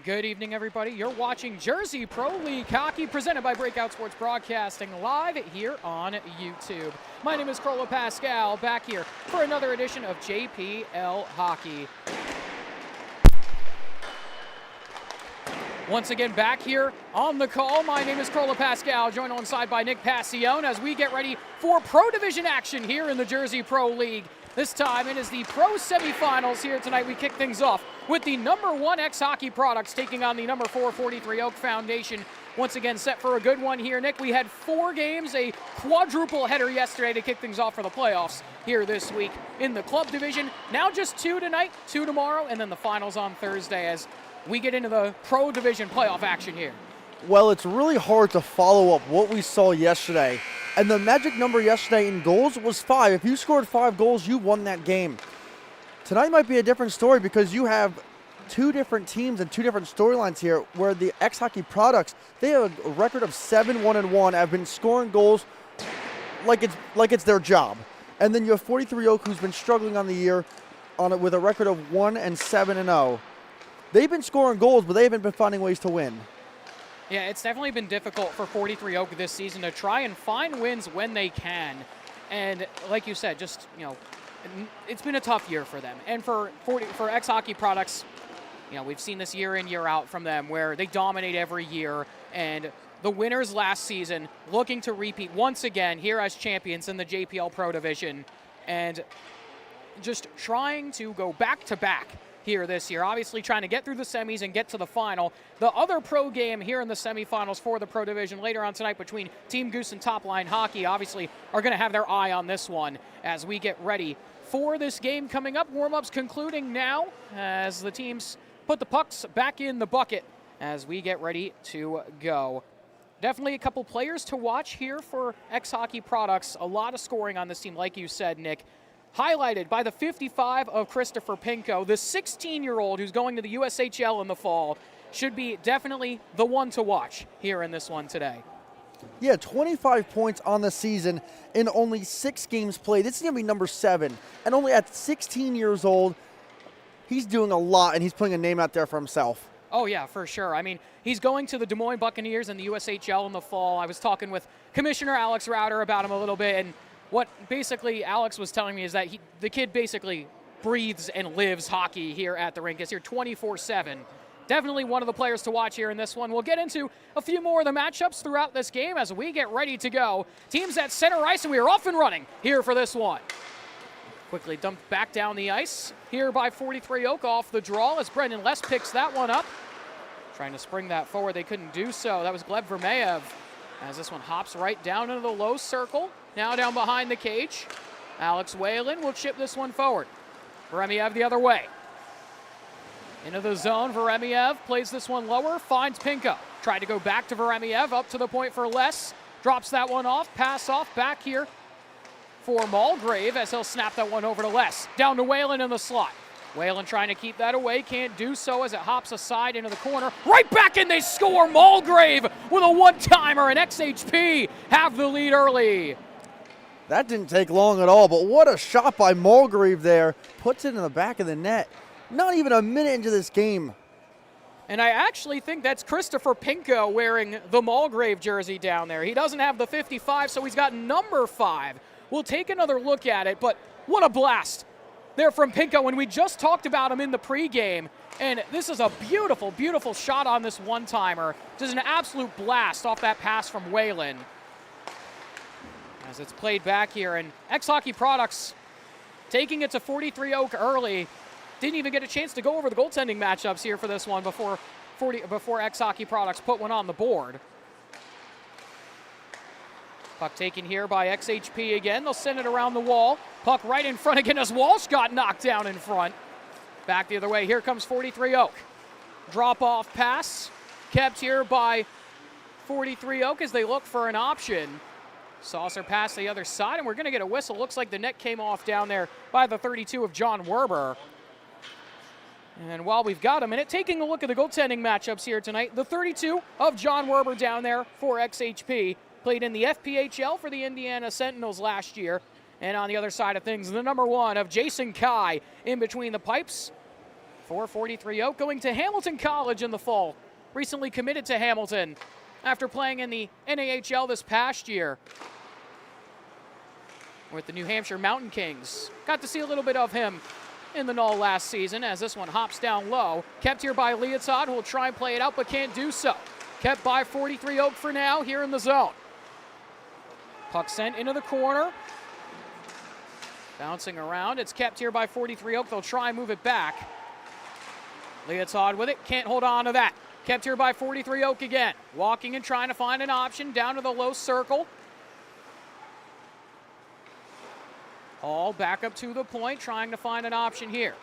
Good evening, everybody. You're watching Jersey Pro League Hockey presented by Breakout Sports Broadcasting live here on YouTube. My name is Carlo Pascal, back here for another edition of JPL Hockey. Once again, back here on the call, my name is Carlo Pascal, joined alongside by Nick Passione as we get ready for Pro Division action here in the Jersey Pro League. This time it is the Pro Semifinals here tonight. We kick things off with the number 1 X Hockey Products taking on the number 4 43 Oak Foundation. Once again, set for a good one here, Nick. We had 4 games, a quadruple header yesterday to kick things off for the playoffs here this week in the club division. Now just 2 tonight, 2 tomorrow, and then the finals on Thursday as we get into the Pro Division playoff action here. Well, it's really hard to follow up what we saw yesterday. And the magic number yesterday in goals was 5. If you scored 5 goals, you won that game. Tonight might be a different story because you have 2 different teams and 2 different storylines here where the X Hockey Products, they have a record of 7-1-1, have been scoring goals like it's their job. And then you have 43 Oak, who's been struggling on the year with a record of 1-7-0. They've been scoring goals, but they haven't been finding ways to win. Yeah, it's definitely been difficult for 43 Oak this season to try and find wins when they can. And like you said, just, it's been a tough year for them. And for X Hockey Products, we've seen this year in, year out from them where they dominate every year. And the winners last season looking to repeat once again here as champions in the JPL Pro Division. And just trying to go back-to-back here this year, obviously trying to get through the semis and get to the final. The other pro game here in the semifinals for the Pro Division later on tonight between Team Goose and TopLine Hockey obviously are going to have their eye on this one as we get ready for this game coming up. Warm-ups concluding now as the teams put the pucks back in the bucket as we get ready to go. Definitely a couple players to watch here for X Hockey Products. A lot of scoring on this team, like you said, Nick. Highlighted by the 55 of Christopher Pinko, the 16-year-old who's going to the USHL in the fall, should be definitely the one to watch here in this one today. Yeah, 25 points on the season in only 6 games played. This is going to be number 7. And only at 16 years old, he's doing a lot, and he's putting a name out there for himself. Oh, yeah, for sure. I mean, he's going to the Des Moines Buccaneers and the USHL in the fall. I was talking with Commissioner Alex Rauter about him a little bit, and what basically Alex was telling me is that the kid basically breathes and lives hockey here at the rink. He's here 24/7. Definitely one of the players to watch here in this one. We'll get into a few more of the matchups throughout this game as we get ready to go. Teams at center ice, and we are off and running here for this one. Quickly dumped back down the ice here by 43 Oak off the draw as Brendan Les picks that one up. Trying to spring that forward, they couldn't do so. That was Gleb Vermeyev as this one hops right down into the low circle. Now down behind the cage. Alex Whalen will chip this one forward. Veremyev the other way. Into the zone, Veremyev plays this one lower, finds Pinko. Tried to go back to Veremyev, up to the point for Les. Drops that one off, pass off, back here for Mulgrave as he'll snap that one over to Les. Down to Whalen in the slot. Whalen trying to keep that away, can't do so as it hops aside into the corner. Right back and they score! Mulgrave with a one-timer, and XHP have the lead early. That didn't take long at all, but what a shot by Mulgrave there. Puts it in the back of the net. Not even a minute into this game. And I actually think that's Christopher Pinko wearing the Mulgrave jersey down there. He doesn't have the 55, so he's got number 5. We'll take another look at it, but what a blast there from Pinko when we just talked about him in the pregame. And this is a beautiful, beautiful shot on this one-timer. Just an absolute blast off that pass from Whalen. As it's played back here, and X Hockey Products taking it to 43 Oak early. Didn't even get a chance to go over the goaltending matchups here for this one before X Hockey Products put one on the board. Puck taken here by XHP again. They'll send it around the wall. Puck right in front again as Walsh got knocked down in front. Back the other way. Here comes 43 Oak. Drop-off pass kept here by 43 Oak as they look for an option. Saucer pass the other side, and we're going to get a whistle. Looks like the net came off down there by the 32 of John Werber. And while we've got a minute, taking a look at the goaltending matchups here tonight, the 32 of John Werber down there for XHP. Played in the FPHL for the Indiana Sentinels last year. And on the other side of things, the number 1 of Jason Kai in between the pipes for 43 Oak, going to Hamilton College in the fall. Recently committed to Hamilton after playing in the NAHL this past year with the New Hampshire Mountain Kings. Got to see a little bit of him in the Null last season as this one hops down low. Kept here by Leotard, who will try and play it out but can't do so. Kept by 43 Oak for now here in the zone. Puck sent into the corner. Bouncing around. It's kept here by 43 Oak. They'll try and move it back. Leotard with it. Can't hold on to that. Kept here by 43 Oak again. Walking and trying to find an option down to the low circle. All back up to the point, trying to find an option here.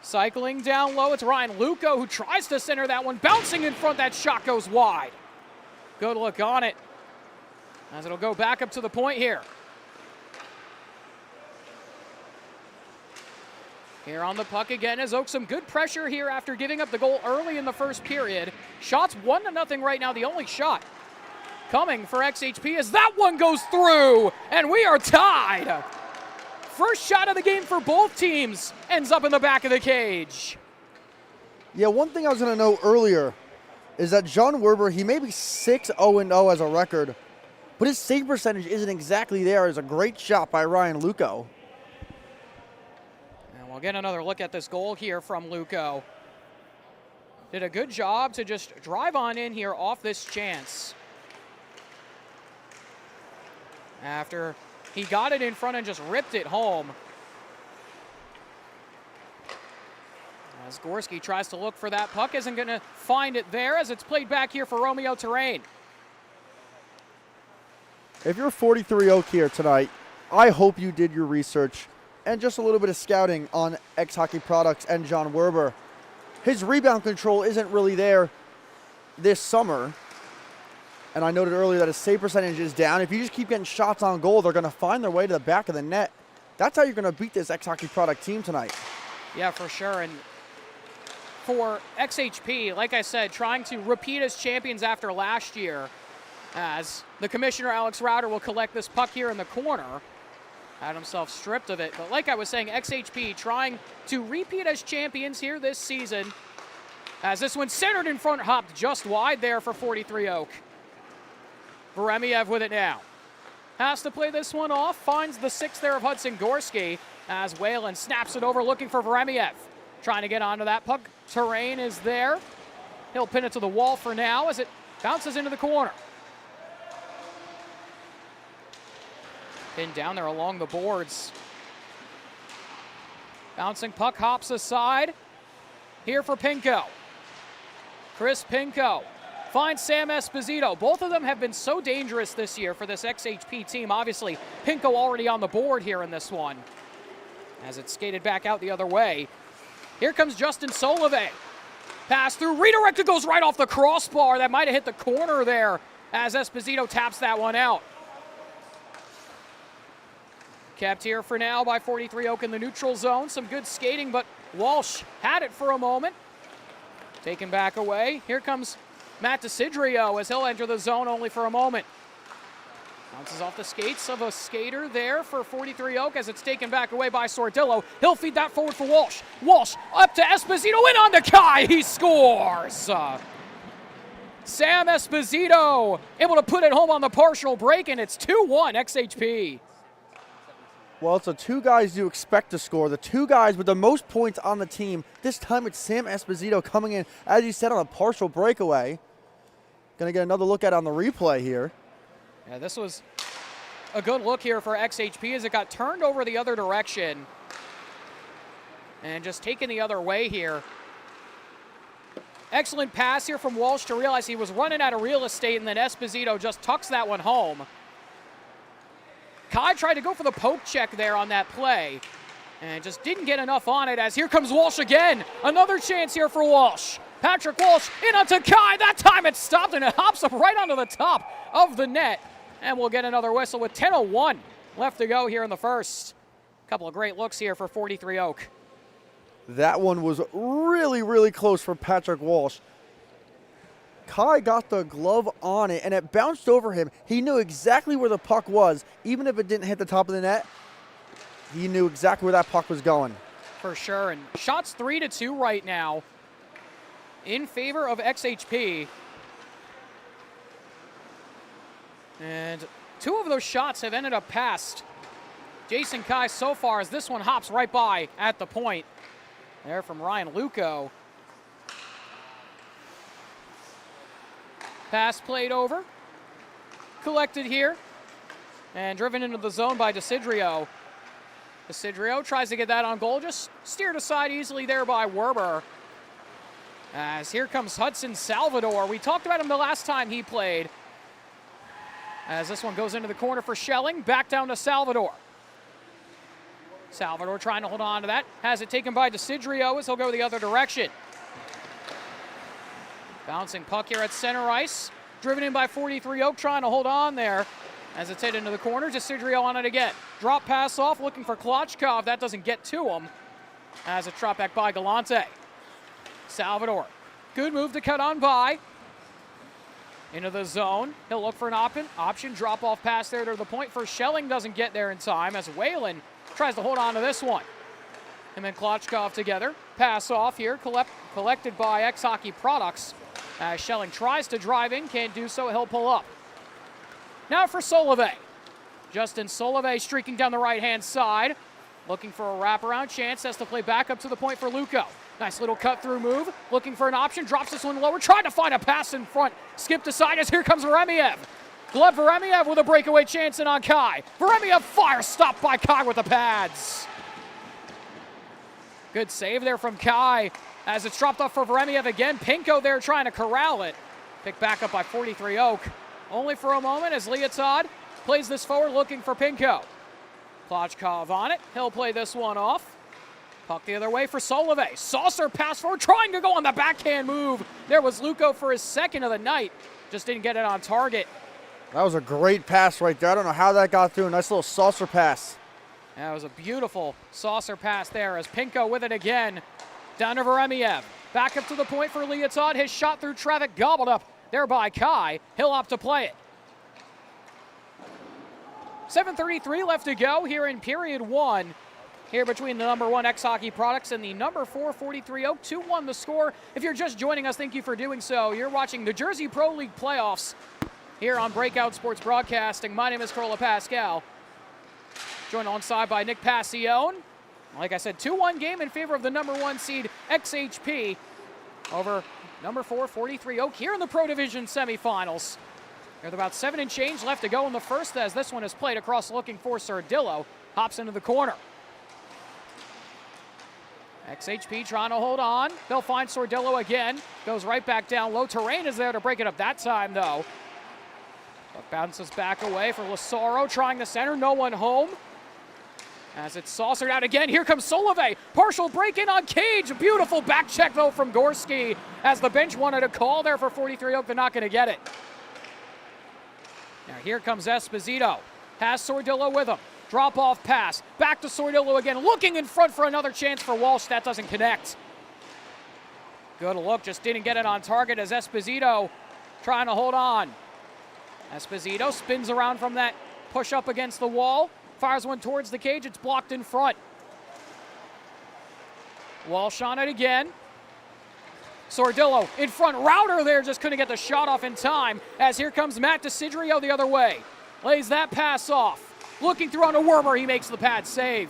Cycling down low, it's Ryan Luco who tries to center that one. Bouncing in front, that shot goes wide. Good look on it as it'll go back up to the point here. Here on the puck again is Oak. Some good pressure here after giving up the goal early in the first period. Shots 1-0 right now, the only shot coming for XHP as that one goes through, and we are tied. First shot of the game for both teams ends up in the back of the cage. Yeah, one thing I was going to note earlier is that John Werber, he may be 6-0-0 as a record, but his save percentage isn't exactly there. It's a great shot by Ryan Luco. And we'll get another look at this goal here from Luco. Did a good job to just drive on in here off this chance. After he got it in front and just ripped it home. As Gorski tries to look for that puck, isn't going to find it there as it's played back here for Romeo Terrain. If you're 43 Oak here tonight, I hope you did your research and just a little bit of scouting on X-Hockey products and John Werber. His rebound control isn't really there this summer. And I noted earlier that his save percentage is down. If you just keep getting shots on goal, they're going to find their way to the back of the net. That's how you're going to beat this X-Hockey product team tonight. Yeah, for sure. And for XHP, like I said, trying to repeat as champions after last year, as the commissioner, Alex Rauter, will collect this puck here in the corner. Had himself stripped of it. But like I was saying, XHP trying to repeat as champions here this season, as this one centered in front, hopped just wide there for 43 Oak. Veremiev with it now. Has to play this one off. Finds the six there of Hudson Gorski as Whalen snaps it over looking for Veremiev. Trying to get onto that puck. Terrain is there. He'll pin it to the wall for now as it bounces into the corner. Pinned down there along the boards. Bouncing puck hops aside. Here for Pinko. Chris Pinko finds Sam Esposito. Both of them have been so dangerous this year for this XHP team. Obviously, Pinko already on the board here in this one as it's skated back out the other way. Here comes Justin Solove. Pass through, redirected, goes right off the crossbar. That might have hit the corner there as Esposito taps that one out. Kept here for now by 43 Oak in the neutral zone. Some good skating, but Walsh had it for a moment. Taken back away. Here comes Matt DeCidrio as he'll enter the zone only for a moment. Bounces off the skates of a skater there for 43 Oak as it's taken back away by Sordillo. He'll feed that forward for Walsh. Walsh up to Esposito, in on to Kai. He scores! Sam Esposito able to put it home on the partial break, and it's 2-1 XHP. Well, it's the two guys you expect to score, the two guys with the most points on the team. This time it's Sam Esposito coming in, as you said, on a partial breakaway. Going to get another look at it on the replay here. Yeah, this was a good look here for XHP as it got turned over the other direction and just taken the other way here. Excellent pass here from Walsh to realize he was running out of real estate, and then Esposito just tucks that one home. Kai tried to go for the poke check there on that play and just didn't get enough on it as here comes Walsh again. Another chance here for Walsh. Patrick Walsh in onto Kai. That time it stopped and it hops up right onto the top of the net. And we'll get another whistle with 10:01 left to go here in the first. Couple of great looks here for 43 Oak. That one was really, really close for Patrick Walsh. Kai got the glove on it, and it bounced over him. He knew exactly where the puck was. Even if it didn't hit the top of the net, he knew exactly where that puck was going. For sure, and shots 3-2 right now in favor of XHP. And 2 of those shots have ended up past Jason Kai so far, as this one hops right by at the point. There from Ryan Luco. Pass played over. Collected here. And driven into the zone by Desidrio. Desidrio tries to get that on goal, just steered aside easily there by Werber. As here comes Hudson Salvador. We talked about him the last time he played. As this one goes into the corner for Schelling, back down to Salvador. Salvador trying to hold on to that. Has it taken by Desidrio as he'll go the other direction. Bouncing puck here at center ice. Driven in by 43 Oak, trying to hold on there. As it's hit into the corner, Desidrio on it again. Drop pass off, looking for Klochkov. That doesn't get to him. As a drop back by Galante. Salvador, good move to cut on by. Into the zone. He'll look for an option. Drop off pass there to the point for Schelling. Doesn't get there in time as Whalen tries to hold on to this one. Him and Klochkov together. Pass off here. Collected by X Hockey Products. As Schelling tries to drive in. Can't do so. He'll pull up. Now for Solove. Justin Solove streaking down the right-hand side. Looking for a wraparound chance. Has to play back up to the point for Luco. Nice little cut-through move. Looking for an option. Drops this one lower. Trying to find a pass in front. Skipped aside as here comes Veremiev. Gleb Veremiev with a breakaway chance in on Kai. Veremiev fire stopped by Kai with the pads. Good save there from Kai as it's dropped off for Veremiev again. Pinko there trying to corral it. Picked back up by 43 Oak. Only for a moment as Leotard plays this forward looking for Pinko. Klochkov on it. He'll play this one off. Puck the other way for Solove. Saucer pass forward, trying to go on the backhand move. There was Luco for his second of the night. Just didn't get it on target. That was a great pass right there. I don't know how that got through. Nice little saucer pass. That was a beautiful saucer pass there as Pinko with it again. Down to Veremiev. Back up to the point for Leotard. His shot through traffic gobbled up there by Kai. He'll opt to play it. 7:33 left to go here in period 1. Here between the number 1 X Hockey Products and the number 4 43 Oak. 2-1 the score. If you're just joining us, thank you for doing so. You're watching the Jersey Pro League playoffs here on Breakout Sports Broadcasting. My name is Carla Pascal. Joined alongside by Nick Passione. Like I said, 2-1 game in favor of the number 1 seed XHP over number 4 43 Oak here in the Pro Division semifinals. There's about 7 and change left to go in the first as this one is played across looking for Sardillo. Hops into the corner. XHP trying to hold on. They'll find Sordillo again. Goes right back down low. Terrain is there to break it up that time, though. But bounces back away for Lassaro trying the center. No one home. As it's saucered out again. Here comes Solove. Partial break in on Cage. Beautiful back check, though, from Gorski. As the bench wanted a call there for 43 Oak. They're not going to get it. Now here comes Esposito. Has Sordillo with him. Drop-off pass. Back to Sordillo again. Looking in front for another chance for Walsh. That doesn't connect. Good look. Just didn't get it on target as Esposito trying to hold on. Esposito spins around from that push up against the wall. Fires one towards the cage. It's blocked in front. Walsh on it again. Sordillo in front. Router there just couldn't get the shot off in time as here comes Matt Desidrio the other way. Lays that pass off. Looking through on a Werber, he makes the pad save.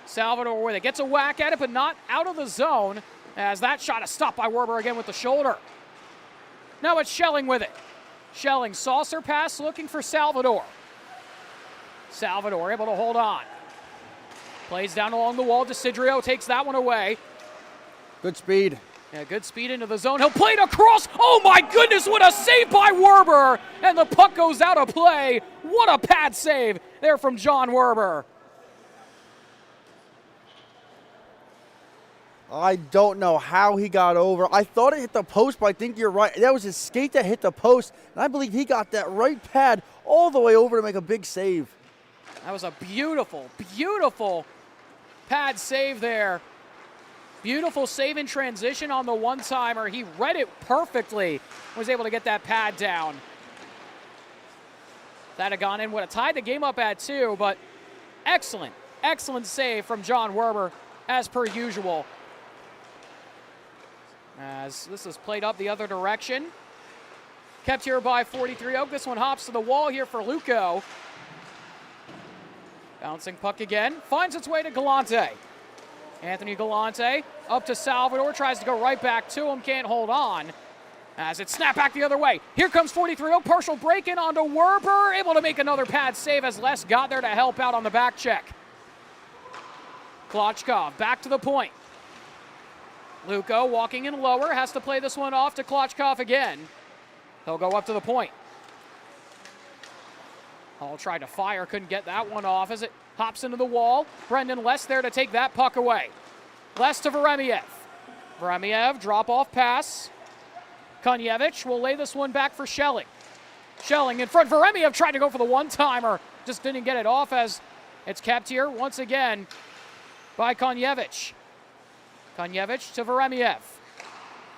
Salvador with it, gets a whack at it, but not out of the zone, as that shot is stopped by Werber again with the shoulder. Now it's Schelling with it. Schelling, saucer pass, looking for Salvador. Salvador able to hold on. Plays down along the wall, Desidrio takes that one away. Good speed. Yeah, good speed into the zone. He'll play it across. Oh my goodness, what a save by Werber. And the puck goes out of play. What a pad save there from John Werber. I don't know how he got over. I thought it hit the post, but I think you're right. That was his skate that hit the post. And I believe he got that right pad all the way over to make a big save. That was a beautiful, beautiful pad save there. Beautiful save in transition on the one-timer. He read it perfectly. Was able to get that pad down. That had gone in, would have tied the game up at 2, but excellent excellent save from John Werber, as per usual. As this is played up the other direction. Kept here by 43 Oak. This one hops to the wall here for Luco. Bouncing puck again. Finds its way to Galante. Anthony Galante up to Salvador. Tries to go right back to him. Can't hold on. As it snapped back the other way. Here comes 43 Oak. Partial break in onto Werber. Able to make another pad save as Les got there to help out on the back check. Klochkov back to the point. Luco walking in lower. Has to play this one off to Klochkov again. He'll go up to the point. Hall tried to fire, couldn't get that one off as it hops into the wall. Brendan Les there to take that puck away. Les to Veremiev. Veremiev, drop-off pass. Konevich will lay this one back for Schelling. Schelling in front. Veremiev tried to go for the one-timer. Just didn't get it off as it's kept here once again by Konevich. Konevich to Veremiev.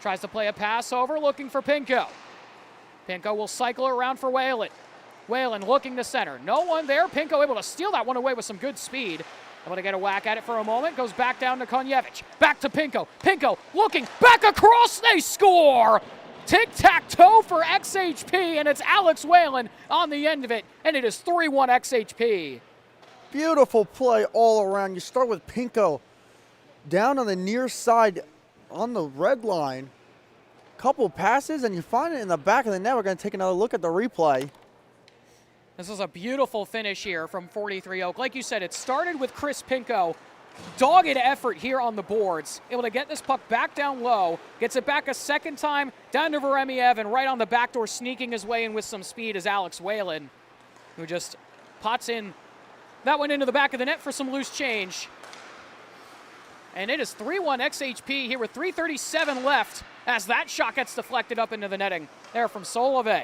Tries to play a pass over, looking for Pinko. Pinko will cycle around for Whalen. Whalen looking to center. No one there. Pinko able to steal that one away with some good speed. Able to get a whack at it for a moment. Goes back down to Konevich. Back to Pinko. Pinko looking back across. They score! Tic-tac-toe for XHP, and it's Alex Whalen on the end of it, and it is 3-1 XHP. Beautiful play all around. You start with Pinko down on the near side on the red line. Couple passes, and you find it in the back of the net. We're going to take another look at the replay. This is a beautiful finish here from 43 Oak. Like you said, it started with Chris Pinko. Dogged effort here on the boards. Able to get this puck back down low. Gets it back a second time down to Veremiev, and right on the back door sneaking his way in with some speed is Alex Whalen, who just pots in that one into the back of the net for some loose change. And it is 3-1 XHP here with 3:37 left as that shot gets deflected up into the netting there from Solove.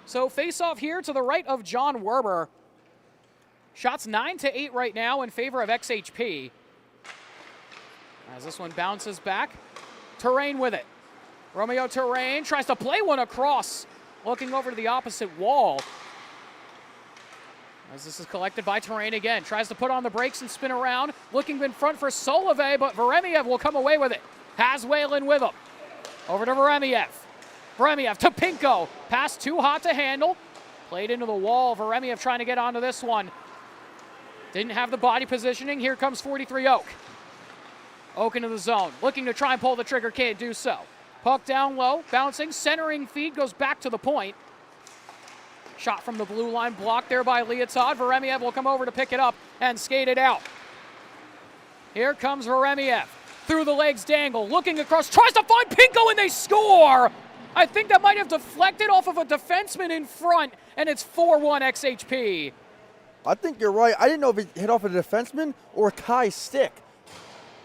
So face-off here to the right of John Werber. Shots 9-8 right now in favor of XHP. As this one bounces back. Terrain with it. Romeo Terrain tries to play one across, looking over to the opposite wall. As this is collected by Terrain again. Tries to put on the brakes and spin around. Looking in front for Solove, but Veremiev will come away with it. Has Whalen with him. Over to Veremiev. Veremiev to Pinko. Pass too hot to handle. Played into the wall. Veremiev trying to get onto this one. Didn't have the body positioning. Here comes 43 Oak. Oak into the zone. Looking to try and pull the trigger. Can't do so. Puck down low. Bouncing. Centering feed. Goes back to the point. Shot from the blue line. Blocked there by Leotard. Veremiev will come over to pick it up and skate it out. Here comes Veremiev. Through the legs dangle. Looking across. Tries to find Pinko and they score! I think that might have deflected off of a defenseman in front, and it's 4-1 XHP. I think you're right. I didn't know if it hit off a defenseman or Kai's stick.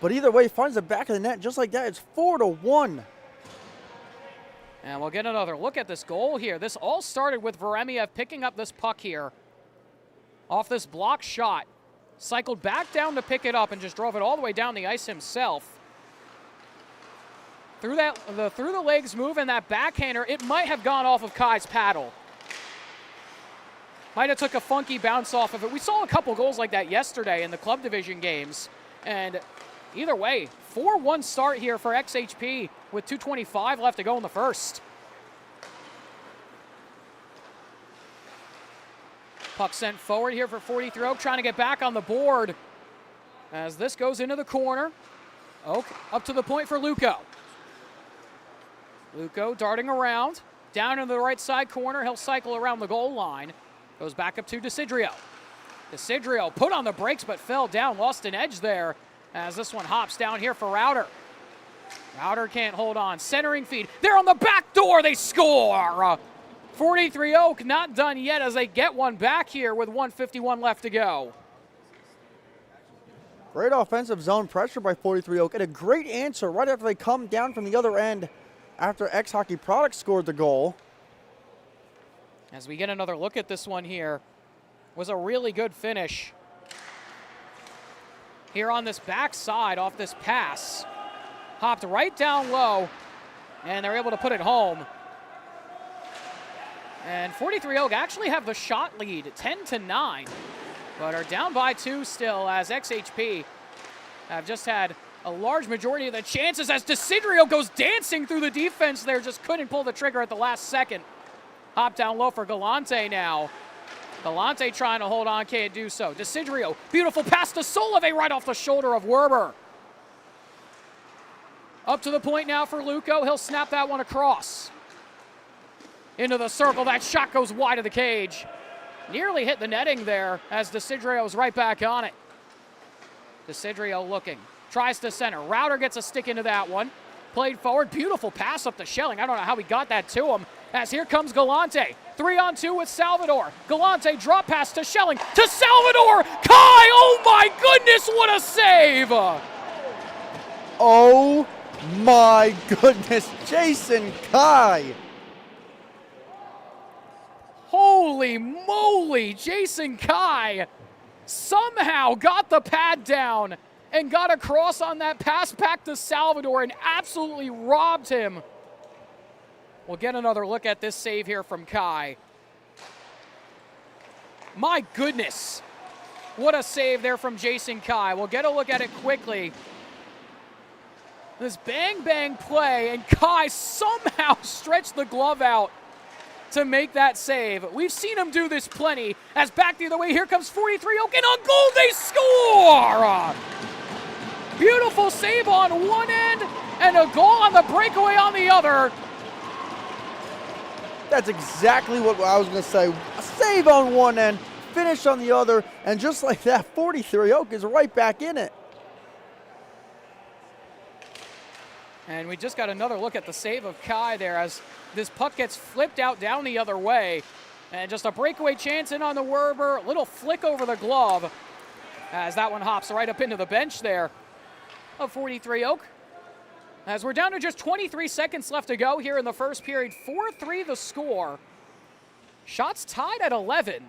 But either way, he finds the back of the net just like that. It's 4-1. And we'll get another look at this goal here. This all started with Veremiev picking up this puck here off this block shot. Cycled back down to pick it up and just drove it all the way down the ice himself. Through the legs move and that backhander, it might have gone off of Kai's paddle. Might have took a funky bounce off of it. We saw a couple goals like that yesterday in the club division games. And either way, 4-1 start here for XHP with 2:25 left to go in the first. Puck sent forward here for 43 Oak, trying to get back on the board. As this goes into the corner. Oak up to the point for Luco. Luco darting around, down in the right side corner. He'll cycle around the goal line. Goes back up to Desidrio. Desidrio put on the brakes but fell down, lost an edge there as this one hops down here for Router. Router can't hold on. Centering feed. They're on the back door. They score! 43 Oak not done yet as they get one back here with 1:51 left to go. Great offensive zone pressure by 43 Oak. And a great answer right after they come down from the other end after X Hockey Products scored the goal. As we get another look at this one here, was a really good finish. here on this backside off this pass. Hopped right down low, and they're able to put it home. And 43 Oak actually have the shot lead, 10-9, but are down by 2 still, as XHP have just had a large majority of the chances as Desidrio goes dancing through the defense there, just couldn't pull the trigger at the last second. Hop down low for Galante now. Galante trying to hold on, can't do so. Desidrio, beautiful pass to Solove right off the shoulder of Werber. Up to the point now for Luco, he'll snap that one across. Into the circle, that shot goes wide of the cage. Nearly hit the netting there as Desidrio's right back on it. Desidrio looking, tries to center. Router gets a stick into that one. Played forward, beautiful pass up to Schelling. I don't know how he got that to him, as here comes Galante. 3-on-2 with Salvador. Galante drop pass to Schelling, to Salvador! Kai, oh my goodness, what a save! Oh my goodness, Jason Kai. Holy moly, Jason Kai somehow got the pad down and got across on that pass back to Salvador and absolutely robbed him. We'll get another look at this save here from Kai. My goodness, what a save there from Jason Kai. We'll get a look at it quickly. This bang-bang play, and Kai somehow stretched the glove out to make that save. We've seen him do this plenty, as back the other way, here comes 43 Oak, and on goal they score! Beautiful save on one end, and a goal on the breakaway on the other. That's exactly what I was going to say. A save on one end, finish on the other, and just like that, 43 Oak is right back in it. And we just got another look at the save of Kai there as this puck gets flipped out down the other way. And just a breakaway chance in on the Werber. Little flick over the glove as that one hops right up into the bench there of 43 Oak. As we're down to just 23 seconds left to go here in the first period. 4-3 the score. Shots tied at 11.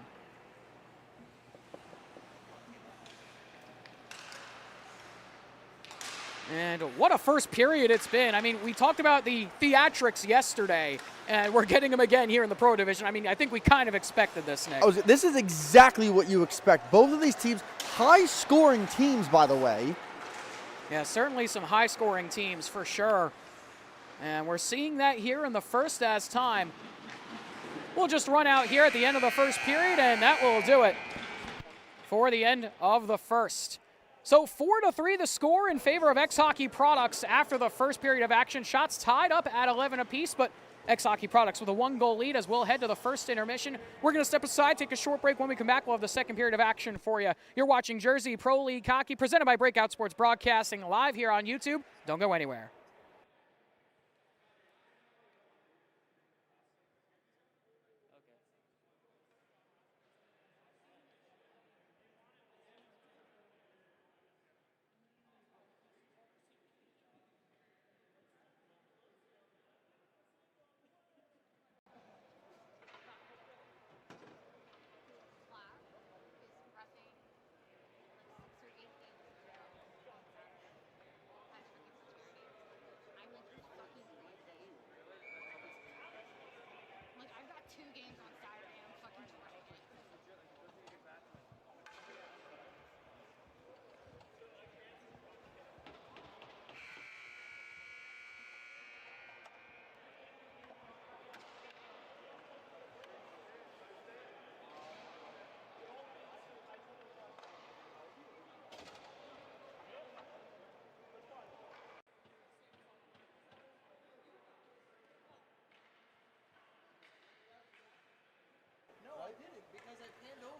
And what a first period it's been. I mean, we talked about the theatrics yesterday, and we're getting them again here in the Pro Division. I mean, I think we kind of expected this, Nick. Oh, this is exactly what you expect. Both of these teams, high-scoring teams, by the way. Yeah, certainly some high-scoring teams for sure. And we're seeing that here in the first as time. We'll just run out here at the end of the first period, and that will do it for the end of the first. So 4-3 the score in favor of X Hockey Products after the first period of action. Shots tied up at 11 apiece, but X Hockey Products with a 1-goal lead as we'll head to the first intermission. We're going to step aside, take a short break. When we come back, we'll have the second period of action for you. You're watching Jersey Pro League Hockey, presented by Breakout Sports Broadcasting, live here on YouTube. Don't go anywhere.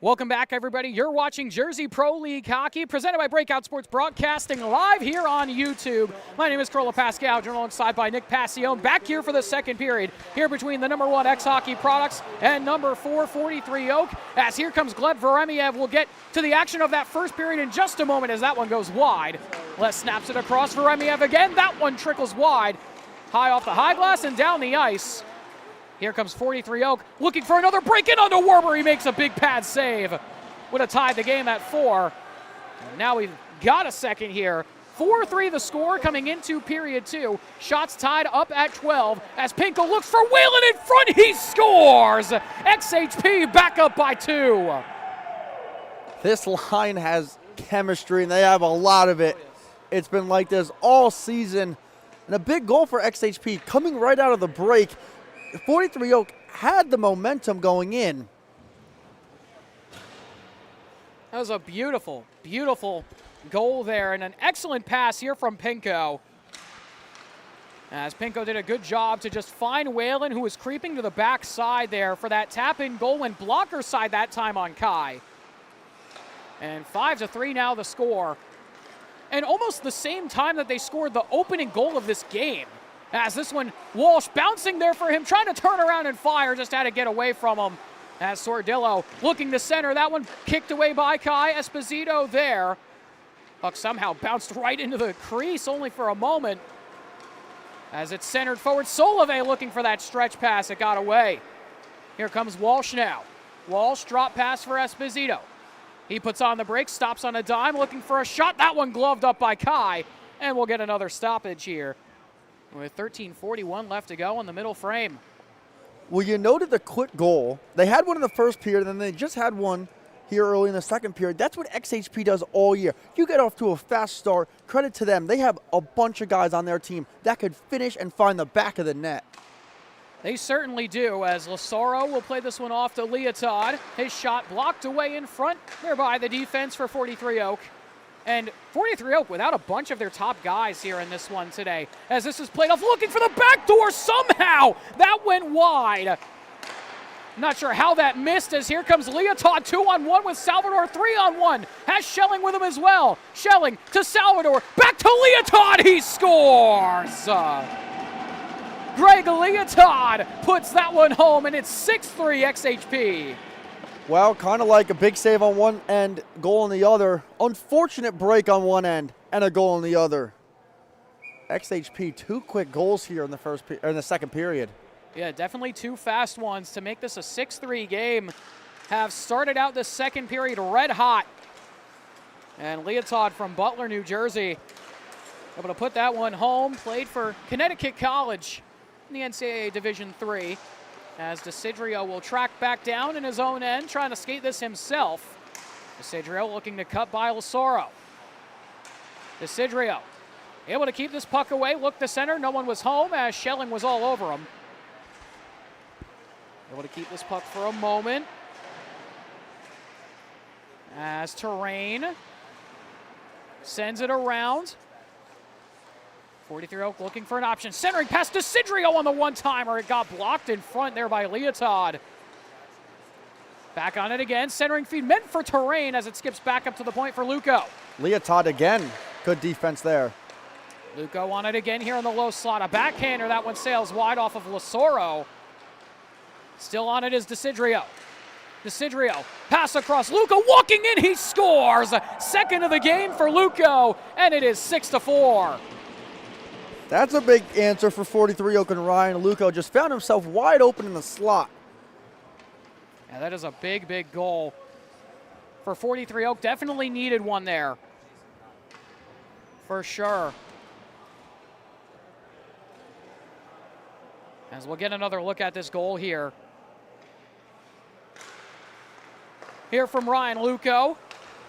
Welcome back, everybody. You're watching Jersey Pro League Hockey, presented by Breakout Sports Broadcasting, live here on YouTube. My name is Carla Pascal, joined alongside by Nick Passione, back here for the second period, here between the number 1 X Hockey Products and number 4, 43 Oak, as here comes Gleb Veremiev. We'll get to the action of that first period in just a moment as that one goes wide. Les snaps it across Veremiev again. That one trickles wide, high off the high glass and down the ice. Here comes 43 Oak, looking for another break in onto Werber. He makes a big pad save. Would have tied the game at 4. And now we've got a second here. 4-3 the score coming into period 2. Shots tied up at 12 as Pinko looks for Whalen in front. He scores! XHP back up by 2. This line has chemistry, and they have a lot of it. It's been like this all season. And a big goal for XHP coming right out of the break. 43 Oak had the momentum going in. That was a beautiful, beautiful goal there, and an excellent pass here from Pinko. As Pinko did a good job to just find Whalen, who was creeping to the backside there for that tap-in goal and blocker side that time on Kai. And 5-3 now the score. And almost the same time that they scored the opening goal of this game. As this one, Walsh bouncing there for him, trying to turn around and fire, just had to get away from him. As Sordillo looking to center, that one kicked away by Kai. Esposito there. Puck somehow bounced right into the crease, only for a moment. As it's centered forward, Solove looking for that stretch pass. It got away. Here comes Walsh now. Walsh drop pass for Esposito. He puts on the brakes, stops on a dime, looking for a shot. That one gloved up by Kai, and we'll get another stoppage here with 13:41 left to go in the middle frame. Well, you noted the quick goal. They had one in the first period, and then they just had one here early in the second period. That's what XHP does all year. You get off to a fast start, credit to them. They have a bunch of guys on their team that could finish and find the back of the net. They certainly do, as Lasoro will play this one off to Leotard. His shot blocked away in front, thereby the defense for 43 Oak. And 43 Oak without a bunch of their top guys here in this one today. As this is played off, looking for the back door somehow. That went wide. Not sure how that missed, as here comes Leotard 2-on-1 with Salvador 3-on-1. Has Schelling with him as well. Schelling to Salvador, back to Leotard, he scores! Greg Leotard puts that one home, and it's 6-3 XHP. Well, kind of like a big save on one end, goal on the other. Unfortunate break on one end and a goal on the other. XHP, 2 quick goals here in the second period. Yeah, definitely 2 fast ones to make this a 6-3 game. Have started out the second period red hot. And Leotard from Butler, New Jersey, able to put that one home. Played for Connecticut College in the NCAA Division III. As Desidrio will track back down in his own end, trying to skate this himself. Desidrio looking to cut by Lasoro. Desidrio able to keep this puck away, look to center, no one was home as Schelling was all over him. Able to keep this puck for a moment. As Terrain sends it around. 43 Oak looking for an option. Centering past Desidrio on the one-timer. It got blocked in front there by Leotard. Back on it again. Centering feed meant for Terrain as it skips back up to the point for Luco. Leotard again. Good defense there. Luco on it again here in the low slot. A backhander. That one sails wide off of Lasoro. Still on it is Desidrio. Desidrio, pass across. Luco walking in. He scores. Second of the game for Luco, and it is 6-4. That's a big answer for 43 Oak, and Ryan Luco just found himself wide open in the slot. Yeah, that is a big, big goal for 43 Oak. Definitely needed one there, for sure. As we'll get another look at this goal here. Here from Ryan Luco.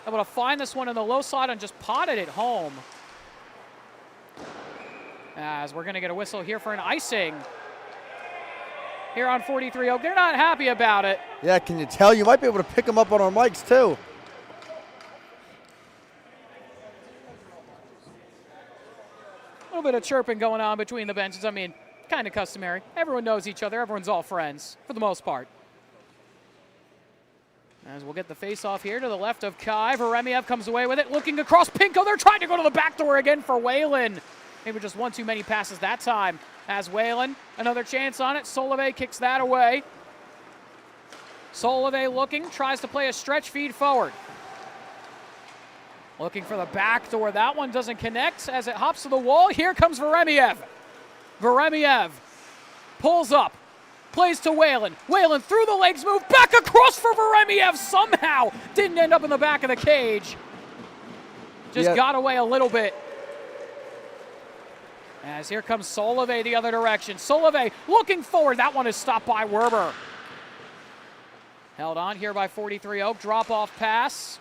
Able to find this one in the low slot and just potted it home. As we're going to get a whistle here for an icing here on 43 Oak. They're not happy about it. Yeah, can you tell? You might be able to pick them up on our mics, too. A little bit of chirping going on between the benches. I mean, kind of customary. Everyone knows each other. Everyone's all friends, for the most part. As we'll get the face-off here to the left of Kai. Veremiev comes away with it, looking across Pinko. They're trying to go to the back door again for Whalen. Maybe just one too many passes that time. As Whalen, another chance on it. Solove kicks that away. Solove looking, tries to play a stretch feed forward. Looking for the back door. That one doesn't connect as it hops to the wall. Here comes Veremiev. Veremiev pulls up, plays to Whalen. Whalen through the legs move, back across for Veremiev. Somehow didn't end up in the back of the cage. just got away a little bit. As here comes Solove the other direction. Solove looking forward. That one is stopped by Werber. Held on here by 43 Oak. Drop-off pass.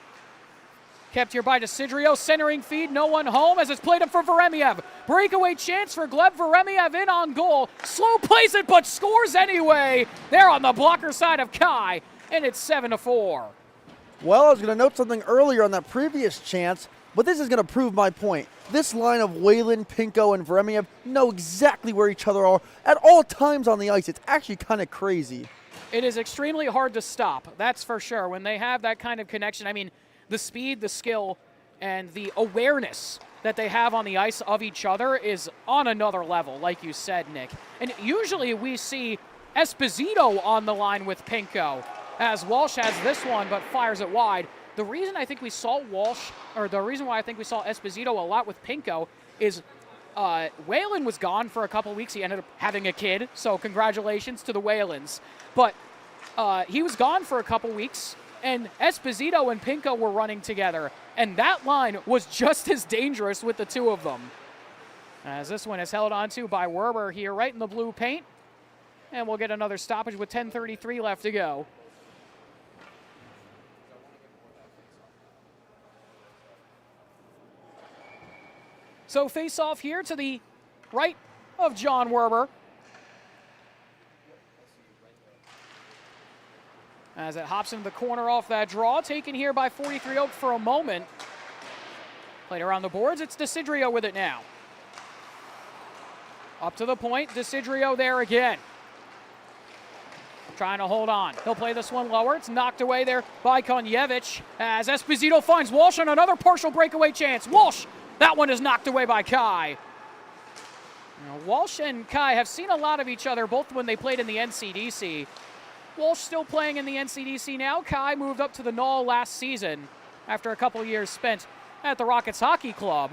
Kept here by Desidrio. Centering feed. No one home as it's played up for Veremiev. Breakaway chance for Gleb Veremiev in on goal. Slow plays it, but scores anyway. There on the blocker side of Kai, and it's 7-4. Well, I was going to note something earlier on that previous chance, but this is going to prove my point. This line of Whalen, Pinko, and Veremiev know exactly where each other are at all times on the ice. It's actually kind of crazy. It is extremely hard to stop, that's for sure. When they have that kind of connection, I mean, the speed, the skill, and the awareness that they have on the ice of each other is on another level, like you said, Nick. And usually we see Esposito on the line with Pinko, as Walsh has this one but fires it wide. The reason I think we saw the reason why I think we saw Esposito a lot with Pinko is Whalen was gone for a couple weeks. He ended up having a kid, so congratulations to the Whalens. But he was gone for a couple weeks, and Esposito and Pinko were running together, and that line was just as dangerous with the two of them. As this one is held onto by Werber here right in the blue paint, and we'll get another stoppage with 10:33 left to go. So face off here to the right of John Werber. As it hops into the corner off that draw, taken here by 43 Oak for a moment. Played around the boards, it's Desidrio with it now. Up to the point, Desidrio there again. Trying to hold on. He'll play this one lower. It's knocked away there by Konjevich as Esposito finds Walsh on another partial breakaway chance. Walsh! That one is knocked away by Kai. Now, Walsh and Kai have seen a lot of each other, both when they played in the NCDC. Walsh still playing in the NCDC now. Kai moved up to the Null last season after a couple years spent at the Rockets Hockey Club.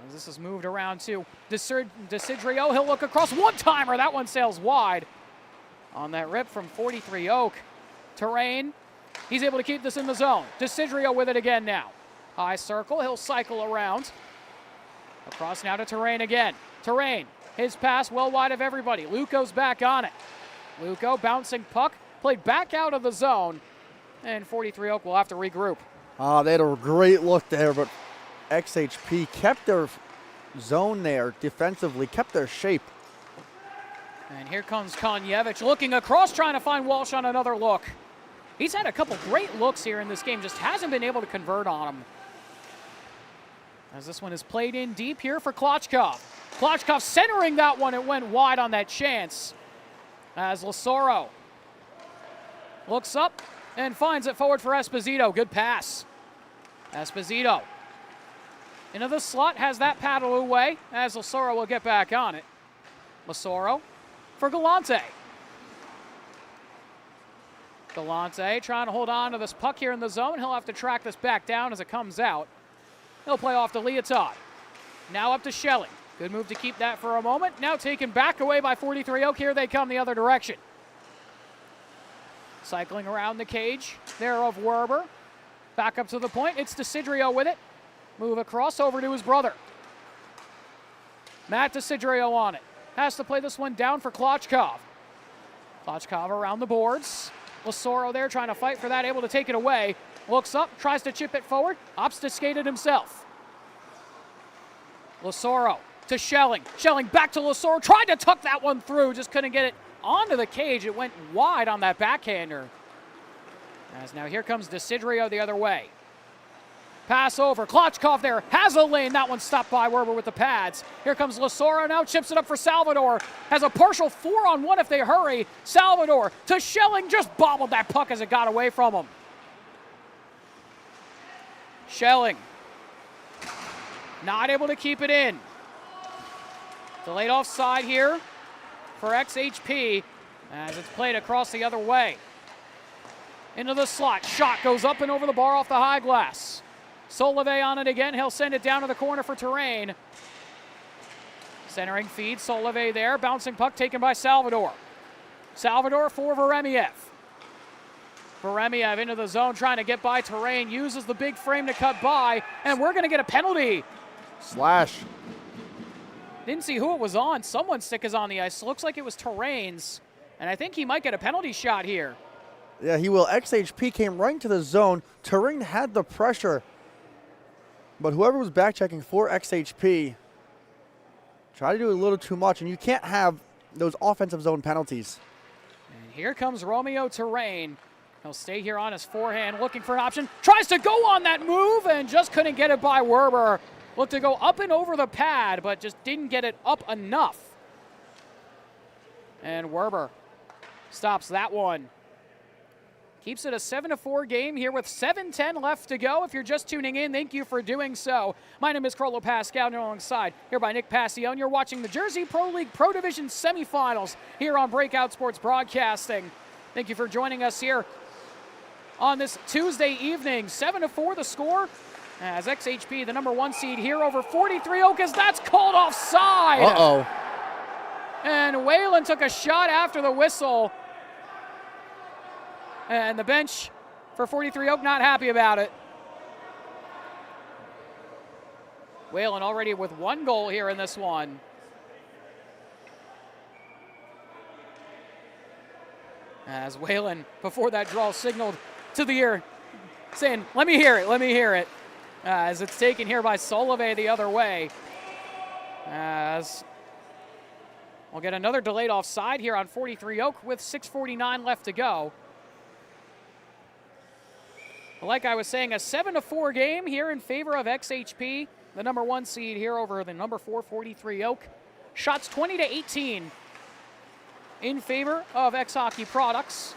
As this is moved around to Desidrio. He'll look across, one-timer. That one sails wide on that rip from 43 Oak. Terrain. He's able to keep this in the zone. Desidrio with it again now. High circle, he'll cycle around. Across now to Terrain again. Terrain, his pass well wide of everybody. Luco's back on it. Luco bouncing puck, played back out of the zone. And 43 Oak will have to regroup. They had a great look there, but XHP kept their zone there defensively, kept their shape. And here comes Konjevich looking across, trying to find Walsh on another look. He's had a couple great looks here in this game, just hasn't been able to convert on them. As this one is played in deep here for Klochkov. Klochkov centering that one, it went wide on that chance. As Lasoro looks up and finds it forward for Esposito. Good pass. Esposito into the slot, has that paddle away as Lasoro will get back on it. Lasoro for Galante. Galante trying to hold on to this puck here in the zone. He'll have to track this back down as it comes out. He'll play off to Leotard. Now up to Schelling. Good move to keep that for a moment. Now taken back away by 43 Oak. Here they come the other direction. Cycling around the cage there of Werber. Back up to the point. It's Desidrio with it. Move across over to his brother. Matt Desidrio on it. Has to play this one down for Klochkov. Klochkov around the boards. Lasoro there trying to fight for that, able to take it away. Looks up, tries to chip it forward. Obfuscated himself. Lasoro to Schelling. Schelling back to Lasoro. Tried to tuck that one through, just couldn't get it onto the cage. It went wide on that backhander. As now here comes Desidrio the other way. Pass over. Klochkov there. Has a lane. That one stopped by Werber with the pads. Here comes Lasoro now. Chips it up for Salvador. Has a partial 4-on-1 if they hurry. Salvador to Schelling. Just bobbled that puck as it got away from him. Schelling. Not able to keep it in. Delayed offside here for XHP as it's played across the other way. Into the slot. Shot goes up and over the bar off the high glass. Solove on it again. He'll send it down to the corner for Terrain. Centering feed. Solove there. Bouncing puck taken by Salvador. Salvador for Veremiev. Veremiev into the zone, trying to get by Terrain, uses the big frame to cut by, and we're going to get a penalty. Slash. Didn't see who it was on. Someone's stick is on the ice. Looks like it was Terrain's, and I think he might get a penalty shot here. Yeah, he will. XHP came right into the zone. Terrain had the pressure, but whoever was back checking for XHP tried to do a little too much, and you can't have those offensive zone penalties. And here comes Romeo Terrain. He'll stay here on his forehand, looking for an option. Tries to go on that move and just couldn't get it by Werber. Looked to go up and over the pad, but just didn't get it up enough. And Werber stops that one. Keeps it a 7-4 game here with 7:10 left to go. If you're just tuning in, thank you for doing so. My name is Carlo Pascal, and alongside here by Nick Passione. You're watching the Jersey Pro League Pro Division semifinals here on Breakout Sports Broadcasting. Thank you for joining us here on this Tuesday evening. 7-4 the score as XHP, the #1 seed here over 43 Oak, as that's called offside. Uh-oh. And Whalen took a shot after the whistle. And the bench for 43 Oak not happy about it. Whalen already with 1 goal here in this one. As Whalen, before that draw, signaled to the ear, saying, let me hear it, let me hear it. As it's taken here by Solove the other way. As we'll get another delayed offside here on 43 Oak with 6:49 left to go. Like I was saying, a 7-4 game here in favor of XHP, the #1 seed here over the #4 43 Oak. Shots 20-18 in favor of X Hockey Products.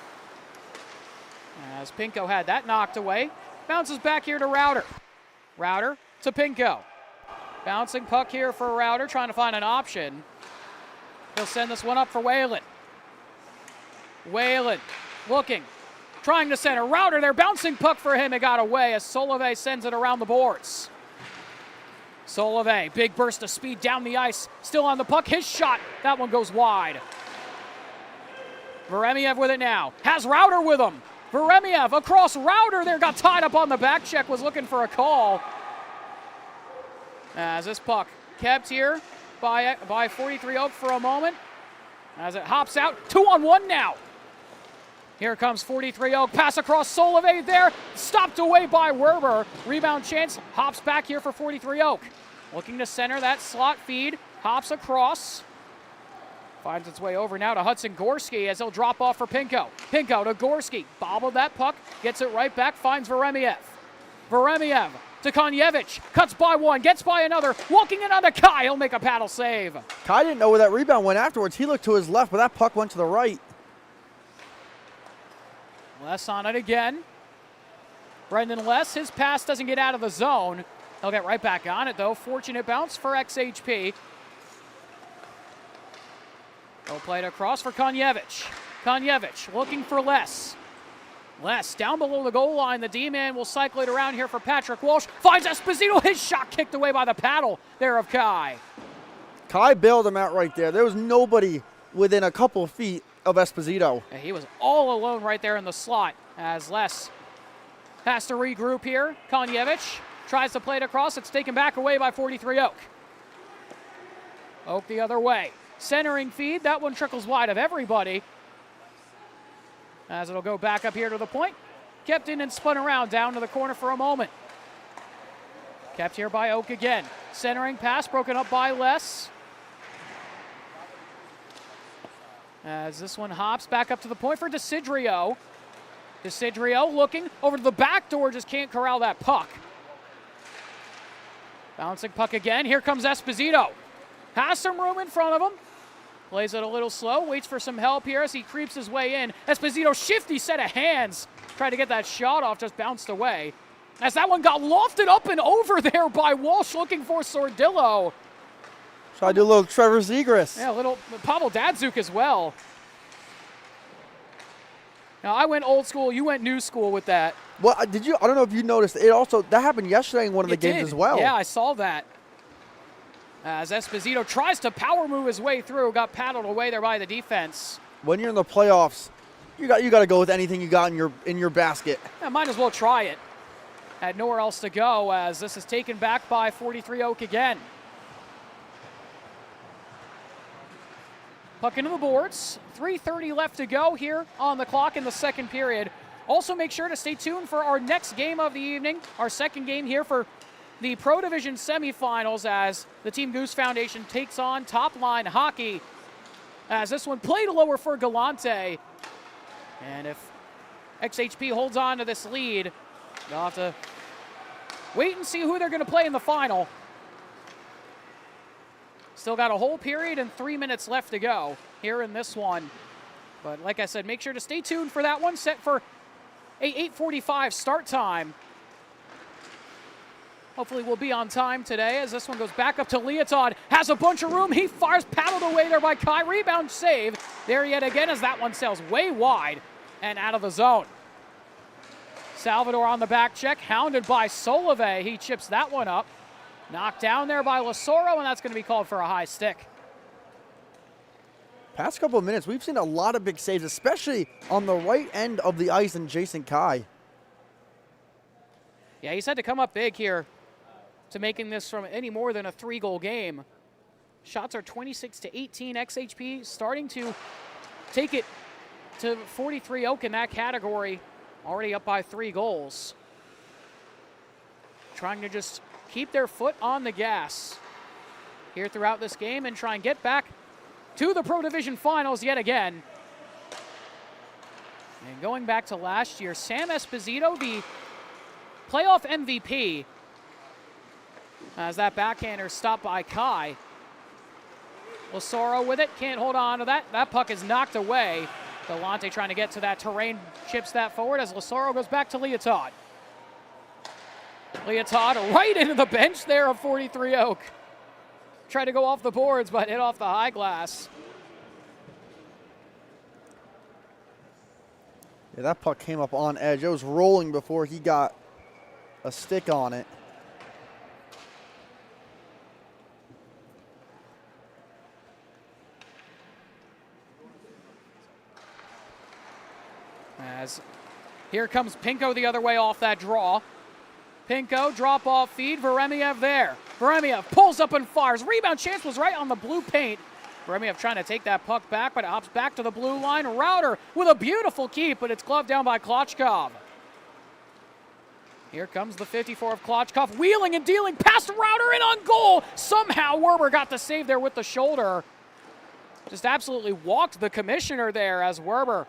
As Pinko had that knocked away. Bounces back here to Router. Router to Pinko. Bouncing puck here for Router, trying to find an option. He'll send this one up for Whalen. Whalen looking. Trying to center. Router there, bouncing puck for him. It got away as Solove sends it around the boards. Solove, big burst of speed down the ice. Still on the puck. His shot. That one goes wide. Veremiev with it now. Has Router with him. Veremiev across Router there. Got tied up on the back check. Was looking for a call. As this puck kept here by 43 Oak for a moment. As it hops out. 2-on-1 now. Here comes 43 Oak. Pass across Solove there. Stopped away by Werber. Rebound chance. Hops back here for 43 Oak. Looking to center that slot feed. Hops across. Finds its way over now to Hudson Gorski as he'll drop off for Pinko. Pinko to Gorski. Bobbled that puck. Gets it right back. Finds Veremiev. Veremiev to Konjevich. Cuts by one. Gets by another. Walking in on the Kai. He'll make a paddle save. Kai didn't know where that rebound went afterwards. He looked to his left, but that puck went to the right. Less on it again. Brendan Less, his pass doesn't get out of the zone. He'll get right back on it, though. Fortunate bounce for XHP. He'll play it across for Konjevich. Konjevich looking for Less. Less down below the goal line. The D-man will cycle it around here for Patrick Walsh. Finds Esposito. His shot kicked away by the paddle there of Kai. Kai bailed him out right there. There was nobody within a couple of feet of Esposito. And he was all alone right there in the slot as Less has to regroup here. Konjevich tries to play it across. It's taken back away by 43 Oak. Oak the other way. Centering feed. That one trickles wide of everybody. As it'll go back up here to the point. Kept in and spun around down to the corner for a moment. Kept here by Oak again. Centering pass broken up by Less. As this one hops back up to the point for Desidrio. Desidrio looking over to the back door, just can't corral that puck. Bouncing puck again. Here comes Esposito. Has some room in front of him. Plays it a little slow. Waits for some help here as he creeps his way in. Esposito, shifty set of hands. Tried to get that shot off, just bounced away. As that one got lofted up and over there by Walsh looking for Sordillo. Try to do a little Trevor Zegras. Yeah, a little Pavel Datsuk as well. Now, I went old school. You went new school with that. Well, did you? I don't know if you noticed. It also that happened yesterday in one of the games as well. Yeah, I saw that. As Esposito tries to power move his way through, got paddled away there by the defense. When you're in the playoffs, you got to go with anything you got in your basket. I might as well try it. Had nowhere else to go as this is taken back by 43 Oak again. Puck into the boards. 3:30 left to go here on the clock in the second period. Also make sure to stay tuned for our next game of the evening, our second game here for the Pro Division semifinals as the Team Goose Foundation takes on TopLine Hockey. As this one played lower for Galante. And if XHP holds on to this lead, they'll have to wait and see who they're going to play in the final. Still got a whole period and 3 minutes left to go here in this one. But like I said, make sure to stay tuned for that one, set for a 8:45 start time. Hopefully we'll be on time today as this one goes back up to Leotard. Has a bunch of room. He fires, paddled away there by Kai. Rebound save there yet again as that one sails way wide and out of the zone. Salvador on the back check, hounded by Solove. He chips that one up. Knocked down there by Lesoro, and that's going to be called for a high stick. Past couple of minutes, we've seen a lot of big saves, especially on the right end of the ice in Jason Kai. Yeah, he's had to come up big here to making this from any more than a 3-goal game. Shots are 26-18. XHP starting to take it to 43 Oak in that category, already up by 3 goals. Trying to just keep their foot on the gas here throughout this game and try and get back to the Pro Division Finals yet again. And going back to last year, Sam Esposito, the playoff MVP, as that backhander stopped by Kai. Lesoro with it, can't hold on to that. That puck is knocked away. Galante trying to get to that terrain, chips that forward as Lesoro goes back to Leotard. Leotard right into the bench there of 43 Oak. Tried to go off the boards, but hit off the high glass. Yeah, that puck came up on edge. It was rolling before he got a stick on it. As here comes Pinko the other way off that draw. Pinko, drop-off feed, Veremiev there. Veremiev pulls up and fires. Rebound chance was right on the blue paint. Veremiev trying to take that puck back, but it hops back to the blue line. Router with a beautiful keep, but it's gloved down by Klochkov. Here comes the 54 of Klochkov, wheeling and dealing past Router and on goal. Somehow Werber got the save there with the shoulder. Just absolutely walked the commissioner there as Werber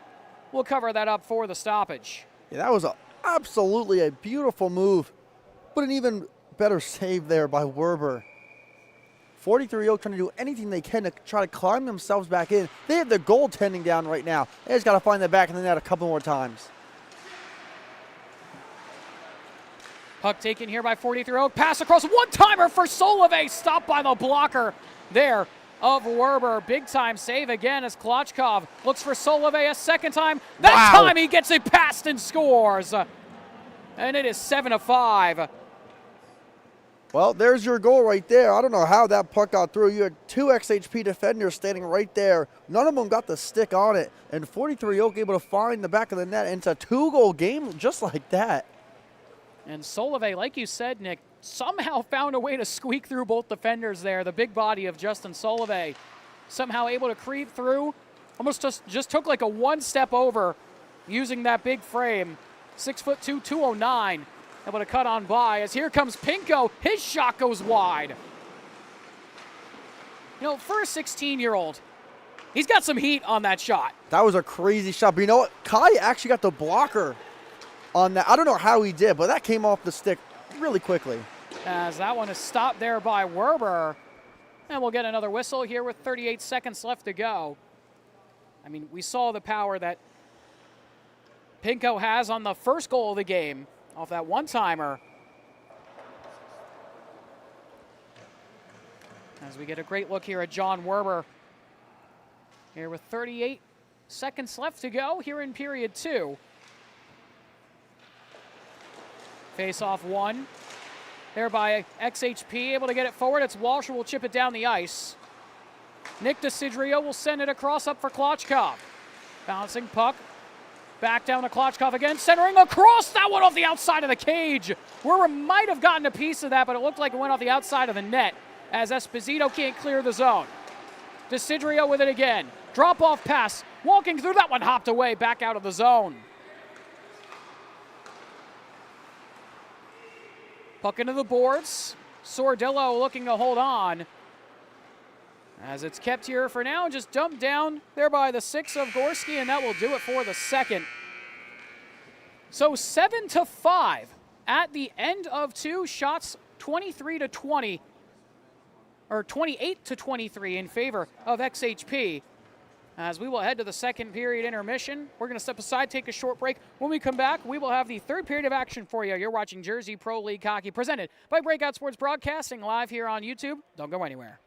will cover that up for the stoppage. Yeah, that was absolutely a beautiful move, but an even better save there by Werber. 43 Oak trying to do anything they can to try to climb themselves back in. They have the goaltending down right now. They just got to find the back of the net a couple more times. Puck taken here by 43 Oak. Pass across, one-timer for Solove. Stopped by the blocker there of Werber. Big time save again as Klochkov looks for Solove a second time. That time he gets it past and scores. And it is 7-5. Well, there's your goal right there. I don't know how that puck got through. You had 2 XHP defenders standing right there. None of them got the stick on it. And 43 Oak able to find the back of the net. And it's a 2-goal game just like that. And Solove, like you said, Nick, somehow found a way to squeak through both defenders there. The big body of Justin Solove somehow able to creep through. Almost just took like a one step over using that big frame. 6'2", 209. Able to cut on by as here comes Pinko. His shot goes wide. You know, for a 16-year-old, he's got some heat on that shot. That was a crazy shot. But you know what? Kai actually got the blocker on that. I don't know how he did, but that came off the stick really quickly. As that one is stopped there by Werber. And we'll get another whistle here with 38 seconds left to go. I mean, we saw the power that Pinko has on the first goal of the game off that one-timer. As we get a great look here at John Werber. Here with 38 seconds left to go here in period 2. Face-off 1. There by XHP, able to get it forward. It's Walsh who will chip it down the ice. Nick DeCidrio will send it across up for Klochkov. Bouncing puck Back down to Klochkov again, centering across. That one off the outside of the cage. Werber might have gotten a piece of that, but it looked like it went off the outside of the net as Esposito can't clear the zone. Desidrio with it again. Drop-off pass. Walking through, that one hopped away, back out of the zone. Puck into the boards. Sordillo looking to hold on. As it's kept here for now, just dumped down there by the 6 of Gorski, and that will do it for the second. So 7-5 at the end of 2 shots, 23-20, or 28-23 in favor of XHP. As we will head to the second period intermission, we're going to step aside, take a short break. When we come back, we will have the third period of action for you. You're watching Jersey Pro League Hockey, presented by Breakout Sports Broadcasting, live here on YouTube. Don't go anywhere.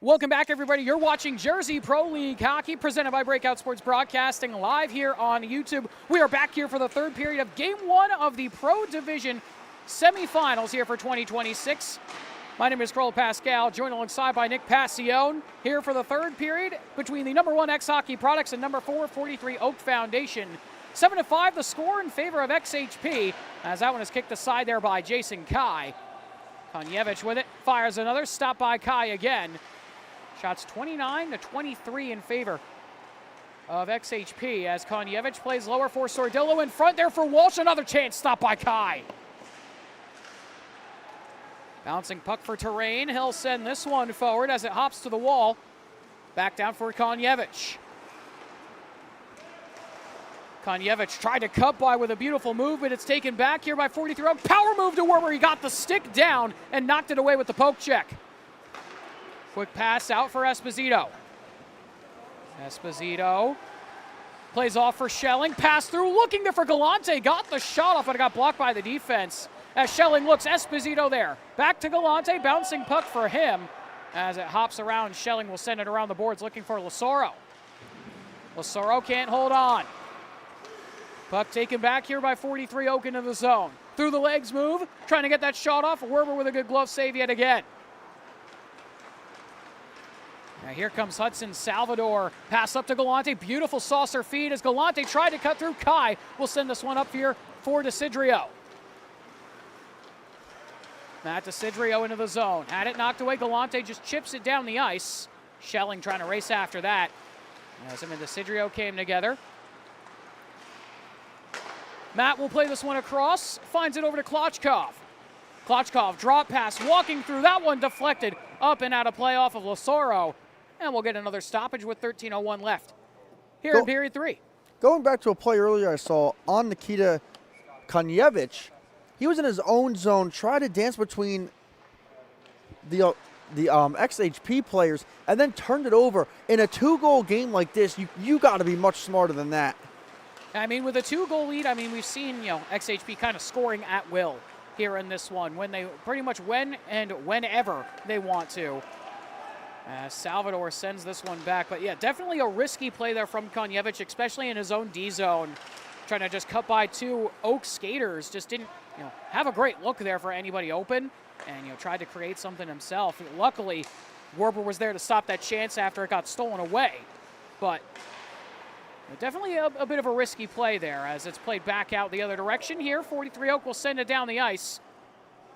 Welcome back, everybody. You're watching Jersey Pro League Hockey, presented by Breakout Sports Broadcasting, live here on YouTube. We are back here for the third period of Game 1 of the Pro Division Semifinals here for 2026. My name is Carl Pascal, joined alongside by Nick Passione, here for the third period between the number 1 X Hockey Products and number 4 43 Oak Foundation. 7-5 the score in favor of XHP, as that one is kicked aside there by Jason Kai. Konyevich with it, fires another, stopped by Kai again. Shots 29-23 in favor of XHP as Konyevich plays lower for Sordillo in front there for Walsh. Another chance, stopped by Kai. Bouncing puck for Terrain. He'll send this one forward as it hops to the wall. Back down for Konyevich. Konyevich tried to cut by with a beautiful move, but it's taken back here by 43. Power move to Werber. He got the stick down and knocked it away with the poke check. Quick pass out for Esposito. Esposito plays off for Schelling. Pass through, looking there for Galante. Got the shot off, but it got blocked by the defense. As Schelling looks, Esposito there. Back to Galante, bouncing puck for him. As it hops around, Schelling will send it around the boards looking for Lasoro. Lasoro can't hold on. Puck taken back here by 43 Oak into the zone. Through the legs move, trying to get that shot off. Werber with a good glove save yet again. Now here comes Hudson Salvador. Pass up to Galante. Beautiful saucer feed as Galante tried to cut through. Kai will send this one up here for Desidrio. Matt Desidrio into the zone. Had it knocked away. Galante just chips it down the ice. Schelling trying to race after that. As him and Desidrio came together. Matt will play this one across. Finds it over to Klochkov. Klochkov drop pass. Walking through. That one deflected up and out of play off of Lasoro. And we'll get another stoppage with 13:01 left here in period 3. Going back to a play earlier I saw on Nikita Konyevich, he was in his own zone, tried to dance between the XHP players, and then turned it over. In a 2-goal game like this, you got to be much smarter than that. I mean, with a 2-goal lead, I mean, we've seen, XHP kind of scoring at will here in this one, when they pretty much when and whenever they want to. Salvador sends this one back. But yeah, definitely a risky play there from Konyevich, especially in his own D zone. Trying to just cut by 2 Oak skaters. Just didn't have a great look there for anybody open. And tried to create something himself. Luckily, Werber was there to stop that chance after it got stolen away. But definitely a bit of a risky play there as it's played back out the other direction here. 43 Oak will send it down the ice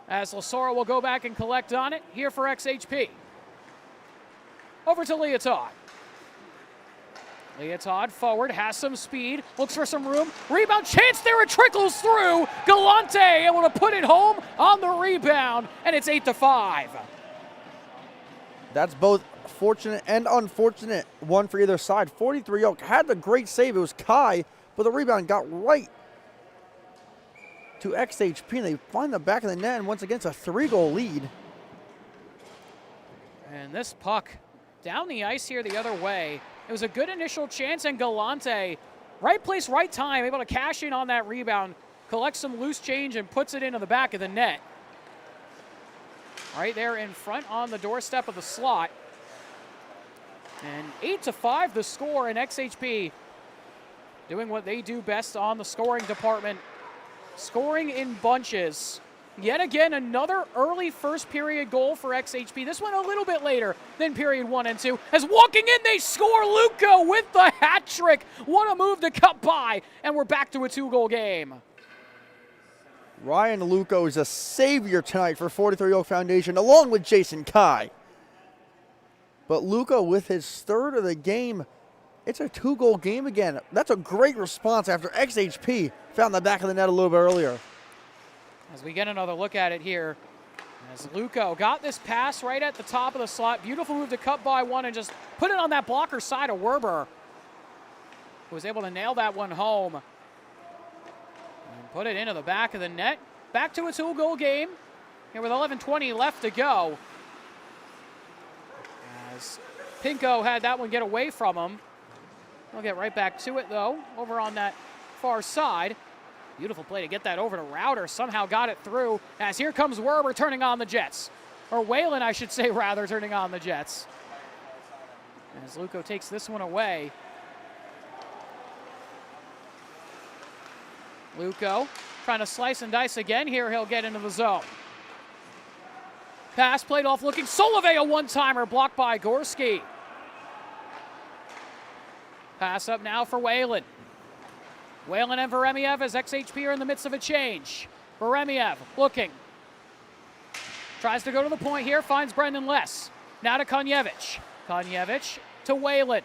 as Lasoro will go back and collect on it here for XHP. Over to Leotard. Leotard forward, has some speed, looks for some room. Rebound chance there, it trickles through. Galante able to put it home on the rebound, and it's 8-5. That's both fortunate and unfortunate one for either side. 43 Oak had the great save. It was Kai, but the rebound got right to XHP, and they find the back of the net, and once again, it's a 3-goal lead. And this puck down the ice here the other way. It was a good initial chance, and Galante, right place, right time, able to cash in on that rebound, collects some loose change, and puts it into the back of the net. Right there in front on the doorstep of the slot. And 8-5 the score, and XHP doing what they do best on the scoring department. Scoring in bunches. Yet again, another early first period goal for XHP. This one a little bit later than period 1 and 2. As walking in, they score. Luco with the hat trick. What a move to cut by, and we're back to a 2-goal game. Ryan Luco is a savior tonight for 43 Oak Foundation, along with Jason Kai. But Luco with his 3rd of the game, it's a 2-goal game again. That's a great response after XHP found the back of the net a little bit earlier. As we get another look at it here, as Luco got this pass right at the top of the slot. Beautiful move to cut by one and just put it on that blocker side of Werber, who was able to nail that one home and put it into the back of the net. Back to a 2-goal game here with 11:20 left to go. As Pinko had that one get away from him. We'll get right back to it, though, over on that far side. Beautiful play to get that over to Router. Somehow got it through. As here comes Werber turning on the Jets. Or Whalen, I should say, rather, turning on the Jets. As Luco takes this one away. Luco trying to slice and dice again. Here he'll get into the zone. Pass played off looking. Solove, a one-timer blocked by Gorski. Pass up now for Whalen. Whalen and Veremiev as XHP are in the midst of a change. Veremiev looking. Tries to go to the point here, finds Brendan Les. Now to Konjevich. Konjevich to Whalen.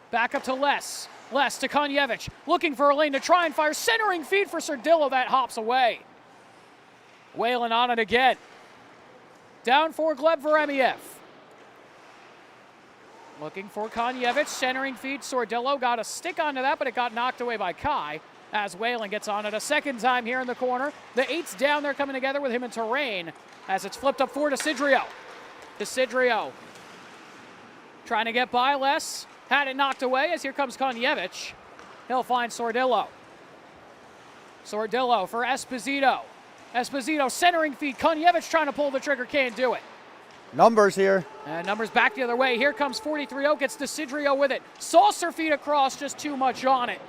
Back up to Les. Les to Konjevich. Looking for a lane to try and fire. Centering feed for Sardillo that hops away. Whalen on it again. Down for Gleb Veremiev. Looking for Konjevich, centering feed. Sordillo got a stick onto that, but it got knocked away by Kai as Whalen gets on it a second time here in the corner. The 8's down there coming together with him and Terrain as it's flipped up forward to Sidrio. Sidrio trying to get by Les. Had it knocked away as here comes Konjevich. He'll find Sordillo. Sordillo for Esposito. Esposito centering feed. Konjevich trying to pull the trigger, can't do it. Numbers here. And numbers back the other way. Here comes 43 Oak, gets Desidrio with it. Saucer feed across, just too much on it.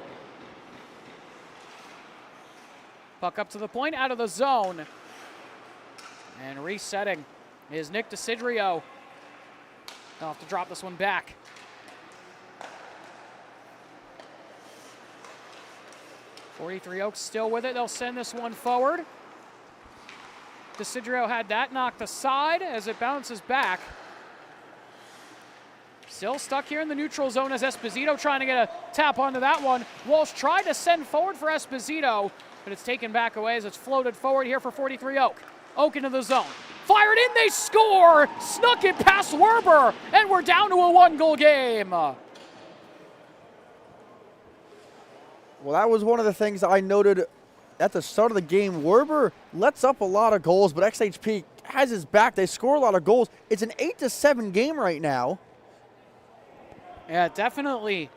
Puck up to the point, out of the zone. And resetting is Nick Desidrio. They'll have to drop this one back. .43 Oaks still with it. They'll send this one forward. Desidrio had that knocked aside as it bounces back. Still stuck here in the neutral zone as Esposito trying to get a tap onto that one. Walsh tried to send forward for Esposito, but it's taken back away as it's floated forward here for 43 Oak. Oak into the zone. Fired in, they score! Snuck it past Werber, and we're down to a 1-goal game. Well, that was one of the things I noted at the start of the game. Werber lets up a lot of goals, but XHP has his back. They score a lot of goals. It's an 8-7 game right now. Yeah, definitely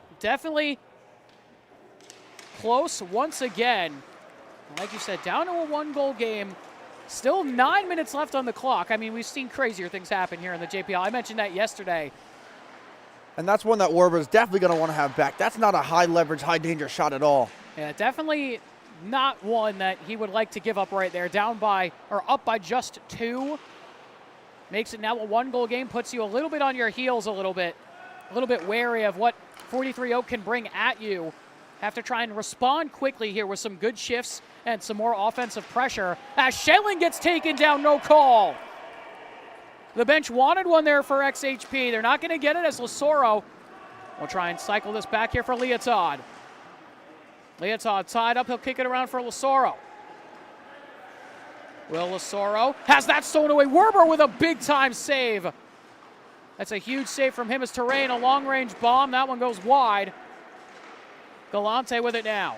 close once again. Like you said, down to a 1-goal game. Still 9 minutes left on the clock. I mean, we've seen crazier things happen here in the JPL. I mentioned that yesterday. And that's one that Werber is definitely going to want to have back. That's not a high leverage, high danger shot at all. Yeah, definitely not one that he would like to give up right there. Down by, or up by just 2. Makes it now a 1-goal game, puts you a little bit on your heels a little bit wary of what 43 Oak can bring at you. Have to try and respond quickly here with some good shifts and some more offensive pressure. As Schelling gets taken down, no call. The bench wanted one there for XHP. They're not going to get it as Lasoro We'll try and cycle this back here for Leotard. Leotard tied up. He'll kick it around for Lassoro. Will Lassoro has that stolen away. Werber with a big-time save. That's a huge save from him as Terrain, a long-range bomb. That one goes wide. Galante with it now.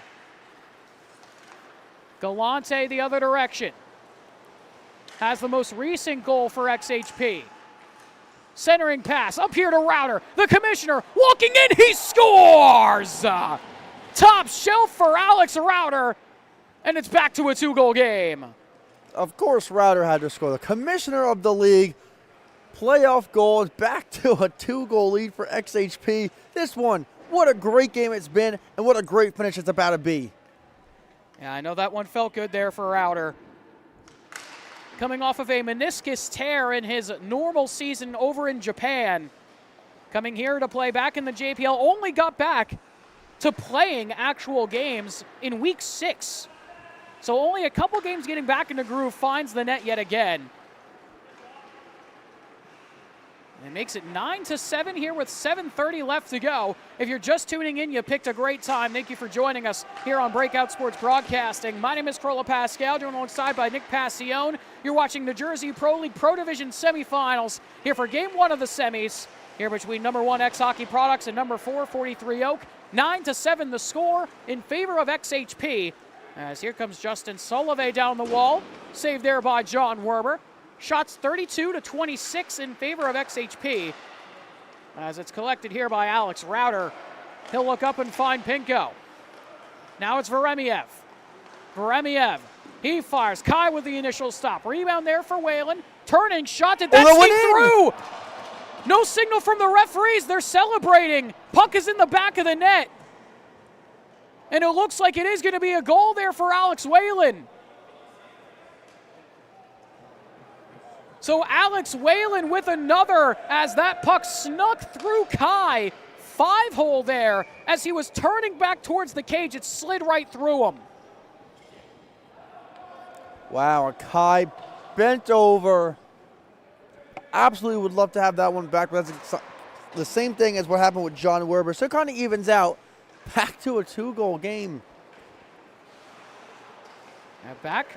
Galante the other direction. Has the most recent goal for XHP. Centering pass up here to Router. The commissioner walking in. He scores! Top shelf for Alex Router. And it's back to a 2-goal game. Of course, Router had to score. The commissioner of the league. Playoff goals. Back to a 2-goal lead for XHP. This one, what a great game it's been, and what a great finish it's about to be. Yeah, I know that one felt good there for Router. Coming off of a meniscus tear in his normal season over in Japan. Coming here to play back in the JPL. Only got back to playing actual games in week 6. So only a couple games getting back in the groove, finds the net yet again. And it makes it 9-7 here with 7:30 left to go. If you're just tuning in, you picked a great time. Thank you for joining us here on Breakout Sports Broadcasting. My name is Corolla Pascal, joined alongside by Nick Passione. You're watching the Jersey Pro League Pro Division semifinals here for Game 1 of the semis. Here between number 1 X Hockey Products and number 4 43 Oak. 9-7 the score in favor of XHP. As here comes Justin Solove down the wall. Saved there by John Werber. Shots 32-26 in favor of XHP. As it's collected here by Alex Router. He'll look up and find Pinko. Now it's Veremiev. Veremiev. He fires. Kai with the initial stop. Rebound there for Whalen. Turning shot. Did that sneak through? No signal from the referees. They're celebrating. Puck is in the back of the net. And it looks like it is going to be a goal there for Alex Whalen. So Alex Whalen with another as that puck snuck through Kai. 5-hole there as he was turning back towards the cage. It slid right through him. Wow, Kai bent over. Absolutely would love to have that one back, but that's the same thing as what happened with John Werber. So it kind of evens out. Back to a 2-goal game. Now back.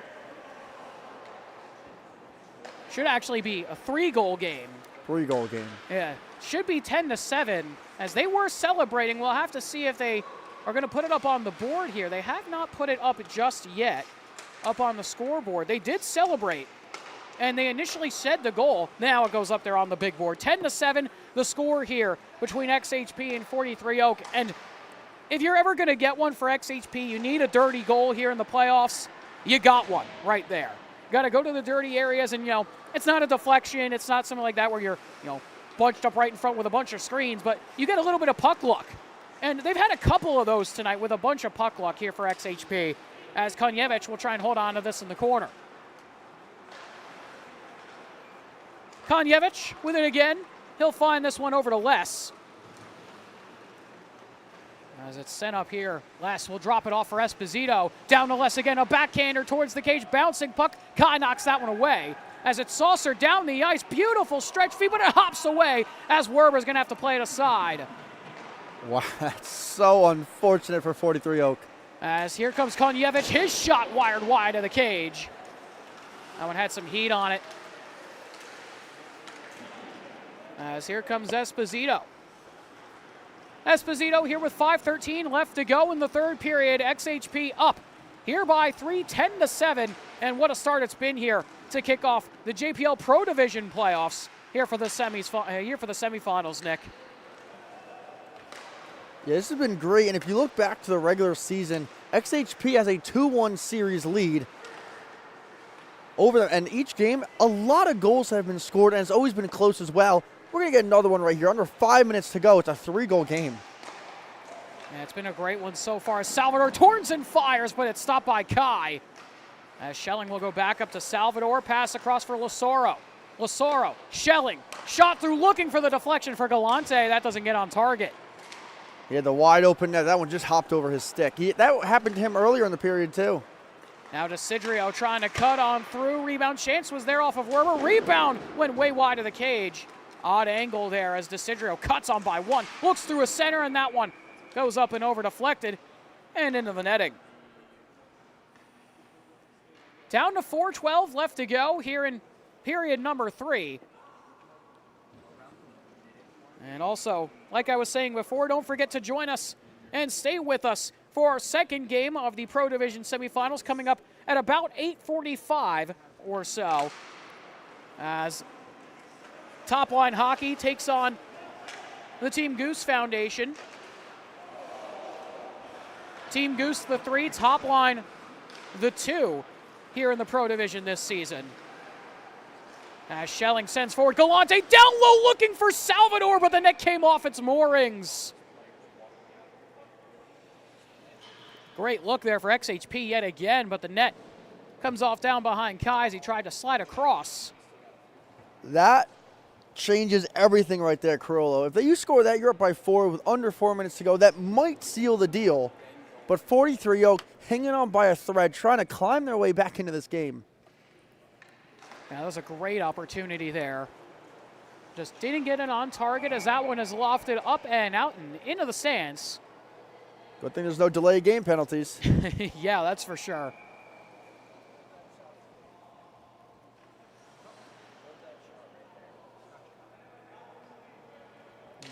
Should actually be a 3-goal game. 3-goal game. Yeah, should be 10-7 as they were celebrating. We'll have to see if they are going to put it up on the board here. They have not put it up just yet, up on the scoreboard. They did celebrate, and they initially said the goal. Now it goes up there on the big board. 10-7, the score here between XHP and 43 Oak. And if you're ever going to get one for XHP, you need a dirty goal here in the playoffs. You got one right there. Got to go to the dirty areas, and, it's not a deflection. It's not something like that where you're, bunched up right in front with a bunch of screens, but you get a little bit of puck luck. And they've had a couple of those tonight with a bunch of puck luck here for XHP, as Konjevich will try and hold on to this in the corner. Konjevich with it again. He'll find this one over to Les. As it's sent up here, Les will drop it off for Esposito. Down to Les again, a backhander towards the cage, bouncing puck. Kai knocks that one away. As it's saucered down the ice, beautiful stretch feed, but it hops away as Werber's going to have to play it aside. Wow, that's so unfortunate for 43 Oak. As here comes Konjevich, his shot wired wide of the cage. That one had some heat on it. As here comes Esposito. Esposito here with 5:13 left to go in the third period. XHP up here by 3, 10-7. And what a start it's been here to kick off the JPL Pro Division playoffs here for the semifinals, Nick. Yeah, this has been great. And if you look back to the regular season, XHP has a 2-1 series lead over them. And each game, a lot of goals have been scored, and it's always been close as well. We're going to get another one right here. Under 5 minutes to go. It's a 3-goal game. Yeah, it's been a great one so far. Salvador Tornson fires, but it's stopped by Kai. As Schelling will go back up to Salvador. Pass across for Lassoro. Lassoro, Schelling, shot through looking for the deflection for Galante. That doesn't get on target. He had the wide open net. That one just hopped over his stick. That happened to him earlier in the period, too. Now to Sidrio trying to cut on through. Rebound chance was there off of Werber. Rebound went way wide of the cage. Odd angle there as Desidrio cuts on by one. Looks through a center, and that one goes up and over, deflected, and into the netting. Down to 4:12 left to go here in period number 3. And also, like I was saying before, don't forget to join us and stay with us for our second game of the Pro Division semifinals coming up at about 8:45 or so, as TopLine Hockey takes on the Team Goose Foundation. Team Goose the 3, TopLine the 2 here in the Pro Division this season. As Schelling sends forward, Galante down low looking for Salvador, but the net came off its moorings. Great look there for XHP yet again, but the net comes off down behind Kai as he tried to slide across. That changes everything right there, Carollo. If you score that, you're up by 4 with under 4 minutes to go. That might seal the deal, but 43 Oak hanging on by a thread, trying to climb their way back into this game. Yeah, that was a great opportunity there. Just didn't get it on target as that one is lofted up and out and into the stands. Good thing there's no delay game penalties. Yeah, that's for sure.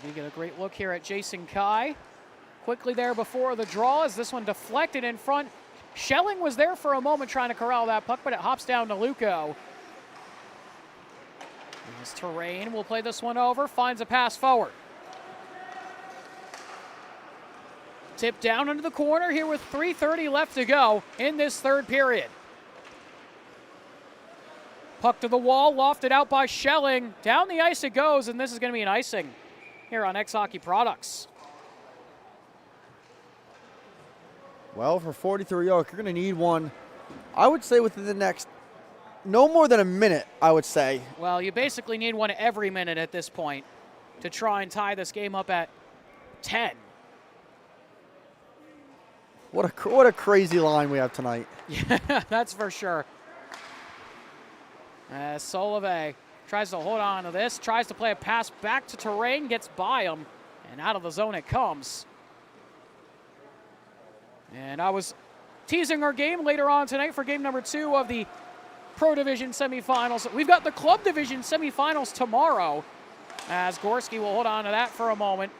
We get a great look here at Jason Kai. Quickly there before the draw as this one deflected in front. Schelling was there for a moment trying to corral that puck, but it hops down to Luco. His terrain will play this one over, finds a pass forward. Tip down into the corner here with 3:30 left to go in this third period. Puck to the wall, lofted out by Schelling. Down the ice it goes, and this is going to be an icing here on X Hockey Products. Well, for 43 Oak, you're going to need one, I would say, within the next no more than a minute, I would say. Well, you basically need one every minute at this point to try and tie this game up at 10. What a crazy line we have tonight. Yeah, that's for sure. Solove tries to hold on to this, tries to play a pass back to Terrain, gets by him, and out of the zone it comes. And I was teasing our game later on tonight for game number 2 of the Pro Division semifinals. We've got the Club Division semifinals tomorrow, as Gorski will hold on to that for a moment.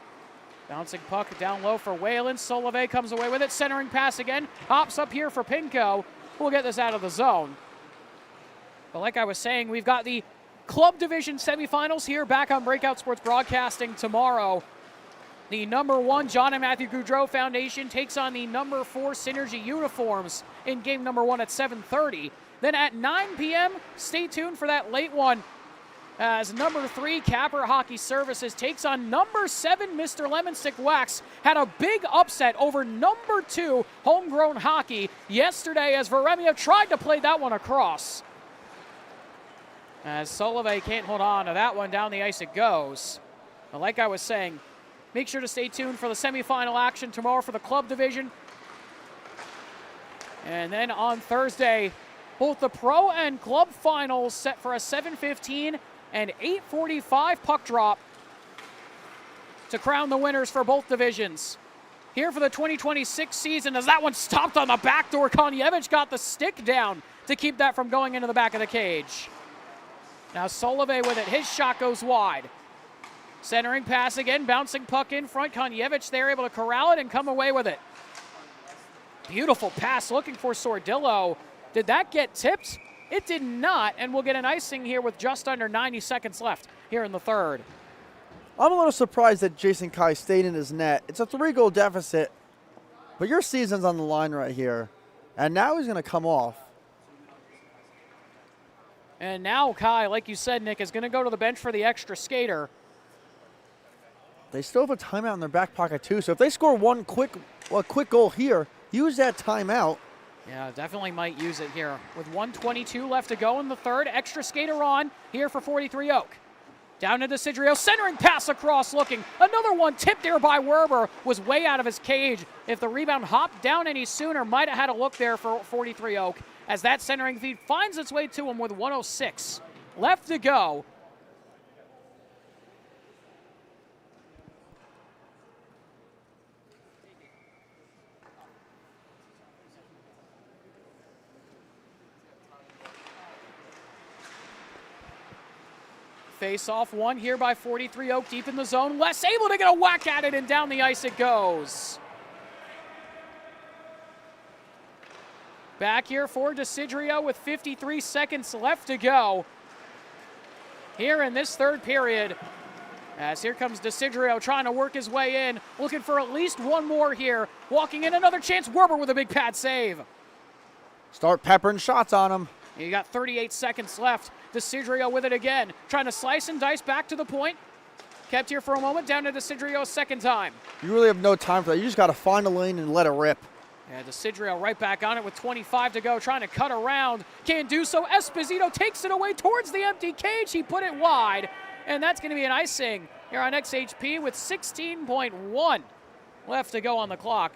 Bouncing puck down low for Whalen. Solove comes away with it. Centering pass again. Hops up here for Pinko. We'll get this out of the zone. But like I was saying, we've got the Club Division semifinals here back on Breakout Sports Broadcasting tomorrow. The number 1 John and Matthew Goudreau Foundation takes on the number 4 Synergy Uniforms in game number 1 at 7:30. Then at 9 p.m., stay tuned for that late one as number 3 Capper Hockey Services takes on number 7 Mr. Lemonstick Wax. Had a big upset over number 2 Homegrown Hockey yesterday as Veremia tried to play that one across. As Solove can't hold on to that one, down the ice it goes. But like I was saying, make sure to stay tuned for the semifinal action tomorrow for the Club Division. And then on Thursday, both the Pro and Club Finals set for a 7:15 and 8:45 puck drop to crown the winners for both divisions. Here for the 2026 season, as that one stopped on the backdoor, Konjevich got the stick down to keep that from going into the back of the cage. Now Solove with it, his shot goes wide. Centering pass again, bouncing puck in front. Konjevich there able to corral it and come away with it. Beautiful pass looking for Sordillo. Did that get tipped? It did not, and we'll get an icing here with just under 90 seconds left here in the third. I'm a little surprised that Jason Kai stayed in his net. It's a 3-goal deficit, but your season's on the line right here. And now he's going to come off. And now Kai, like you said, Nick, is going to go to the bench for the extra skater. They still have a timeout in their back pocket, too. So if they score one quick goal here, use that timeout. Yeah, definitely might use it here. With 1:22 left to go in the third, extra skater on here for 43 Oak. Down to Desidrio, centering pass across looking. Another one tipped there by Werber, was way out of his cage. If the rebound hopped down any sooner, might have had a look there for 43 Oak, as that centering feed finds its way to him with 1:06 left to go. Face-off won here by 43 Oak deep in the zone. Les able to get a whack at it, and down the ice it goes. Back here for Desidrio with 53 seconds left to go here in this third period. As here comes Desidrio trying to work his way in, looking for at least one more here. Walking in, another chance. Werber with a big pad save. Start peppering shots on him. You got 38 seconds left. Desidrio with it again, trying to slice and dice back to the point. Kept here for a moment, down to Desidrio a second time. You really have no time for that. You just got to find a lane and let it rip. And Desidrio right back on it with 25 to go, trying to cut around. Can't do so. Esposito takes it away towards the empty cage. He put it wide, and that's going to be an icing here on XHP with 16.1 left to go on the clock.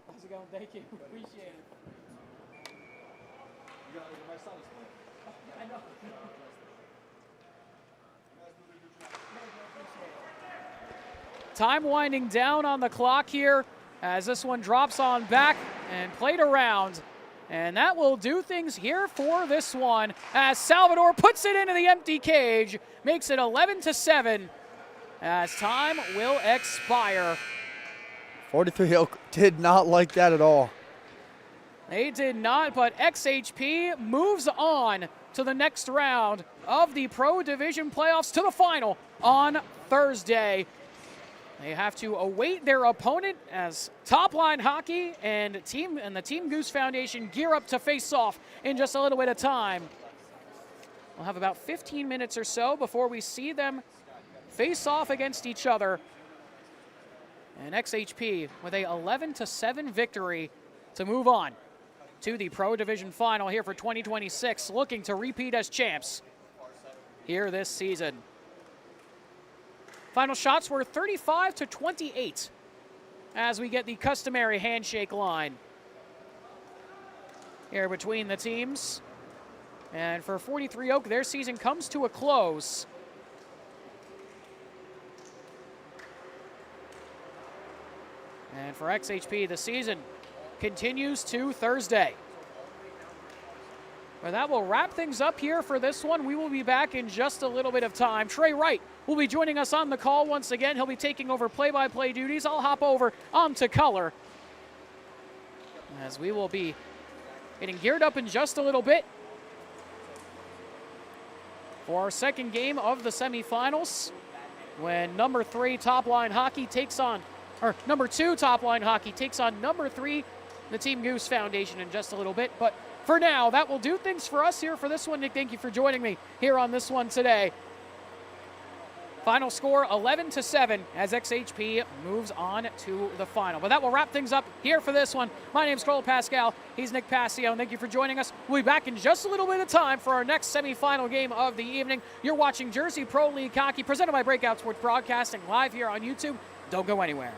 How's it going? Thank you. Appreciate it. I know. Time winding down on the clock here as this one drops on back and played around. And that will do things here for this one as Salvador puts it into the empty cage, makes it 11-7 as time will expire. 43 Oak did not like that at all. They did not, but XHP moves on to the next round of the Pro Division playoffs to the final on Thursday. They have to await their opponent as TopLine Hockey and the Team Goose Foundation gear up to face off in just a little bit of time. We'll have about 15 minutes or so before we see them face off against each other. And XHP with a 11-7 victory to move on to the Pro Division final here for 2026, looking to repeat as champs here this season. Final shots were 35-28 as we get the customary handshake line here between the teams. And for 43 Oak, their season comes to a close. And for XHP, the season continues to Thursday. Well, that will wrap things up here for this one. We will be back in just a little bit of time. Trey Wright will be joining us on the call once again. He'll be taking over play-by-play duties. I'll hop over onto color as we will be getting geared up in just a little bit for our second game of the semifinals when number 3 TopLine Hockey takes on, or number 2 TopLine Hockey takes on number 3, the Team Goose Foundation, in just a little bit. But for now, that will do things for us here for this one. Nick, thank you for joining me here on this one today. Final score 11-7 as XHP moves on to the final. But that will wrap things up here for this one. My name's Cole Pascal. He's Nick Passio, and thank you for joining us. We'll be back in just a little bit of time for our next semifinal game of the evening. You're watching Jersey Pro League Hockey, presented by Breakout Sports Broadcasting, live here on YouTube. Don't go anywhere.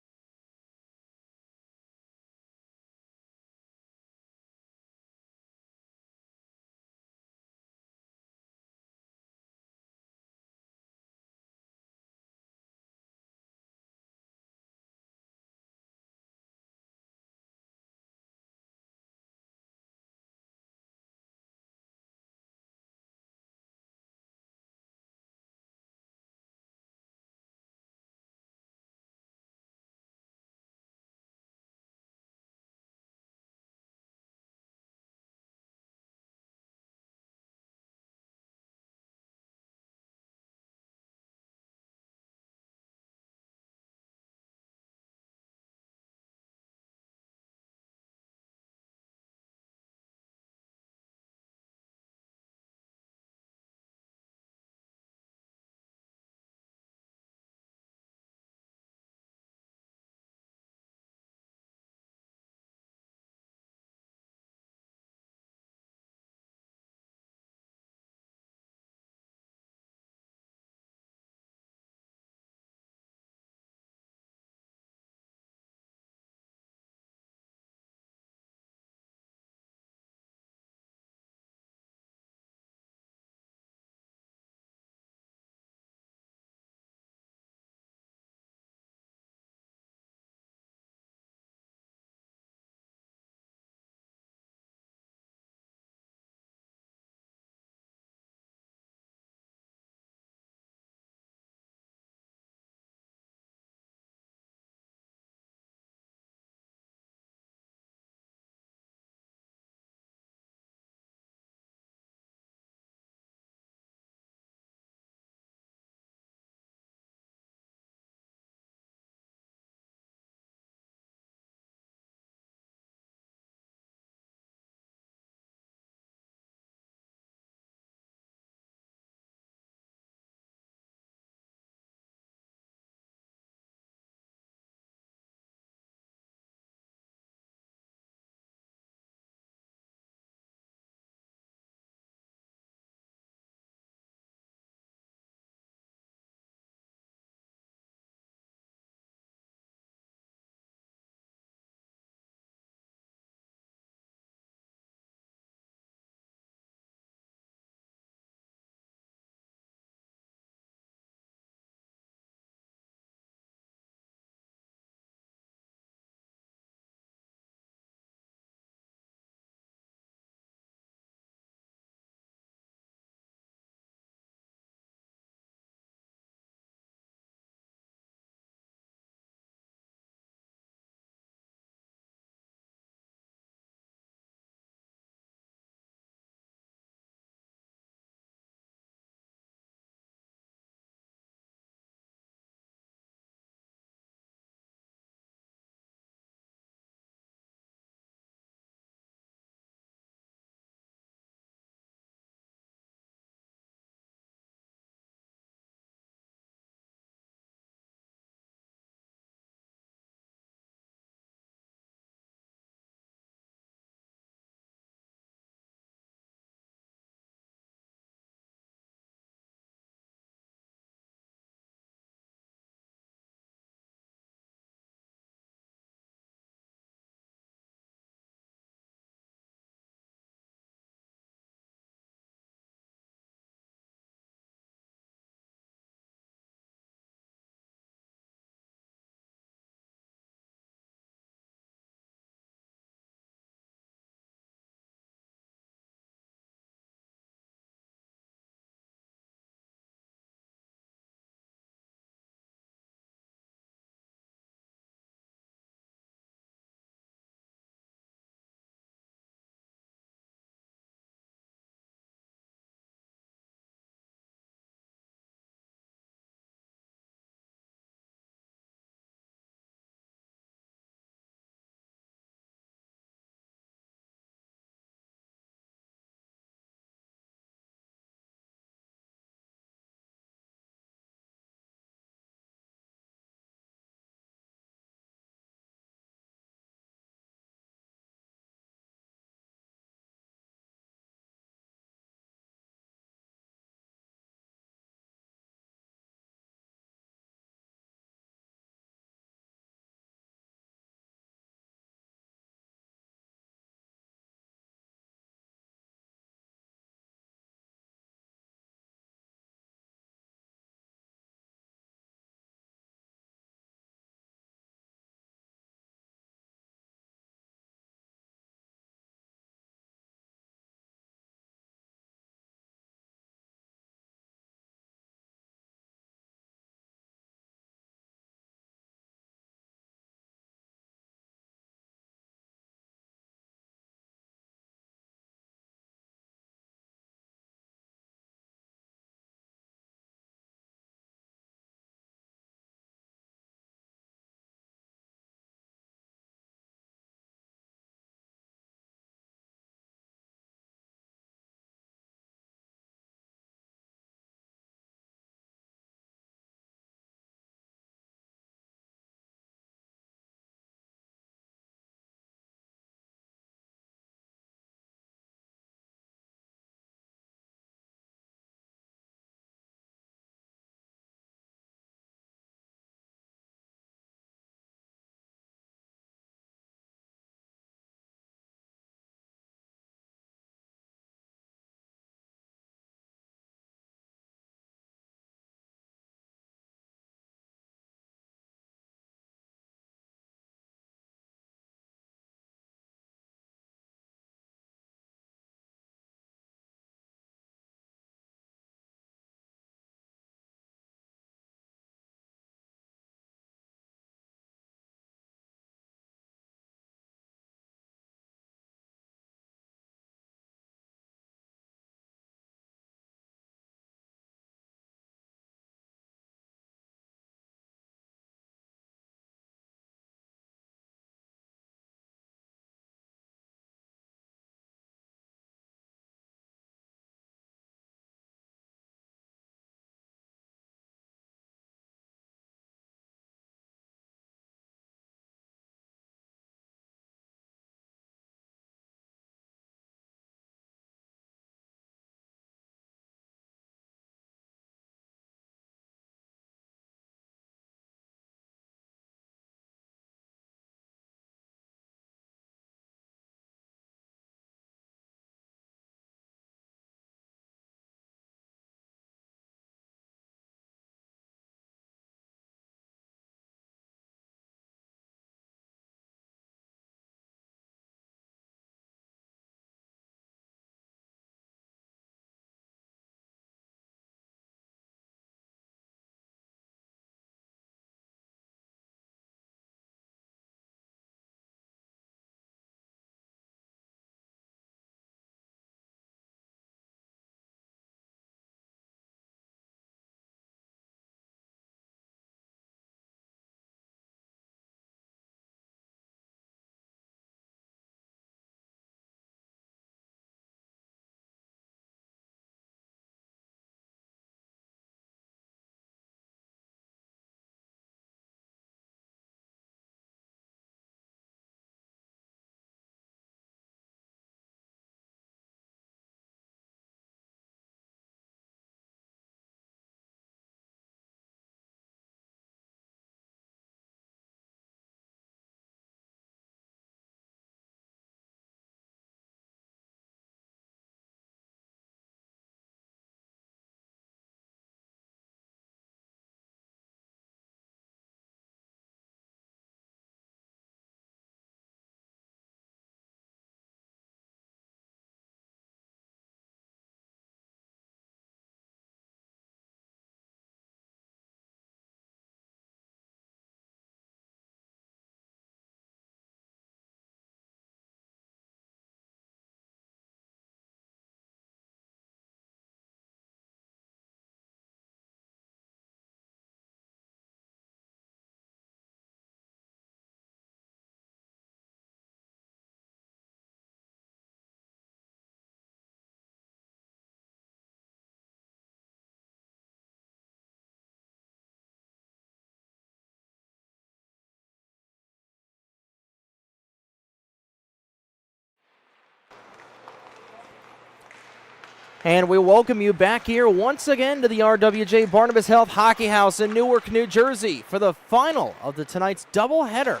And we welcome you back here once again to the RWJ Barnabas Health Hockey House in Newark, New Jersey for the final of tonight's doubleheader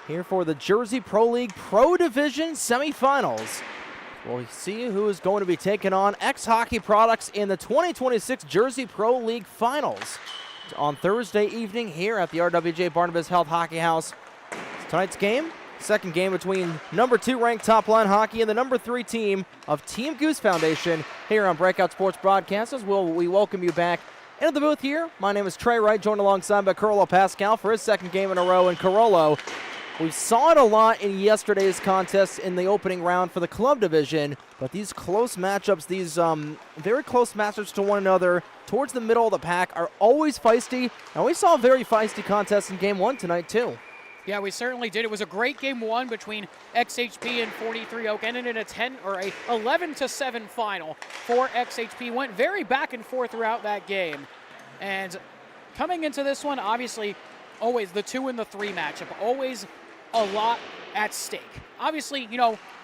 here for the Jersey Pro League Pro Division Semifinals. We'll see who is going to be taking on X-Hockey Products in the 2026 Jersey Pro League Finals on Thursday evening here at the RWJ Barnabas Health Hockey House. Tonight's game, second game between number 2 ranked TopLine Hockey and the number 3 team of Team Goose Foundation here on Breakout Sports Broadcast. We welcome you back into the booth here. My name is Trey Wright, joined alongside by Carolo Pascal for his second game in a row. And Carolo, we saw it a lot in yesterday's contest in the opening round for the club division, but these close matchups, these very close matchups to one another towards the middle of the pack are always feisty, and we saw a very feisty contest in game 1 tonight too. Yeah, we certainly did. It was a great game 1 between XHP and 43 Oak, ended in a 11-7 final for XHP. Went very back and forth throughout that game. And coming into this one, obviously, always the 2 and the 3 matchup, always a lot at stake. Obviously,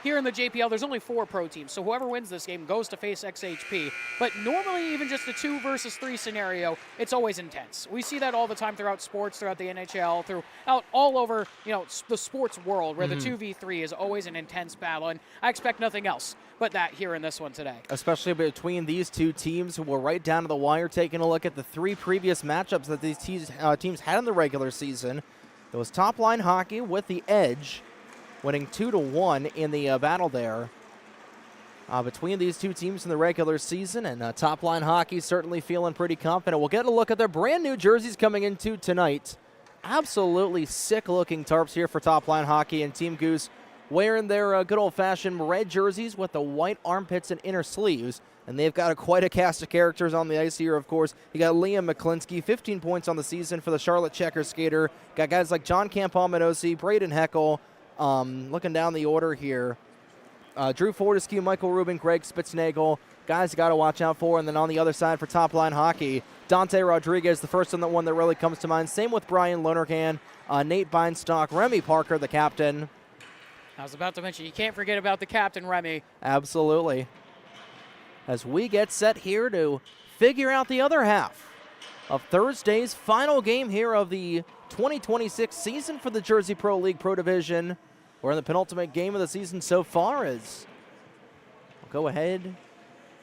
here in the JPL, there's only 4 pro teams, so whoever wins this game goes to face XHP. But normally, even just a 2 versus 3 scenario, it's always intense. We see that all the time throughout sports, throughout the NHL, throughout all over, the sports world, where the 2v3 is always an intense battle, and I expect nothing else but that here in this one today. Especially between these 2 teams who were right down to the wire, taking a look at the 3 previous matchups that these teams had in the regular season. It was TopLine Hockey with the edge, winning 2-1 in the battle there between these 2 teams in the regular season, and TopLine Hockey certainly feeling pretty confident. We'll get a look at their brand new jerseys coming into tonight. Absolutely sick-looking tarps here for TopLine Hockey, and Team Goose wearing their good old-fashioned red jerseys with the white armpits and inner sleeves. And they've got quite a cast of characters on the ice here, of course. You got Liam McClinsky, 15 points on the season for the Charlotte Checker skater. Got guys like John Campominosi, Braden Heckel. Looking down the order here, Drew Fortescue, Michael Rubin, Greg Spitznagel. Guys you got to watch out for. And then on the other side for TopLine Hockey, Dante Rodriguez, the first one that really comes to mind. Same with Brian Lonergan, Nate Beinstock, Remy Parker, the captain. I was about to mention, you can't forget about the captain, Remy. Absolutely. As we get set here to figure out the other half of Thursday's final game here of the 2026 season for the Jersey Pro League Pro Division. We're in the penultimate game of the season so far, as we'll go ahead,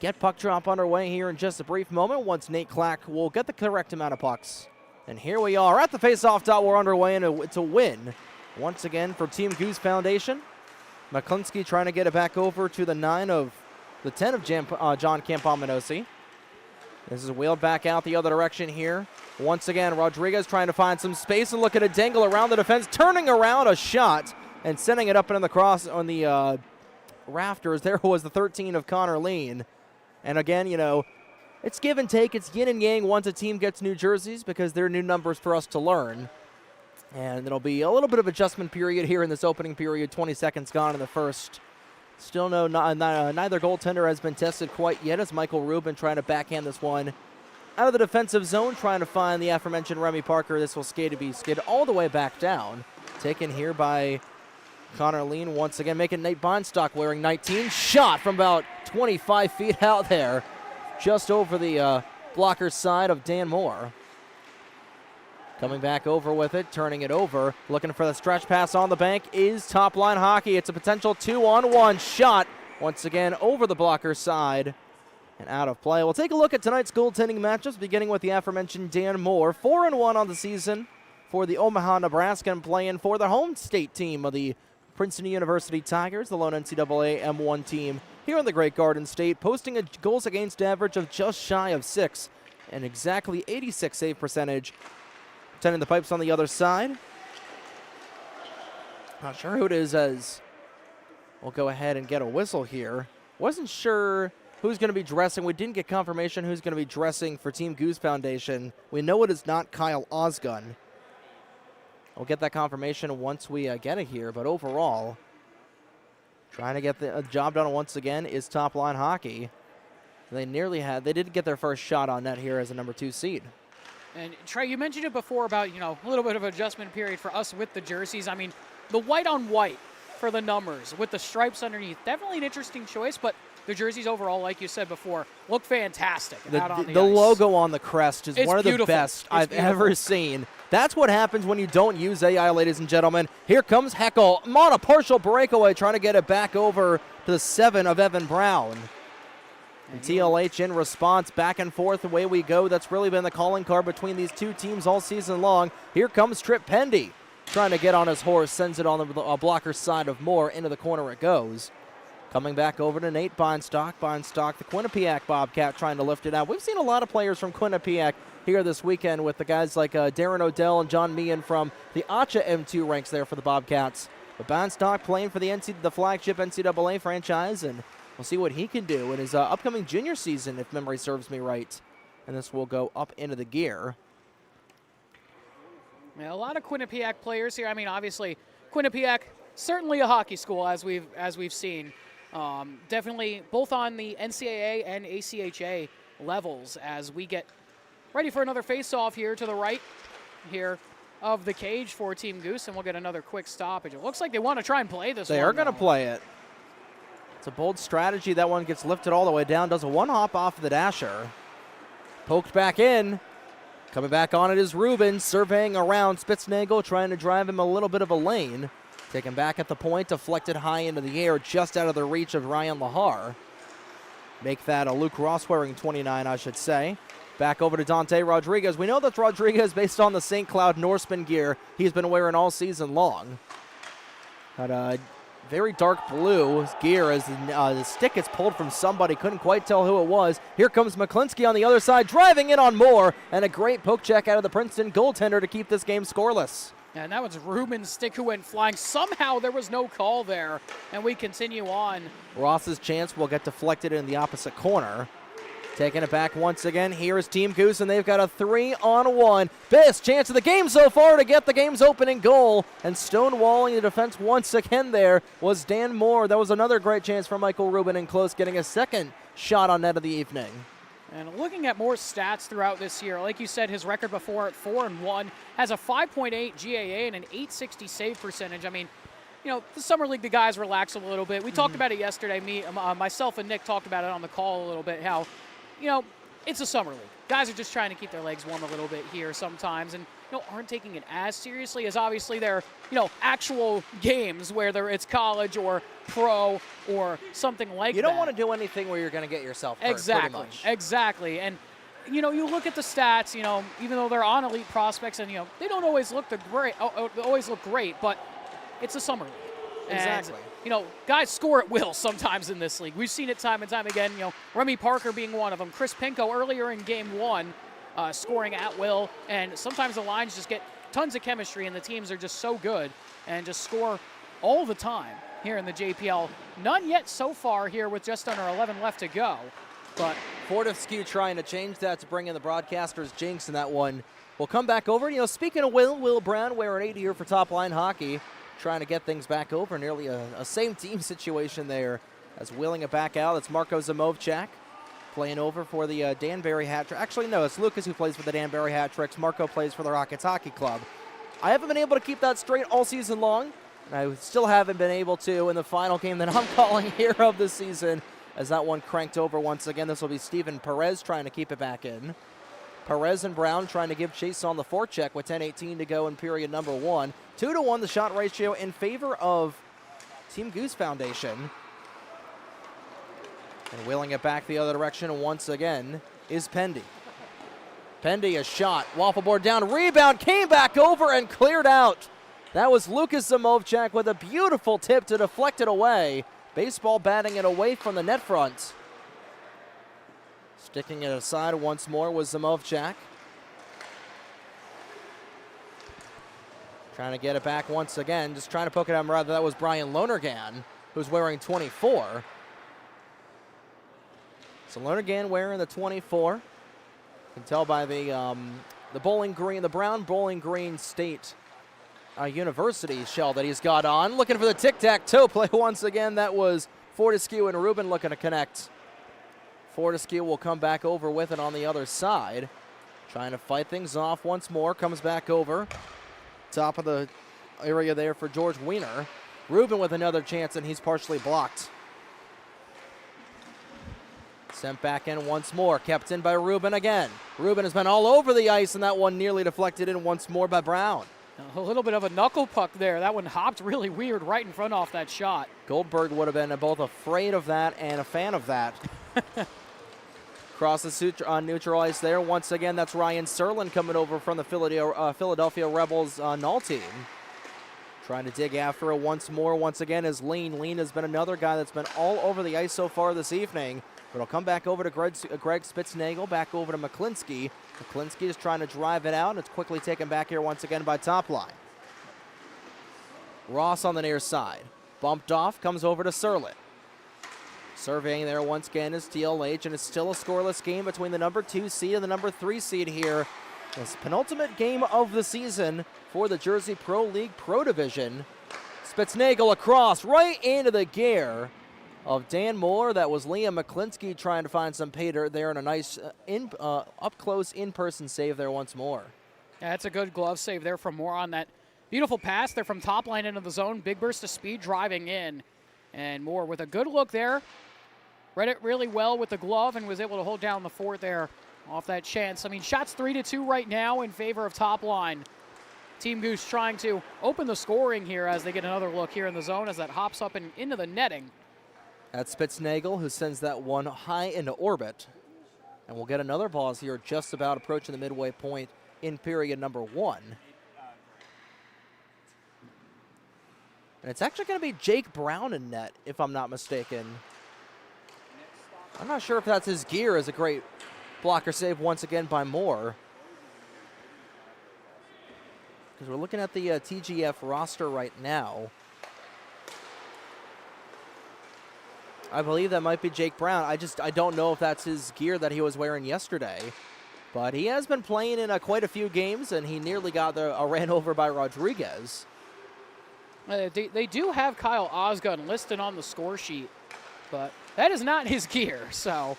get puck drop underway here in just a brief moment once Nate Clack will get the correct amount of pucks. And here we are at the face-off dot. We're underway, and it's a win once again for Team Goose Foundation. McClinsky trying to get it back over to the 10 of John Campominosi. This is wheeled back out the other direction here. Once again, Rodriguez trying to find some space and looking to dangle around the defense, turning around a shot and sending it up and in the cross on the rafters. There was the 13 of Connor Lean. And again, it's give and take. It's yin and yang once a team gets new jerseys, because they're new numbers for us to learn. And it'll be a little bit of adjustment period here in this opening period. 20 seconds gone in the first. Still neither goaltender has been tested quite yet, as Michael Rubin trying to backhand this one out of the defensive zone, trying to find the aforementioned Remy Parker. This will skid all the way back down. Taken here by Connor Lean once again, making Nate Beinstock wearing 19. Shot from about 25 feet out there, just over the blocker's side of Dan Moore. Coming back over with it, turning it over, looking for the stretch pass on the bank is TopLine Hockey. It's a potential 2-on-1 shot, once again over the blocker's side and out of play. We'll take a look at tonight's goaltending matchups, beginning with the aforementioned Dan Moore. 4-1 on the season for the Omaha, Nebraska, and playing for the home state team of the Princeton University Tigers, the lone NCAA M1 team here in the Great Garden State, posting a goals against average of just shy of 6 and exactly 86 save percentage. Tending the pipes on the other side. Not sure who it is, as we'll go ahead and get a whistle here. Wasn't sure who's going to be dressing. We didn't get confirmation who's going to be dressing for Team Goose Foundation. We know it is not Kyle Osgun. We'll get that confirmation once we get it here, but overall, trying to get the job done once again is TopLine Hockey. They did get their first shot on net here as a number 2 seed. And Trey, you mentioned it before about, a little bit of adjustment period for us with the jerseys. The white on white for the numbers with the stripes underneath, definitely an interesting choice, but the jerseys overall, like you said before, look fantastic out on the The ice. logo on the crest is It's one of beautiful. the best It's I've beautiful. ever seen. That's what happens when you don't use AI, ladies and gentlemen. Here comes Heckel on a partial breakaway, trying to get it back over to the 7 of Evan Brown. And TLH in response, back and forth, away we go. That's really been the calling card between these two teams all season long. Here comes Trip Pendy, trying to get on his horse, sends it on the blocker side of Moore. Into the corner it goes. Coming back over to Nate Bonstock. Bonstock, the Quinnipiac Bobcat, trying to lift it out. We've seen a lot of players from Quinnipiac here this weekend with the guys like Darren Odell and John Meehan from the ACHA M2 ranks there for the Bobcats. But Bonstock playing for the flagship NCAA franchise, and we'll see what he can do in his upcoming junior season, if memory serves me right. And this will go up into the gear. Yeah, a lot of Quinnipiac players here. I mean, obviously, Quinnipiac, certainly a hockey school, as we've seen. Definitely both on the NCAA and ACHA levels as we get ready for another face-off here to the right here of the cage for Team Goose, and we'll get another quick stoppage. It looks like they want to try and play this one. They are going to play it. It's a bold strategy. That one gets lifted all the way down, does a one-hop off of the dasher. Poked back in. Coming back on it is Rubin, surveying around. Spitznagel trying to drive him a little bit of a lane. Taken back at the point, deflected high into the air, just out of the reach of Ryan Lahar. Make that a Luke Ross wearing 29, I should say. Back over to Dante Rodriguez. We know that's Rodriguez based on the St. Cloud Norseman gear he's been wearing all season long. Had a very dark blue gear as the stick gets pulled from somebody. Couldn't quite tell who it was. Here comes McClinsky on the other side, driving in on Moore, and a great poke check out of the Princeton goaltender to keep this game scoreless. And that was Rubin's stick who went flying. Somehow there was no call there, and we continue on. Ross's chance will get deflected in the opposite corner. Taking it back once again, here is Team Goose, and they've got a 3-on-1. Best chance of the game so far to get the game's opening goal. And stonewalling the defense once again there was Dan Moore. That was another great chance for Michael Rubin in close, getting a second shot on net of the evening. And looking at more stats throughout this year, like you said, his record before at 4-1, has a 5.8 GAA and an 860 save percentage. I mean, you know, the summer league, the guys relax a little bit. We talked about it yesterday. Myself and Nick talked about it on the call a little bit, how, you know, it's a summer league. Guys are just trying to keep their legs warm a little bit here sometimes, and, you know, aren't taking it as seriously as obviously their, you know, actual games, whether it's college or pro or something like that. You don't want to do anything where you're going to get yourself hurt. Exactly, exactly. And, you know, you look at the stats, you know, even though they're on elite prospects, and, you know, they don't always look great, but it's a summer league. Exactly. And, you know, guys score at will sometimes in this league. We've seen it time and time again. You know, Remy Parker being one of them. Chris Pinko earlier in Game 1 scoring at will. And sometimes the lines just get tons of chemistry, and the teams are just so good and just score all the time here in the JPL. None yet so far here with just under 11 left to go. But Fortescue trying to change that to bring in the broadcaster's jinx in that one. We'll come back over. You know, speaking of Will Brown wearing 80 here for TopLine Hockey, trying to get things back over. Nearly a same-team situation there as wheeling it back out. It's Marco Zamovchak playing over for the Danbury Hat Tricks. Actually, no, it's Lucas who plays for the Danbury Hat Tricks. Marco plays for the Rockets Hockey Club. I haven't been able to keep that straight all season long, and I still haven't been able to in the final game that I'm calling here of the season as that one cranked over once again. This will be Steven Perez trying to keep it back in. Perez and Brown trying to give chase on the forecheck with 10:18 to go in period number 1. 2-1 the shot ratio in favor of Team Goose Foundation. And wheeling it back the other direction once again is Pendy. Pendy a shot, waffle board down, rebound, came back over and cleared out. That was Lucas Zamovchak with a beautiful tip to deflect it away. Baseball batting it away from the net front. Sticking it aside once more was Zamovchak. Trying to get it back once again, just trying to poke it out. Rather, that was Brian Lonergan, who's wearing 24. So Lonergan wearing the 24. You can tell by the bowling green, the brown bowling green state university shell that he's got on. Looking for the tic-tac-toe play once again. That was Fortescue and Rubin looking to connect. Fortescue will come back over with it on the other side. Trying to fight things off once more. Comes back over. Top of the area there for George Wiener. Rubin with another chance, and he's partially blocked. Sent back in once more, kept in by Ruben again. Ruben has been all over the ice, and that one nearly deflected in once more by Brown. A little bit of a knuckle puck there. That one hopped really weird right in front off that shot. Goldberg would have been both afraid of that and a fan of that. Cross the neutral ice there. Once again, that's Ryan Serlin coming over from the Philadelphia Rebels null team. Trying to dig after it once more. Once again is Lean. Lean has been another guy that's been all over the ice so far this evening. But it'll come back over to Greg Spitznagel, back over to McClinsky. McClinsky is trying to drive it out. It's quickly taken back here once again by TopLine. Ross on the near side. Bumped off, comes over to Serlin. Surveying there once again is TLH, and it's still a scoreless game between the number 2 seed and the number 3 seed here. This penultimate game of the season for the Jersey Pro League Pro Division. Spitznagel across, right into the gear of Dan Moore. That was Liam McClinsky trying to find some pay dirt there, and a nice up-close in-person save there once more. Yeah, that's a good glove save there from Moore on that beautiful pass there from TopLine into the zone. Big burst of speed driving in. And Moore with a good look there. Read it really well with the glove and was able to hold down the fort there off that chance. I mean, shots 3-2 right now in favor of TopLine. Team Goose trying to open the scoring here as they get another look here in the zone as that hops up and into the netting. That's Spitznagel who sends that one high into orbit. And we'll get another pause here just about approaching the midway point in period number 1. And it's actually going to be Jake Brown in net, if I'm not mistaken. I'm not sure if that's his gear. Is a great blocker save once again by Moore. Because we're looking at the TGF roster right now. I believe that might be Jake Brown. I don't know if that's his gear that he was wearing yesterday. But he has been playing in quite a few games, and he nearly got ran over by Rodriguez. They do have Kyle Osgun listed on the score sheet, but that is not his gear, so.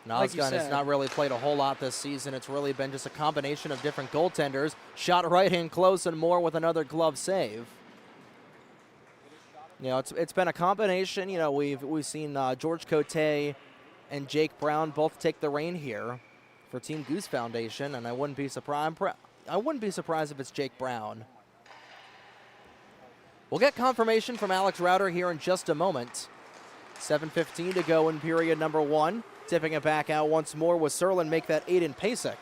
Osgun has not really played a whole lot this season. It's really been just a combination of different goaltenders. Shot right in close, and Moore with another glove save. You know, it's been a combination. You know, we've seen George Cote and Jake Brown both take the reign here for Team Goose Foundation, and I wouldn't be surprised if it's Jake Brown. We'll get confirmation from Alex Router here in just a moment. 7:15 to go in period number 1. Tipping it back out once more with Serlin, make that Aiden Pasek.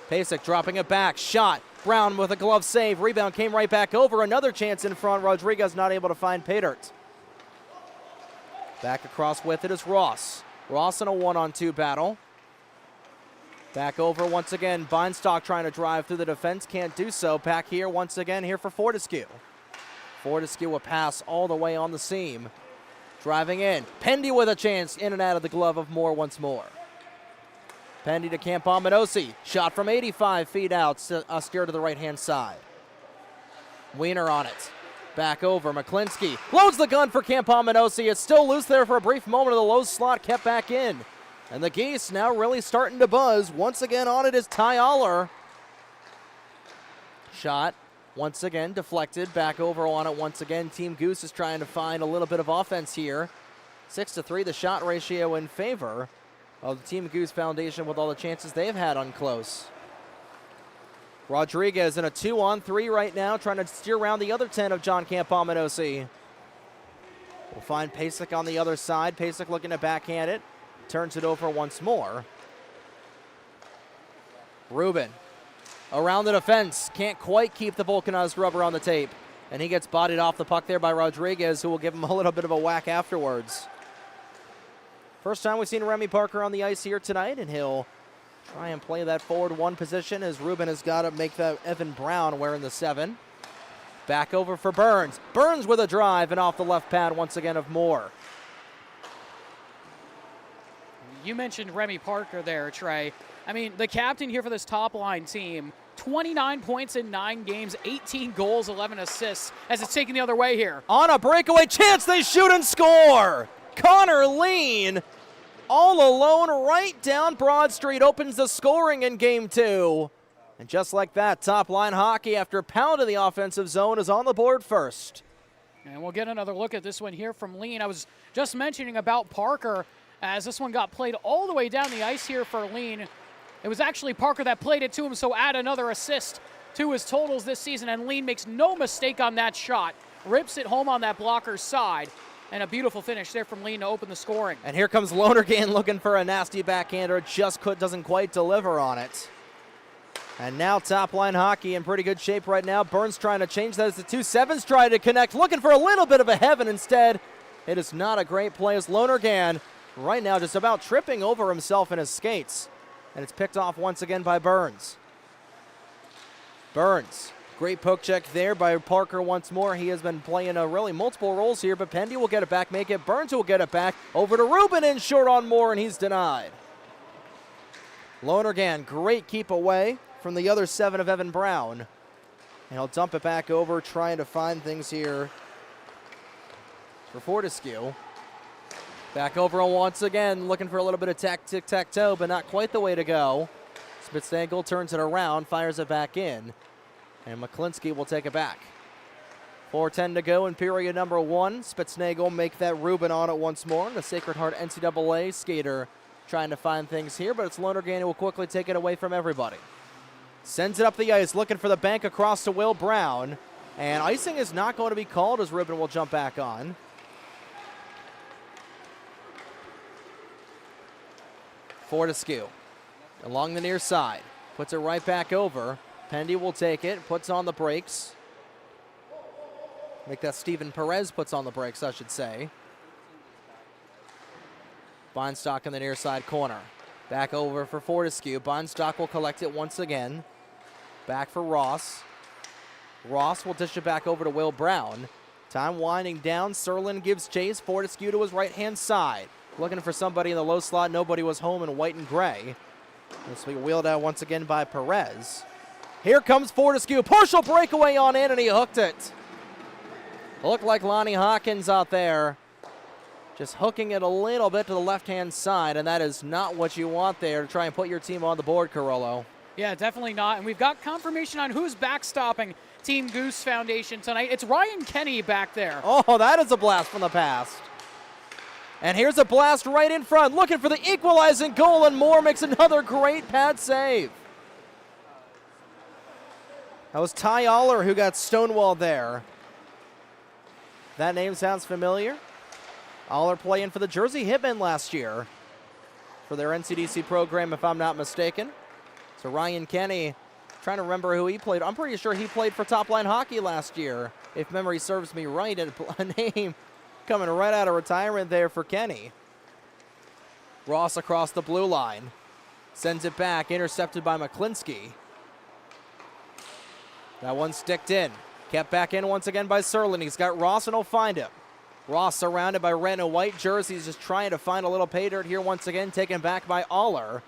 Pasek dropping it back, shot. Brown with a glove save. Rebound came right back over. Another chance in front. Rodriguez not able to find pay dirt. Back across with it is Ross. Ross in a 1-on-2 battle. Back over once again. Beinstock trying to drive through the defense. Can't do so. Back here once again here for Fortescue. Fortescue a pass all the way on the seam. Driving in. Pendy with a chance in and out of the glove of Moore once more. Pendy to Campominosi. Shot from 85 feet out. Steer to the right-hand side. Wiener on it. Back over. McClinsky loads the gun for Campominosi. It's still loose there for a brief moment. The low slot kept back in. And the Geese now really starting to buzz. Once again on it is Ty Aller. Shot. Once again, deflected, back over on it once again. Team Goose is trying to find a little bit of offense here. 6-3, the shot ratio in favor of the Team Goose Foundation with all the chances they've had on close. Rodriguez in a 2-on-3 right now, trying to steer around the other 10 of John Campominosi. We'll find Pasek on the other side. Pasek looking to backhand it. Turns it over once more. Ruben. Around the defense, can't quite keep the vulcanized rubber on the tape. And he gets bodied off the puck there by Rodriguez, who will give him a little bit of a whack afterwards. First time we've seen Remy Parker on the ice here tonight, and he'll try and play that forward 1 position as Ruben has got to make that Evan Brown wearing the 7. Back over for Burns. Burns with a drive and off the left pad once again of Moore. You mentioned Remy Parker there, Trey. I mean, the captain here for this TopLine team, 29 points in 9 games, 18 goals, 11 assists, as it's taken the other way here. On a breakaway chance, they shoot and score! Connor Lean, all alone, right down Broad Street, opens the scoring in Game 2. And just like that, TopLine Hockey, after pounding the offensive zone, is on the board first. And we'll get another look at this one here from Lean. I was just mentioning about Parker. as this one got played all the way down the ice here for Lean. It was actually Parker that played it to him, so add another assist to his totals this season, and Lean makes no mistake on that shot. Rips it home on that blocker's side, and a beautiful finish there from Lean to open the scoring. And here comes Lonergan looking for a nasty backhander, doesn't quite deliver on it. And now TopLine Hockey in pretty good shape right now. Burns trying to change that as the 2-7s try to connect, looking for a little bit of a heaven instead. It is not a great play as Lonergan right now just about tripping over himself in his skates. And it's picked off once again by Burns. Burns, great poke check there by Parker once more. He has been playing really multiple roles here, but Pendy will get it back, make it. Burns will get it back. Over to Rubin in short on Moore, and he's denied. Lonergan, great keep away from the other 7 of Evan Brown. And he'll dump it back over, trying to find things here for Fortescue. Back over once again, looking for a little bit of tic-tac-toe, but not quite the way to go. Spitznagel turns it around, fires it back in, and McClinsky will take it back. 4:10 to go in period number 1. Spitznagel make that Rubin on it once more. The Sacred Heart NCAA skater trying to find things here, but it's Lonergan who will quickly take it away from everybody. Sends it up the ice, looking for the bank across to Will Brown, and icing is not going to be called as Rubin will jump back on. Fortescue along the near side, puts it right back over. Pendy will take it, puts on the brakes. Make that Steven Perez puts on the brakes, I should say. Beinstock in the near side corner. Back over for Fortescue. Beinstock will collect it once again. Back for Ross. Ross will dish it back over to Will Brown. Time winding down. Serlin gives chase. Fortescue to his right-hand side. Looking for somebody in the low slot. Nobody was home in white and gray. This will be wheeled out once again by Perez. Here comes Fortescue. Partial breakaway on in, and he hooked it. Looked like Lonnie Hawkins out there. Just hooking it a little bit to the left-hand side, and that is not what you want there to try and put your team on the board, Carollo. Yeah, definitely not. And we've got confirmation on who's backstopping Team Goose Foundation tonight. It's Ryan Kenny back there. Oh, that is a blast from the past. And here's a blast right in front, looking for the equalizing goal, and Moore makes another great pad save. That was Ty Aller who got stonewalled there. That name sounds familiar. Aller playing for the Jersey Hitmen last year for their NCDC program, if I'm not mistaken. So Ryan Kenny, trying to remember who he played. I'm pretty sure he played for TopLine Hockey last year, if memory serves me right. A name coming right out of retirement there for Kenny. Ross across the blue line. Sends it back, intercepted by McClinsky. That one sticked in. Kept back in once again by Serlin. He's got Ross, and he'll find him. Ross surrounded by red and white jerseys, just trying to find a little pay dirt here once again, taken back by Aller.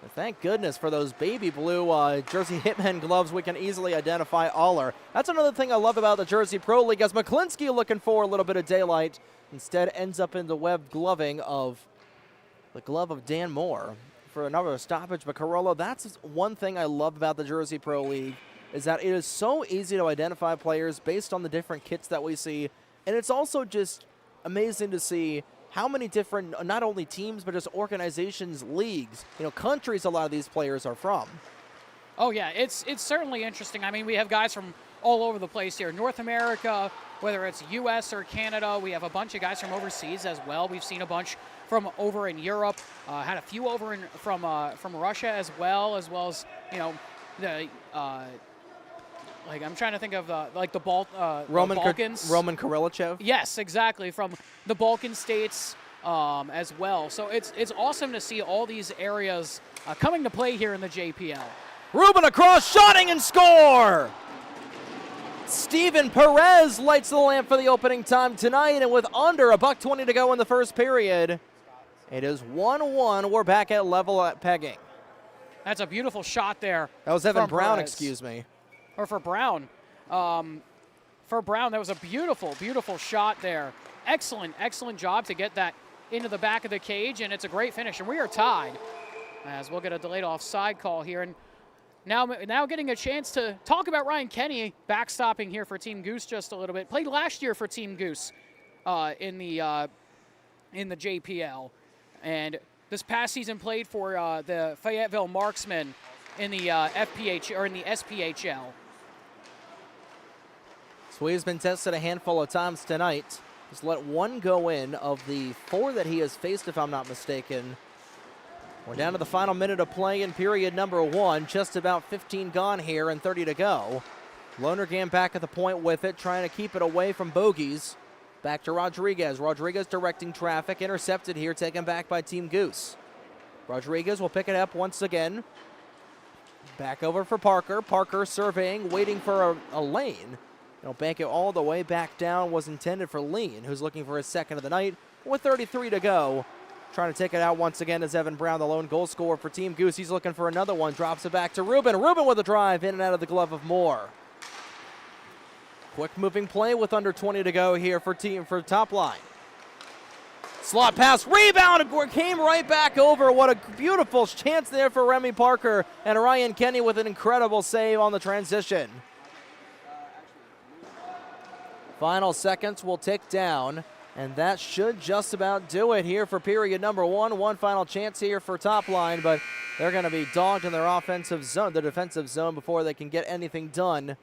And thank goodness for those baby blue Jersey Hitmen gloves. We can easily identify Aller. That's another thing I love about the Jersey Pro League, as McClinsky looking for a little bit of daylight, instead ends up in the web gloving of the glove of Dan Moore for another stoppage. But Carollo, that's one thing I love about the Jersey Pro League, is that it is so easy to identify players based on the different kits that we see. And it's also just amazing to see how many different, not only teams, but just organizations, leagues, countries a lot of these players are from. Oh, yeah, it's certainly interesting. I mean, we have guys from all over the place here. North America, whether it's U.S. or Canada, we have a bunch of guys from overseas as well. We've seen a bunch from over in Europe, had a few over from Russia as well as the I'm trying to think of the Balkans. Roman Kirillachev. Yes, exactly, from the Balkan states as well. So it's awesome to see all these areas coming to play here in the JPL. Rubin across, shotting and score! Steven Perez lights the lamp for the opening time tonight, and with under $1:20 to go in the first period, it is 1-1. We're back at level at pegging. That's a beautiful shot there. That was Evan Brown, Perez. excuse me. Or for Brown. For Brown, that was a beautiful, beautiful shot there. Excellent, excellent job to get that into the back of the cage, and it's a great finish. And we are tied, as we'll get a delayed offside call here. And now getting a chance to talk about Ryan Kenny backstopping here for Team Goose just a little bit. Played last year for Team Goose in the JPL. and this past season played for the Fayetteville Marksmen in the FPH or in the SPHL. So he's been tested a handful of times tonight. Just let one go in of the 4 that he has faced, if I'm not mistaken. We're down to the final minute of play in period number 1. Just about 15 gone here and 30 to go. Lonergan back at the point with it, trying to keep it away from bogeys. Back to Rodriguez. Rodriguez directing traffic. Intercepted here, taken back by Team Goose. Rodriguez will pick it up once again. Back over for Parker. Parker surveying, waiting for a lane. He'll bank it all the way back down. Was intended for Lean, who's looking for his second of the night. With 33 to go. Trying to take it out once again is Evan Brown, the lone goal scorer for Team Goose. He's looking for another one. Drops it back to Ruben. Ruben with a drive in and out of the glove of Moore. Quick moving play with under 20 to go here for TopLine. Slot pass, rebound, came right back over. What a beautiful chance there for Remy Parker, and Ryan Kenny with an incredible save on the transition. Final seconds will tick down, and that should just about do it here for period number 1. One final chance here for TopLine, but they're going to be dogged in their offensive zone, the defensive zone, before they can get anything done.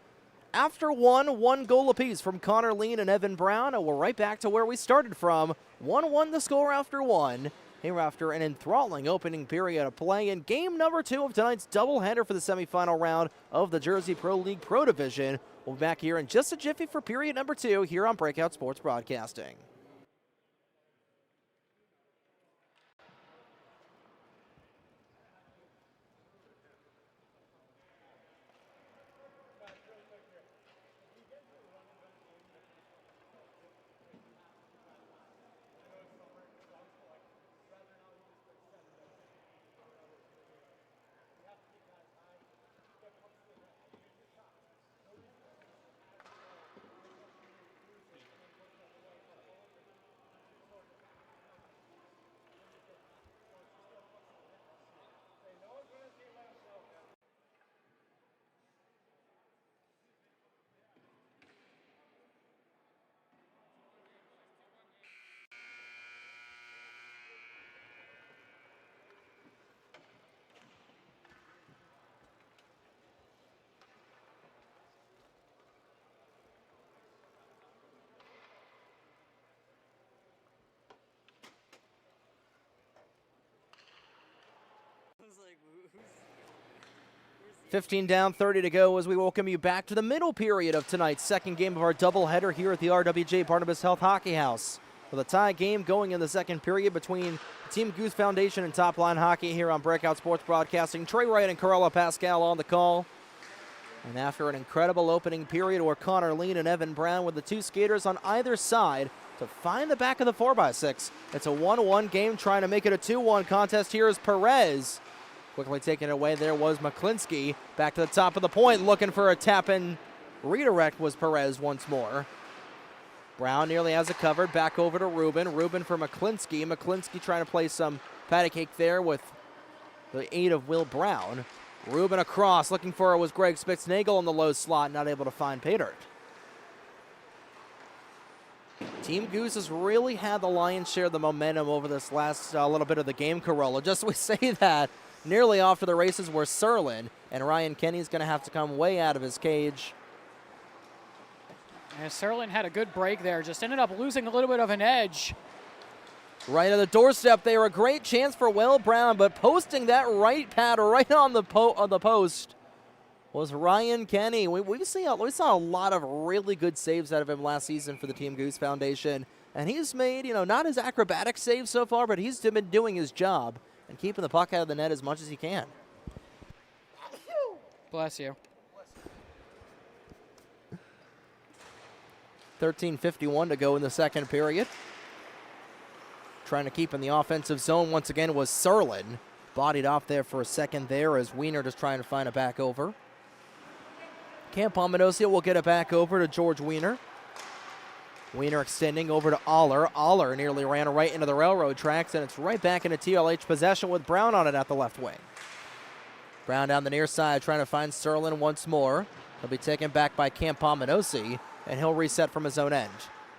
After one goal apiece from Connor Lean and Evan Brown, and we're right back to where we started from. 1-1 the score after one. Here after an enthralling opening period of play in game number 2 of tonight's doubleheader for the semifinal round of the Jersey Pro League Pro Division. We'll be back here in just a jiffy for period number 2 here on Breakout Sports Broadcasting. was like, who's 15 down, 30 to go as we welcome you back to the middle period of tonight's second game of our doubleheader here at the RWJ Barnabas Health Hockey House. With a tie game going in the second period between Team Goose Foundation and TopLine Hockey here on Breakout Sports Broadcasting. Trey Wright and Carla Pascal on the call. And after an incredible opening period where Connor Lean and Evan Brown with the two skaters on either side to find the back of the 4x6. It's a 1-1 game trying to make it a 2-1 contest. Here is Perez. Quickly taken away there was McClinsky. Back to the top of the point looking for a tap-in redirect was Perez once more. Brown nearly has it covered. Back over to Ruben. Ruben for McClinsky. McClinsky trying to play some patty cake there with the aid of Will Brown. Ruben across. Looking for it was Greg Spitznagel in the low slot. Not able to find Paydirt. Team Goose has really had the lion's share of the momentum over this last little bit of the game, Corolla. Just we say that, nearly off to the races were Serlin, and Ryan Kenny's going to have to come way out of his cage. And Serlin had a good break there, just ended up losing a little bit of an edge. Right on the doorstep there, a great chance for Will Brown, but posting that right pad right on the post was Ryan Kenny. We saw a lot of really good saves out of him last season for the Team Goose Foundation, and he's made, not his acrobatic saves so far, but he's been doing his job and keeping the puck out of the net as much as he can. Bless you. 13:51 to go in the second period. Trying to keep in the offensive zone once again was Serlin. Bodied off there for a second there as Wiener just trying to find it back over. Campomenosia will get it back over to George Wiener. Wiener extending over to Aller. Aller nearly ran right into the railroad tracks, and it's right back into TLH possession with Brown on it at the left wing. Brown down the near side trying to find Serlin once more. He'll be taken back by Campomenosi, and he'll reset from his own end.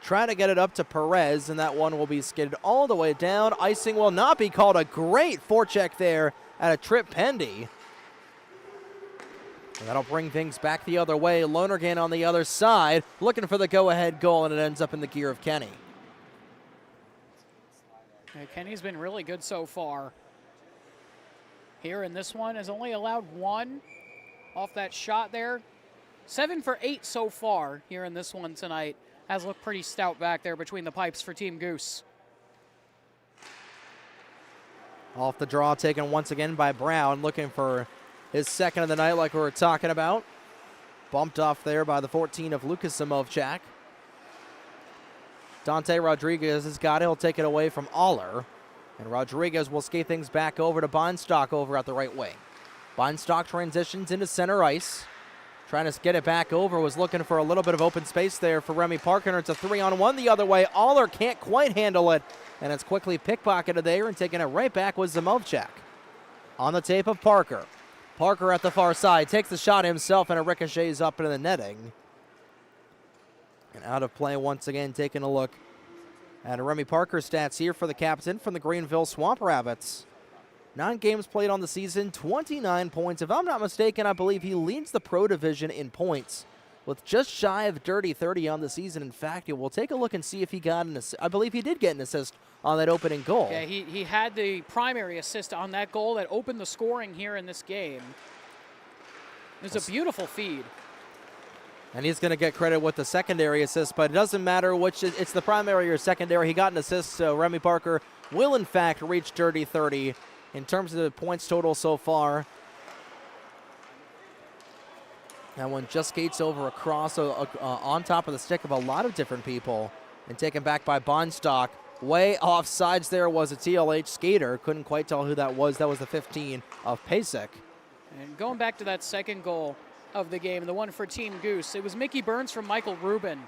Trying to get it up to Perez, and that one will be skidded all the way down. Icing will not be called. A great forecheck there at a trip pendy. And that'll bring things back the other way. Lonergan on the other side, looking for the go-ahead goal, and it ends up in the gear of Kenny. Yeah, Kenny's been really good so far. Here in this one, has only allowed one off that shot there. 7 for 8 so far here in this one tonight. Has looked pretty stout back there between the pipes for Team Goose. Off the draw, taken once again by Brown, looking for his second of the night like we were talking about. Bumped off there by the 14 of Lucas Samovchak. Dante Rodriguez has got it. He'll take it away from Aller. And Rodriguez will skate things back over to Bonstock over at the right wing. Bonstock transitions into center ice. Trying to get it back over, was looking for a little bit of open space there for Remy Parker. And it's a 3-on-1 the other way. Aller can't quite handle it. And it's quickly pickpocketed there, and taking it right back was Zamovchak. On the tape of Parker. Parker at the far side takes the shot himself, and it ricochets up into the netting. And out of play once again, taking a look at Remy Parker's stats here for the captain from the Greenville Swamp Rabbits. 9 games played on the season, 29 points. If I'm not mistaken, I believe he leads the pro division in points with just shy of dirty 30 on the season. In fact, we'll take a look and see if he got an assist. I believe he did get an assist on that opening goal. Yeah, he had the primary assist on that goal that opened the scoring here in this game. It was a beautiful feed. And he's going to get credit with the secondary assist, but it doesn't matter which, it's the primary or secondary. He got an assist, so Remy Parker will, in fact, reach dirty 30 in terms of the points total so far. That one just skates over across on top of the stick of a lot of different people and taken back by Bonstock. Way off sides there was a TLH skater. Couldn't quite tell who that was. That was the 15 of Pasek. And going back to that second goal of the game, the one for Team Goose, it was Mickey Burns from Michael Rubin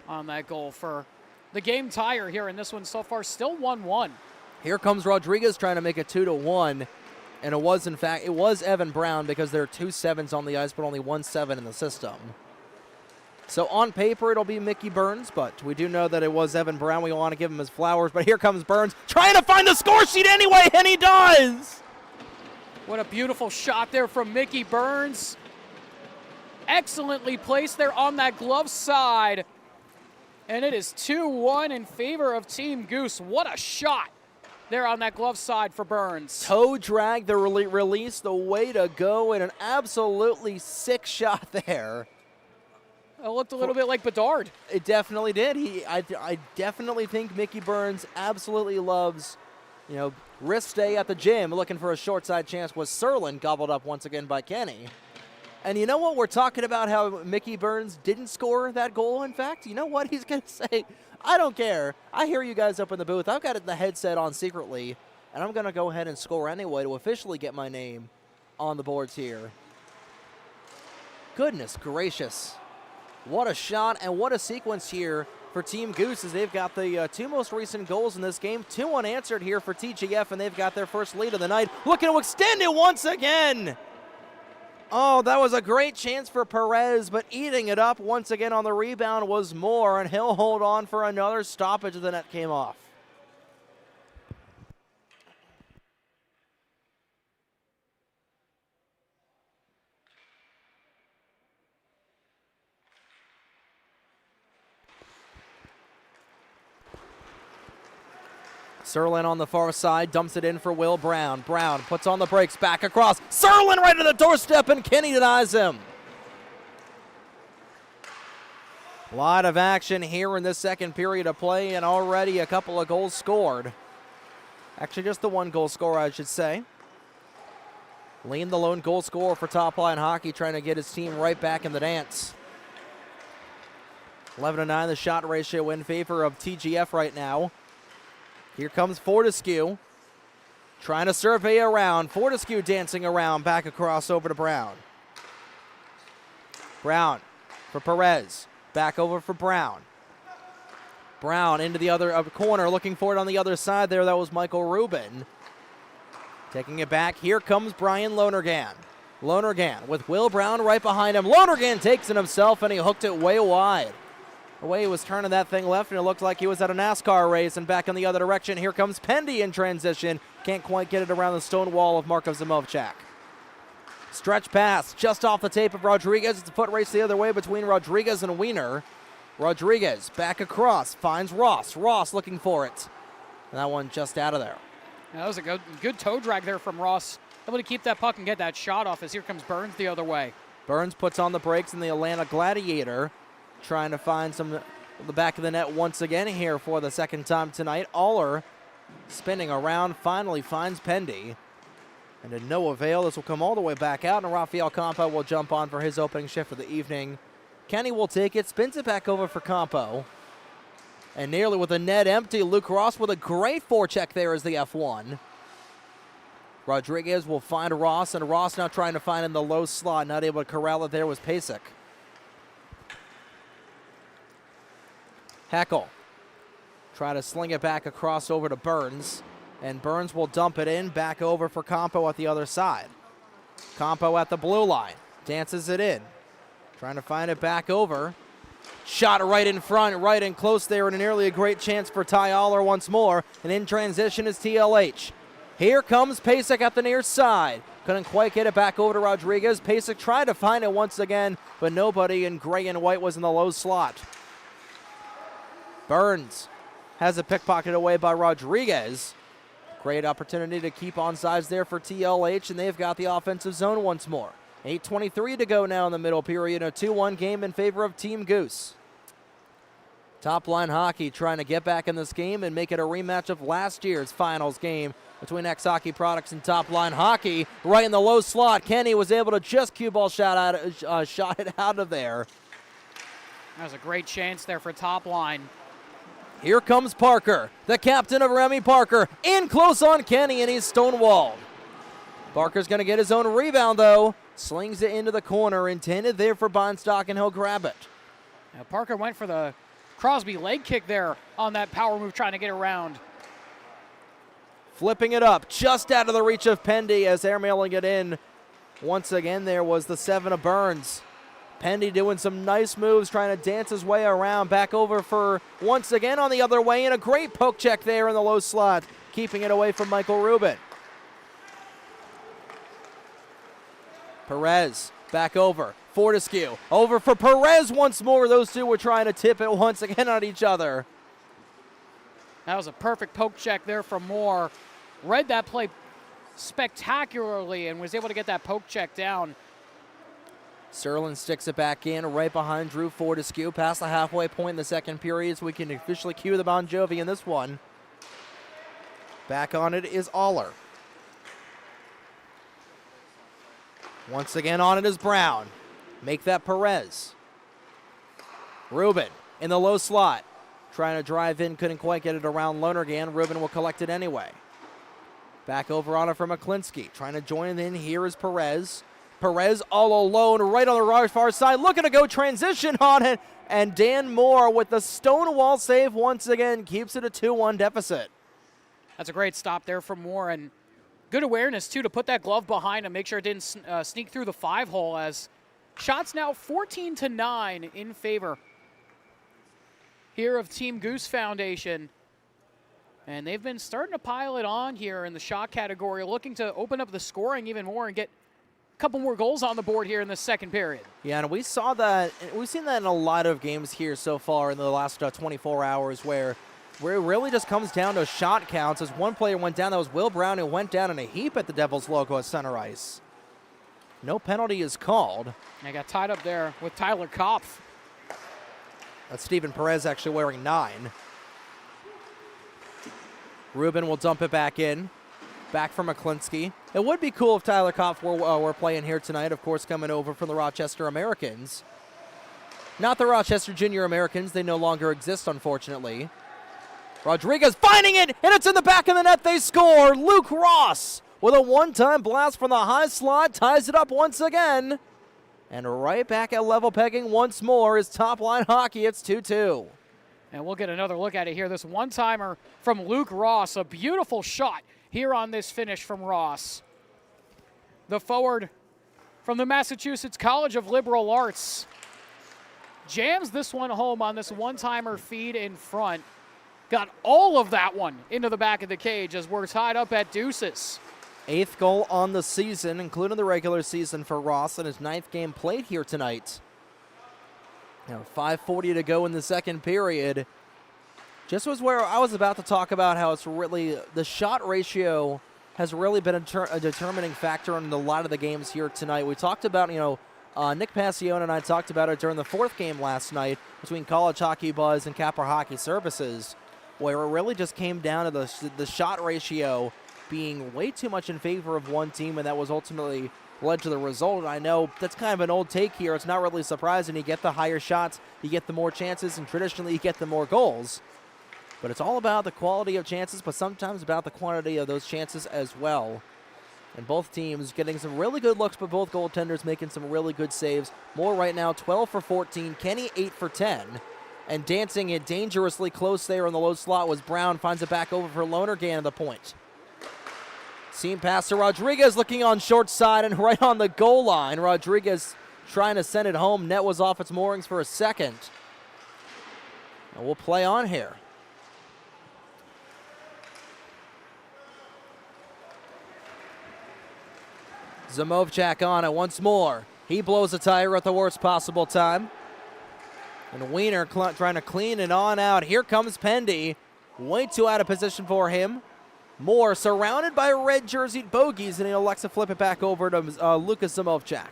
on that goal for the game tire here in this one so far. Still 1-1. Here comes Rodriguez trying to make it 2-1. And it was, in fact, it was Evan Brown because there are 2 sevens on the ice, but only 1 7 in the system. So on paper, it'll be Mickey Burns, but we do know that it was Evan Brown. We want to give him his flowers, but here comes Burns trying to find the score sheet anyway, and he does! What a beautiful shot there from Mickey Burns. Excellently placed there on that glove side. And it is 2-1 in favor of Team Goose. What a shot there on that glove side for Burns. Toe drag, the release, the way to go, and an absolutely sick shot there. It looked a little bit like Bedard. It definitely did. I definitely think Mickey Burns absolutely loves, wrist stay at the gym, looking for a short side chance. Was Serlin gobbled up once again by Kenny. And you know what? We're talking about how Mickey Burns didn't score that goal. In fact, you know what? He's going to say, I don't care. I hear you guys up in the booth. I've got it in the headset on secretly, and I'm going to go ahead and score anyway to officially get my name on the boards here. Goodness gracious. What a shot and what a sequence here for Team Goose as they've got the 2 most recent goals in this game. 2 unanswered here for TGF, and they've got their first lead of the night. Looking to extend it once again. Oh, that was a great chance for Perez, but eating it up once again on the rebound was Moore, and he'll hold on for another stoppage as the net came off. Serlin on the far side, dumps it in for Will Brown. Brown puts on the brakes, back across. Serlin right to the doorstep, and Kenny denies him. A lot of action here in this second period of play, and already a couple of goals scored. Actually, just the 1 goal scorer, I should say. Lane, the lone goal scorer for TopLine Hockey, trying to get his team right back in the dance. 11-9, the shot ratio in favor of TGF right now. Here comes Fortescue, trying to survey around. Fortescue dancing around, back across over to Brown. Brown for Perez, back over for Brown. Brown into the other corner, looking for it on the other side there. That was Michael Rubin. Taking it back, here comes Brian Lonergan. Lonergan with Will Brown right behind him. Lonergan takes it himself, and he hooked it way wide. The way he was turning that thing left, and it looked like he was at a NASCAR race, and back in the other direction. Here comes Pendy in transition. Can't quite get it around the stone wall of Markov Zamovchak. Stretch pass just off the tape of Rodriguez. It's a foot race the other way between Rodriguez and Wiener. Rodriguez back across, finds Ross. Ross looking for it. And that one just out of there. That was a good toe drag there from Ross. Able to keep that puck and get that shot off as here comes Burns the other way. Burns puts on the brakes in the Atlanta Gladiator, trying to find the back of the net once again here for the second time tonight. Aller spinning around, finally finds Pendy. And to no avail, this will come all the way back out, and Rafael Campo will jump on for his opening shift of the evening. Kenny will take it, spins it back over for Campo. And nearly with the net empty, Luke Ross with a great forecheck there as the F1. Rodriguez will find Ross, and Ross now trying to find in the low slot. Not able to corral it there was Pasek. Heckel try to sling it back across over to Burns. And Burns will dump it in, back over for Campo at the other side. Campo at the blue line, dances it in. Trying to find it back over. Shot right in front, right in close there, and nearly a great chance for Ty Aller once more. And in transition is TLH. Here comes Pasek at the near side. Couldn't quite get it back over to Rodriguez. Pasek tried to find it once again, but nobody in gray and white was in the low slot. Burns has it pickpocketed away by Rodriguez. Great opportunity to keep on sides there for TLH, and they've got the offensive zone once more. 8:23 to go now in the middle period. A 2-1 game in favor of Team Goose. TopLine Hockey trying to get back in this game and make it a rematch of last year's finals game between X Hockey Products and TopLine Hockey. Right in the low slot, Kenny was able to just cue ball shot it out of there. That was a great chance there for TopLine. Here comes Parker, the captain of Remy Parker, in close on Kenny, and he's stonewalled. Parker's going to get his own rebound, though. Slings it into the corner, intended there for Bonstock, and he'll grab it. Now Parker went for the Crosby leg kick there on that power move, trying to get around. Flipping it up, just out of the reach of Pendy as airmailing it in. Once again, there was the 7 of Burns. Pendy doing some nice moves, trying to dance his way around. Back over for, once again, on the other way, and a great poke check there in the low slot, keeping it away from Michael Rubin. Perez back over. Fortescue over for Perez once more. Those two were trying to tip it once again on each other. That was a perfect poke check there from Moore. Read that play spectacularly and was able to get that poke check down. Serlin sticks it back in right behind Drew Fortescue past the halfway point in the second period, so we can officially cue the Bon Jovi in this one. Back on it is Aller. Once again on it is Brown. Make that Perez. Rubin in the low slot. Trying to drive in, couldn't quite get it around Lonergan. Rubin will collect it anyway. Back over on it for McClinsky. Trying to join in here is Perez. Perez all alone right on the far side. Looking to go transition on it. And Dan Moore with the stonewall save once again keeps it a 2-1 deficit. That's a great stop there from Moore, and good awareness, too, to put that glove behind him, make sure it didn't sneak through the 5-hole, as shots now 14-9 in favor here of Team Goose Foundation. And they've been starting to pile it on here in the shot category, looking to open up the scoring even more and get a couple more goals on the board here in the second period. Yeah, and we saw that, we've seen that in a lot of games here so far in the last 24 hours where it really just comes down to shot counts. As one player went down, that was Will Brown, who went down in a heap at the Devils logo at center ice. No penalty is called. I got tied up there with Tyler Kopf. That's Steven Perez actually wearing 9. Rubin will dump it back in. Back from McClinsky. It would be cool if Tyler Kopf were playing here tonight, of course, coming over from the Rochester Americans. Not the Rochester Junior Americans. They no longer exist, unfortunately. Rodriguez finding it, and it's in the back of the net. They score. Luke Ross with a one-time blast from the high slot ties it up once again. And right back at level pegging once more is TopLine Hockey. It's 2-2. And we'll get another look at it here. This one-timer from Luke Ross. A beautiful shot here on this finish from Ross. The forward from the Massachusetts College of Liberal Arts. jams this one home on this one-timer feed in front. Got all of that one into the back of the cage as we're tied up at deuces. 8th goal on the season, including the regular season for Ross, and his 9th game played here tonight. 5:40 to go in the second period. Just was where I was about to talk about how it's really, the shot ratio has really been a determining factor in a lot of the games here tonight. We talked about, Nick Passione and I talked about it during the 4th game last night between College Hockey Buzz and Capra Hockey Services, where it really just came down to the shot ratio being way too much in favor of one team, and that was ultimately led to the result. I know that's kind of an old take here. It's not really surprising. You get the higher shots, you get the more chances, and traditionally you get the more goals. But it's all about the quality of chances, but sometimes about the quantity of those chances as well. And both teams getting some really good looks, but both goaltenders making some really good saves. Moore right now 12 for 14, Kenny 8 for 10. And dancing it dangerously close there in the low slot was Brown. Finds it back over for Lonergan at the point. Seam pass to Rodriguez, looking on short side and right on the goal line. Rodriguez trying to send it home. Net was off its moorings for a second. And we'll play on here. Zamovchak on it once more. He blows a tire at the worst possible time. And Wiener trying to clean it on out. Here comes Pendy. Way too out of position for him. Moore surrounded by red jerseyed bogeys, and he'll elect to flip it back over to Lucas Zamovchak.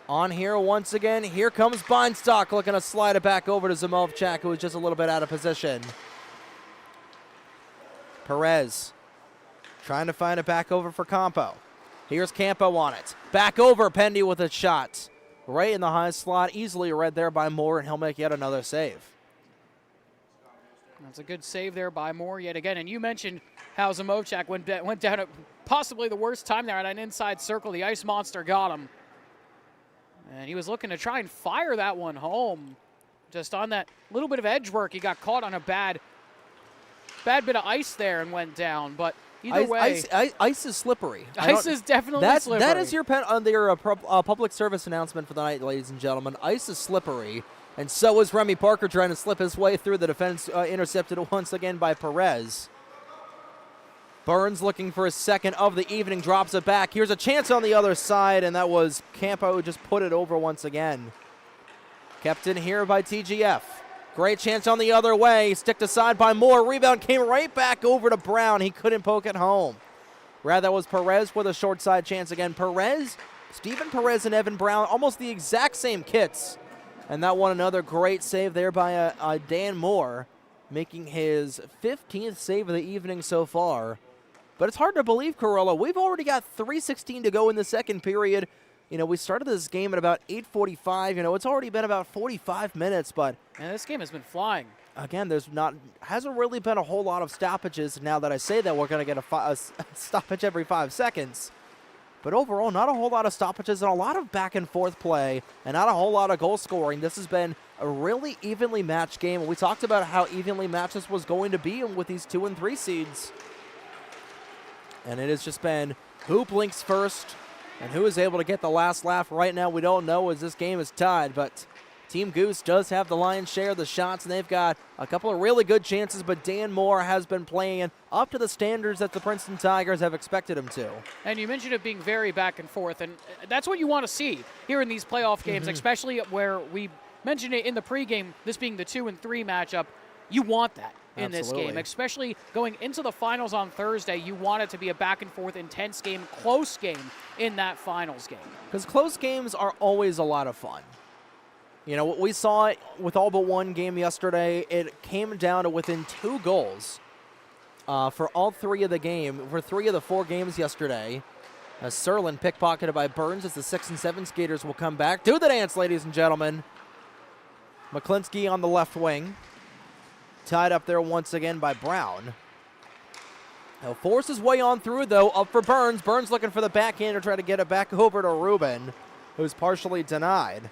On here once again, here comes Beinstock looking to slide it back over to Zamovchak, who was just a little bit out of position. Perez trying to find it back over for Campo. Here's Campo on it. Back over, Pendy with a shot. Right in the high slot, easily read there by Moore, and he'll make yet another save. That's a good save there by Moore yet again. And you mentioned how Zamovchak went down at possibly the worst time there at an inside circle. The Ice Monster got him. And he was looking to try and fire that one home. Just on that little bit of edge work, he got caught on a bad bit of ice there and went down. But either way, ice is slippery. Ice is definitely slippery. That is your public service announcement for the night, ladies and gentlemen. Ice is slippery. And so is Remy Parker trying to slip his way through the defense, intercepted once again by Perez. Burns looking for his second of the evening, drops it back. Here's a chance on the other side, and that was Campo who just put it over once again. Kept in here by TGF. Great chance on the other way, sticked aside by Moore. Rebound came right back over to Brown. He couldn't poke it home. Rather, that was Perez with a short side chance again. Steven Perez and Evan Brown, almost the exact same kits. And that one, another great save there by Dan Moore, making his 15th save of the evening so far. But it's hard to believe, Corolla. We've already got 3:16 to go in the second period. We started this game at about 8:45. It's already been about 45 minutes, but and this game has been flying. Again, hasn't really been a whole lot of stoppages. Now that I say that, we're going to get a stoppage every 5 seconds. But overall, not a whole lot of stoppages and a lot of back and forth play and not a whole lot of goal scoring. This has been a really evenly matched game. And we talked about how evenly matched this was going to be with these 2 and 3 seeds. And it has just been who blinks first and who is able to get the last laugh. Right now, we don't know as this game is tied, but Team Goose does have the lion's share of the shots, and they've got a couple of really good chances, but Dan Moore has been playing up to the standards that the Princeton Tigers have expected him to. And you mentioned it being very back and forth, and that's what you want to see here in these playoff games, especially where we mentioned it in the pregame, this being the 2 and 3 matchup. You want that in this game, especially going into the finals on Thursday. You want it to be a back and forth, intense game, close game in that finals game. Because close games are always a lot of fun. We saw it with all but one game yesterday. It came down to within 2 goals for all 3 of the 3 of the 4 games yesterday. As Serlin pickpocketed by Burns as the 6 and 7 skaters will come back. Do the dance, ladies and gentlemen. McClinsky on the left wing. Tied up there once again by Brown. He'll force his way on through, though, up for Burns. Burns looking for the backhand to try to get it back over to Rubin, who's partially denied.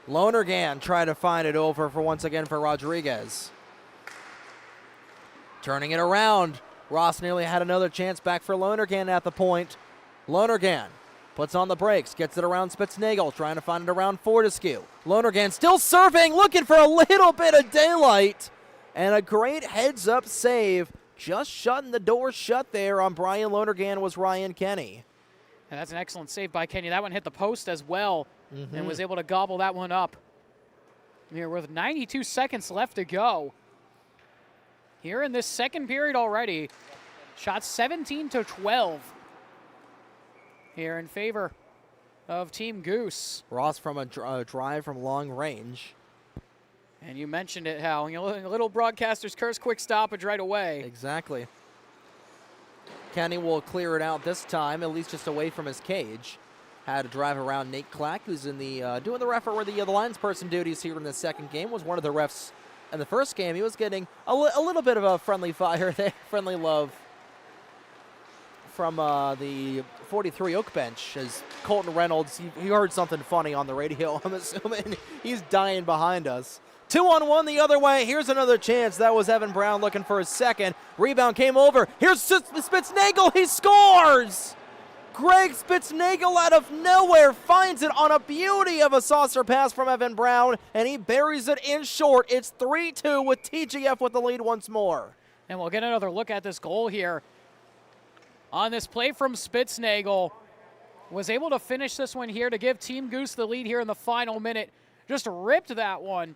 Lonergan trying to find it over once again for Rodriguez. Turning it around. Ross nearly had another chance back for Lonergan at the point. Lonergan Puts on the brakes, gets it around Spitznagel, trying to find it around Fortescue. Lonergan still serving, looking for a little bit of daylight. And a great heads-up save. Just shutting the door shut there on Brian Lonergan was Ryan Kenny. And that's an excellent save by Kenny. That one hit the post as well and was able to gobble that one up. Here with 92 seconds left to go. Here in this second period already. Shot 17-12. Here in favor of Team Goose. Ross from a drive from long range. And you mentioned it, Hal. You know, little broadcaster's curse, quick stoppage right away. Exactly. Kenny will clear it out this time, at least just away from his cage. Had to drive around Nate Clack, who's in the doing the linesperson duties here in the second game. Was one of the refs in the first game. He was getting a little bit of a friendly fire there, friendly love from the 43 Oak bench as Colton Reynolds, he heard something funny on the radio. I'm assuming he's dying behind us. 2-on-1 the other way. Here's another chance. That was Evan Brown looking for his second. Rebound came over. Here's Spitznagel. He scores! Greg Spitznagel out of nowhere finds it on a beauty of a saucer pass from Evan Brown, and he buries it in short. It's 3-2 with TGF with the lead once more. And we'll get another look at this goal here. On this play from Spitznagel, was able to finish this one here to give Team Goose the lead here in the final minute. Just ripped that one.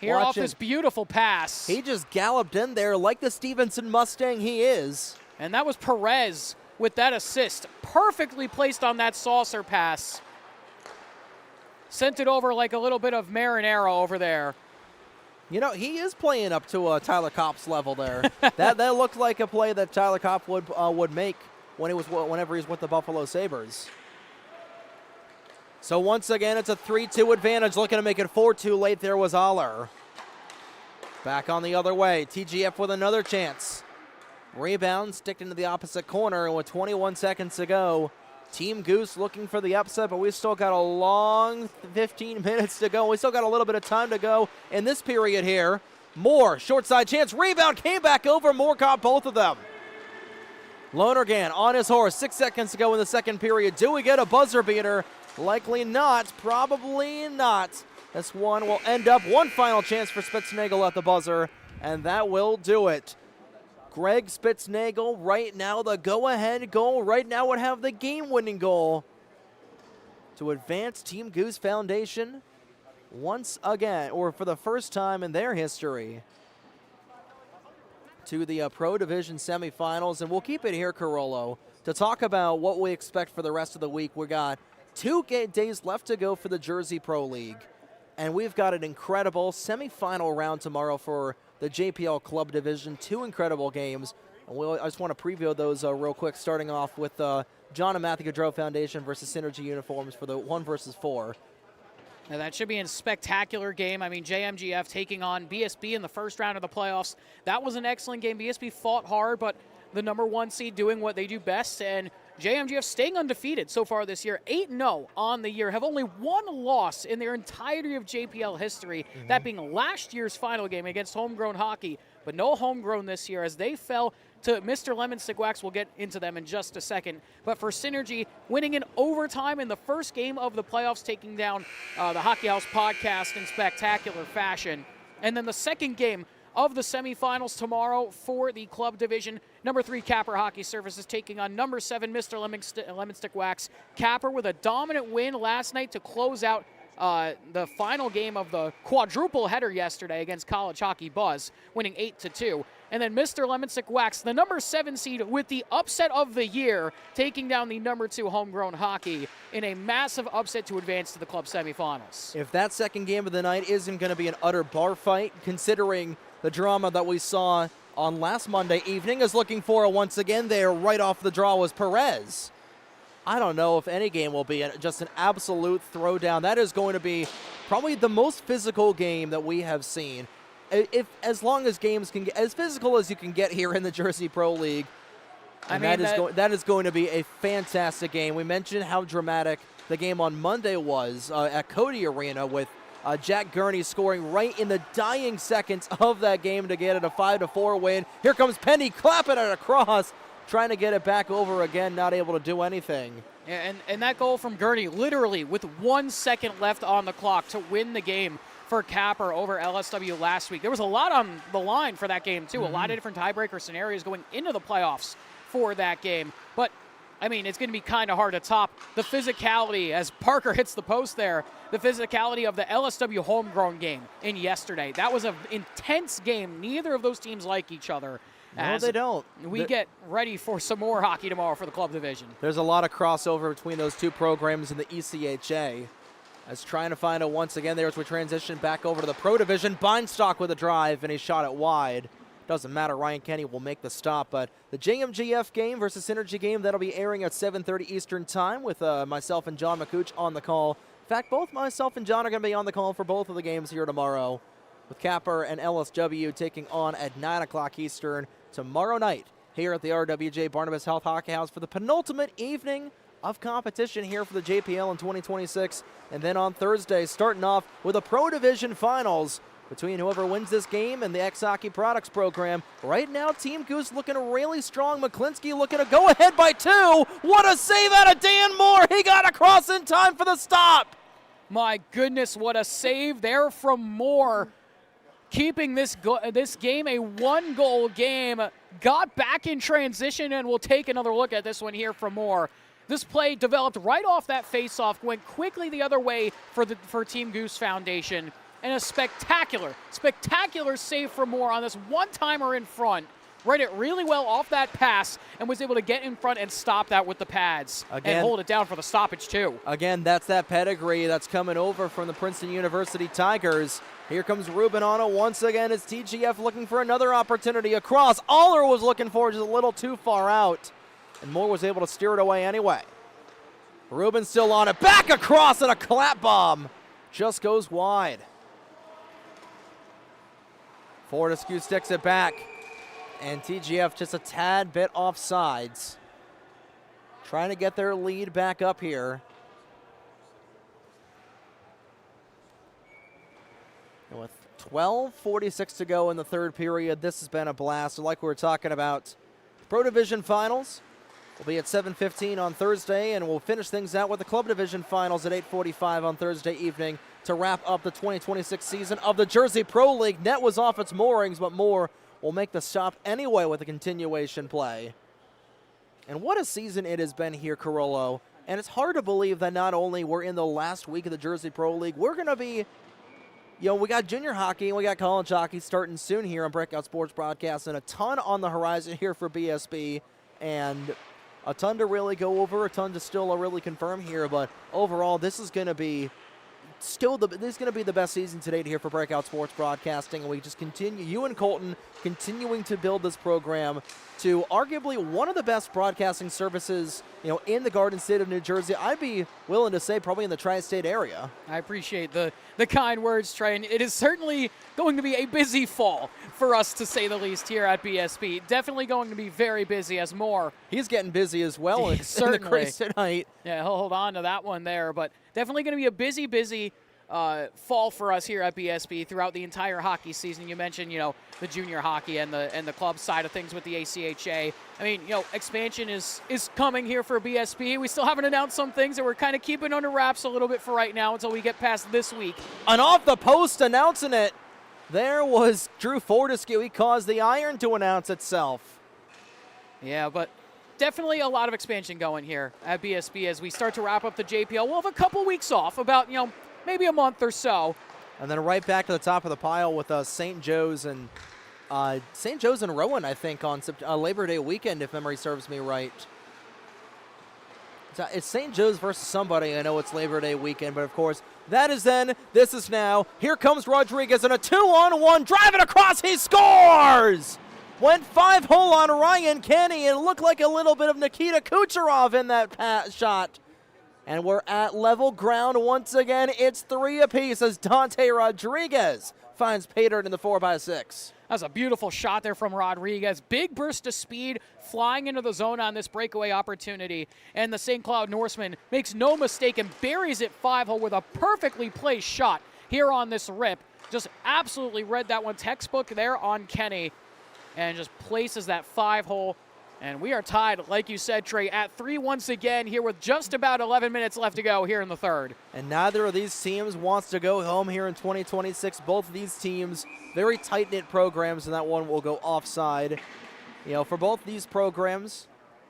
Here off this beautiful pass. He just galloped in there like the Stevenson Mustang he is. And that was Perez with that assist. Perfectly placed on that saucer pass. Sent it over like a little bit of marinara over there. You know, he is playing up to Tyler Kopp's level there. that looked like a play that Tyler Kopp would make whenever he's with the Buffalo Sabres. So once again, it's a 3-2 advantage. Looking to make it 4-2 late there was Aller. Back on the other way. TGF with another chance. Rebound, sticked into the opposite corner, and with 21 seconds to go, Team Goose looking for the upset, but we've still got a long 15 minutes to go. We still got a little bit of time to go in this period here. Moore, short side chance, rebound, came back over. Moore caught both of them. Lonergan on his horse, 6 seconds to go in the second period. Do we get a buzzer beater? Likely not, probably not. This one will end up one final chance for Spitznagel at the buzzer, and that will do it. Greg Spitznagel right now the go-ahead goal. Right now would have the game-winning goal to advance Team Goose Foundation once again, or for the first time in their history, to the Pro Division semifinals. And we'll keep it here, Carollo, to talk about what we expect for the rest of the week. We got 2 days left to go for the Jersey Pro League, and we've got an incredible semifinal round tomorrow for the JPL Club Division. 2 incredible games. And I just want to preview those real quick, starting off with John and Matthew Gaudreau Foundation versus Synergy Uniforms for the 1 versus 4. Now that should be a spectacular game. I mean, JMGF taking on BSB in the first round of the playoffs. That was an excellent game. BSB fought hard, but the number 1 seed doing what they do best, and JMGF staying undefeated so far this year, 8-0 on the year, have only 1 loss in their entirety of JPL history, that being last year's final game against Homegrown Hockey, but no homegrown this year as they fell to Mr. Lemon Stick-Wax. We'll get into them in just a second. But for Synergy, winning in overtime in the first game of the playoffs, taking down the Hockey House podcast in spectacular fashion. And then the second game of the semifinals tomorrow for the club division. Number 3, Capper Hockey Services taking on number 7, Mr. Lemon Stick Wax. Capper with a dominant win last night to close out the final game of the quadruple header yesterday against College Hockey Buzz, winning 8-2. And then Mr. Lemon Stick Wax, the number 7 seed with the upset of the year, taking down the number 2 Homegrown Hockey in a massive upset to advance to the club semifinals. If that second game of the night isn't going to be an utter bar fight, considering the drama that we saw on last Monday evening, is looking for once again there right off the draw was Perez. I don't know if any game will be just an absolute throwdown. That is going to be probably the most physical game that we have seen. As long as games can get as physical as you can get here in the Jersey Pro League, that is going to be a fantastic game. We mentioned how dramatic the game on Monday was at Cody Arena with Jack Gurney scoring right in the dying seconds of that game to get it a 5-4 win. Here comes Penny clapping it across, trying to get it back over again, not able to do anything. Yeah, and that goal from Gurney, literally with 1 second left on the clock to win the game for Capper over LSW last week. There was a lot on the line for that game, too. A lot of different tiebreaker scenarios going into the playoffs for that game. But, I mean, it's going to be kind of hard to top the physicality, as Parker hits the post there, the physicality of the LSW homegrown game in yesterday. That was an intense game. Neither of those teams like each other. No, they don't. We get ready for some more hockey tomorrow for the club division. There's a lot of crossover between those two programs in the ECHA. As trying to find a once again there as we transition back over to the Pro Division. Beinstock with a drive, and he shot it wide. Doesn't matter, Ryan Kenny will make the stop, but the JMGF game versus Synergy game, that'll be airing at 7:30 Eastern time with myself and John McCooch on the call. In fact, both myself and John are going to be on the call for both of the games here tomorrow, with Capper and LSW taking on at 9 o'clock Eastern tomorrow night here at the RWJ Barnabas Health Hockey House for the penultimate evening of competition here for the JPL in 2026. And then on Thursday, starting off with the Pro Division Finals between whoever wins this game and the X-Hockey Products program. Right now, Team Goose looking really strong. McClinsky looking to go ahead by 2. What a save out of Dan Moore. He got across in time for the stop. My goodness, what a save there from Moore. Keeping this game a 1-goal game. Got back in transition, and we'll take another look at this one here from Moore. This play developed right off that faceoff, went quickly the other way for Team Goose Foundation. And a spectacular save from Moore on this one-timer in front. Read it really well off that pass and was able to get in front and stop that with the pads. Again, and hold it down for the stoppage, too. Again, that's that pedigree that's coming over from the Princeton University Tigers. Here comes Ruben on it once again. It's TGF looking for another opportunity across. Aller was looking for it just a little too far out, and Moore was able to steer it away anyway. Ruben still on it. Back across, and a clap bomb just goes wide. Fortescue sticks it back, and TGF just a tad bit offsides. Trying to get their lead back up here. And with 12:46 to go in the third period, this has been a blast. So like we were talking about, Pro Division Finals will be at 7:15 on Thursday, and we'll finish things out with the Club Division Finals at 8:45 on Thursday evening to wrap up the 2026 season of the Jersey Pro League. Net was off its moorings, but Moore will make the stop anyway with a continuation play. And what a season it has been here, Carollo. And it's hard to believe that not only we're in the last week of the Jersey Pro League, we're going to be, we got junior hockey and we got college hockey starting soon here on Breakout Sports Broadcast, and a ton on the horizon here for BSB, and a ton to really go over, a ton to still really confirm here. But overall, this is going to be this is going to be the best season to date here for Breakout Sports Broadcasting, and we just continue, you and Colton, continuing to build this program to arguably one of the best broadcasting services, in the Garden State of New Jersey. I'd be willing to say probably in the tri-state area. I appreciate the kind words, Trey, and it is certainly going to be a busy fall for us, to say the least, here at BSB. Definitely going to be very busy as Moore. He's getting busy as well in the crease tonight. Yeah, he'll hold on to that one there, but definitely going to be a busy fall for us here at BSB throughout the entire hockey season. You mentioned, the junior hockey and the club side of things with the ACHA. I mean, expansion is coming here for BSB. We still haven't announced some things that we're kind of keeping under wraps a little bit for right now until we get past this week. And off the post announcing it, there was Drew Fortescue. He caused the iron to announce itself. Yeah, but definitely a lot of expansion going here at BSB as we start to wrap up the JPL. We'll have a couple weeks off, about, maybe a month or so. And then right back to the top of the pile with St. Joe's and Rowan, I think, on Labor Day weekend, if memory serves me right. It's St. Joe's versus somebody. I know it's Labor Day weekend, but of course, that is then, this is now. Here comes Rodriguez in a 2-on-1, driving across, he scores! Went 5-hole on Ryan Kenny, and looked like a little bit of Nikita Kucherov in that shot. And we're at level ground once again. It's 3 apiece as Dante Rodriguez finds Pater in the 4x6. That was a beautiful shot there from Rodriguez. Big burst of speed flying into the zone on this breakaway opportunity. And the St. Cloud Norseman makes no mistake and buries it 5-hole with a perfectly placed shot here on this rip. Just absolutely read that one textbook there on Kenny and just places that 5-hole. And we are tied, like you said, Trey, at 3 once again here with just about 11 minutes left to go here in the third. And neither of these teams wants to go home here in 2026. Both of these teams, very tight-knit programs, and that one will go offside. You know, for both these programs,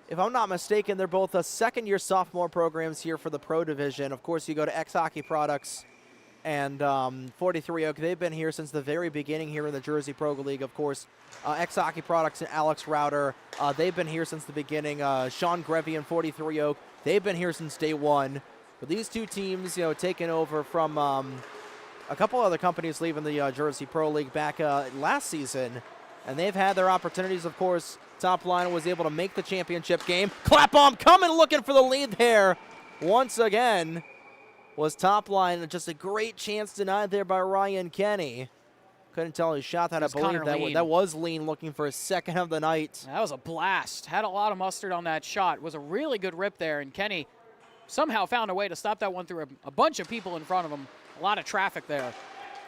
if I'm not mistaken, they're both second-year sophomore programs here for the Pro Division. Of course, you go to X-Hockey Products and 43 Oak. They've been here since the very beginning here in the Jersey Pro League. Of course, X-Hockey Products and Alex Router, they've been here since the beginning. Sean Grevy and 43 Oak, they've been here since day one. But these two teams, you know, taken over from a couple other companies leaving the Jersey Pro League back last season. And they've had their opportunities, of course. TopLine was able to make the championship game. Clapbaum coming, looking for the lead there. Once again, was TopLine. Just a great chance denied there by Ryan Kenny. Couldn't tell his shot that. I believe that was Lean looking for his second of the night. That was a blast. Had a lot of mustard on that shot. Was a really good rip there, and Kenny somehow found a way to stop that one through a bunch of people in front of him. A lot of traffic there.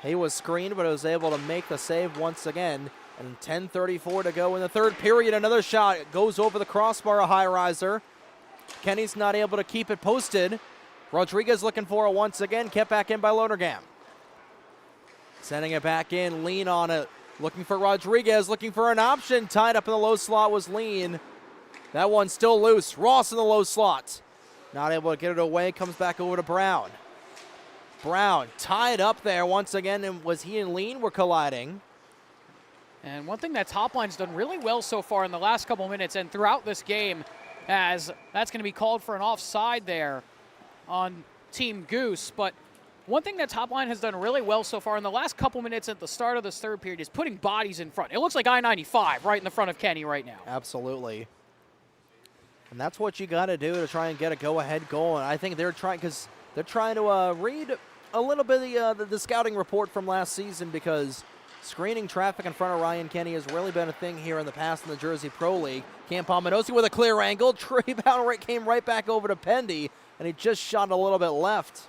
He was screened, but was able to make the save once again. And 10:34 to go in the third period. Another shot. It goes over the crossbar, a high riser. Kenny's not able to keep it posted. Rodriguez looking for it once again. Kept back in by Lonergan. Sending it back in. Lean on it. Looking for Rodriguez. Looking for an option. Tied up in the low slot was Lean. That one's still loose. Ross in the low slot. Not able to get it away. Comes back over to Brown. Brown tied up there once again. And was he and Lean were colliding. And one thing that TopLine's done really well so far in the last couple minutes and throughout this game, as that's going to be called for an offside there on Team Goose. But one thing that TopLine has done really well so far in the last couple minutes at the start of this third period is putting bodies in front. It looks like I-95 right in the front of Kenny right now. Absolutely. And that's what you got to do to try and get a go-ahead goal. And I think they're trying, because they're trying to read a little bit of the scouting report from last season, because screening traffic in front of Ryan Kenny has really been a thing here in the past in the Jersey Pro League. Cam Pominosi with a clear angle. Trey Bound came right back over to Pendy, and he just shot a little bit left.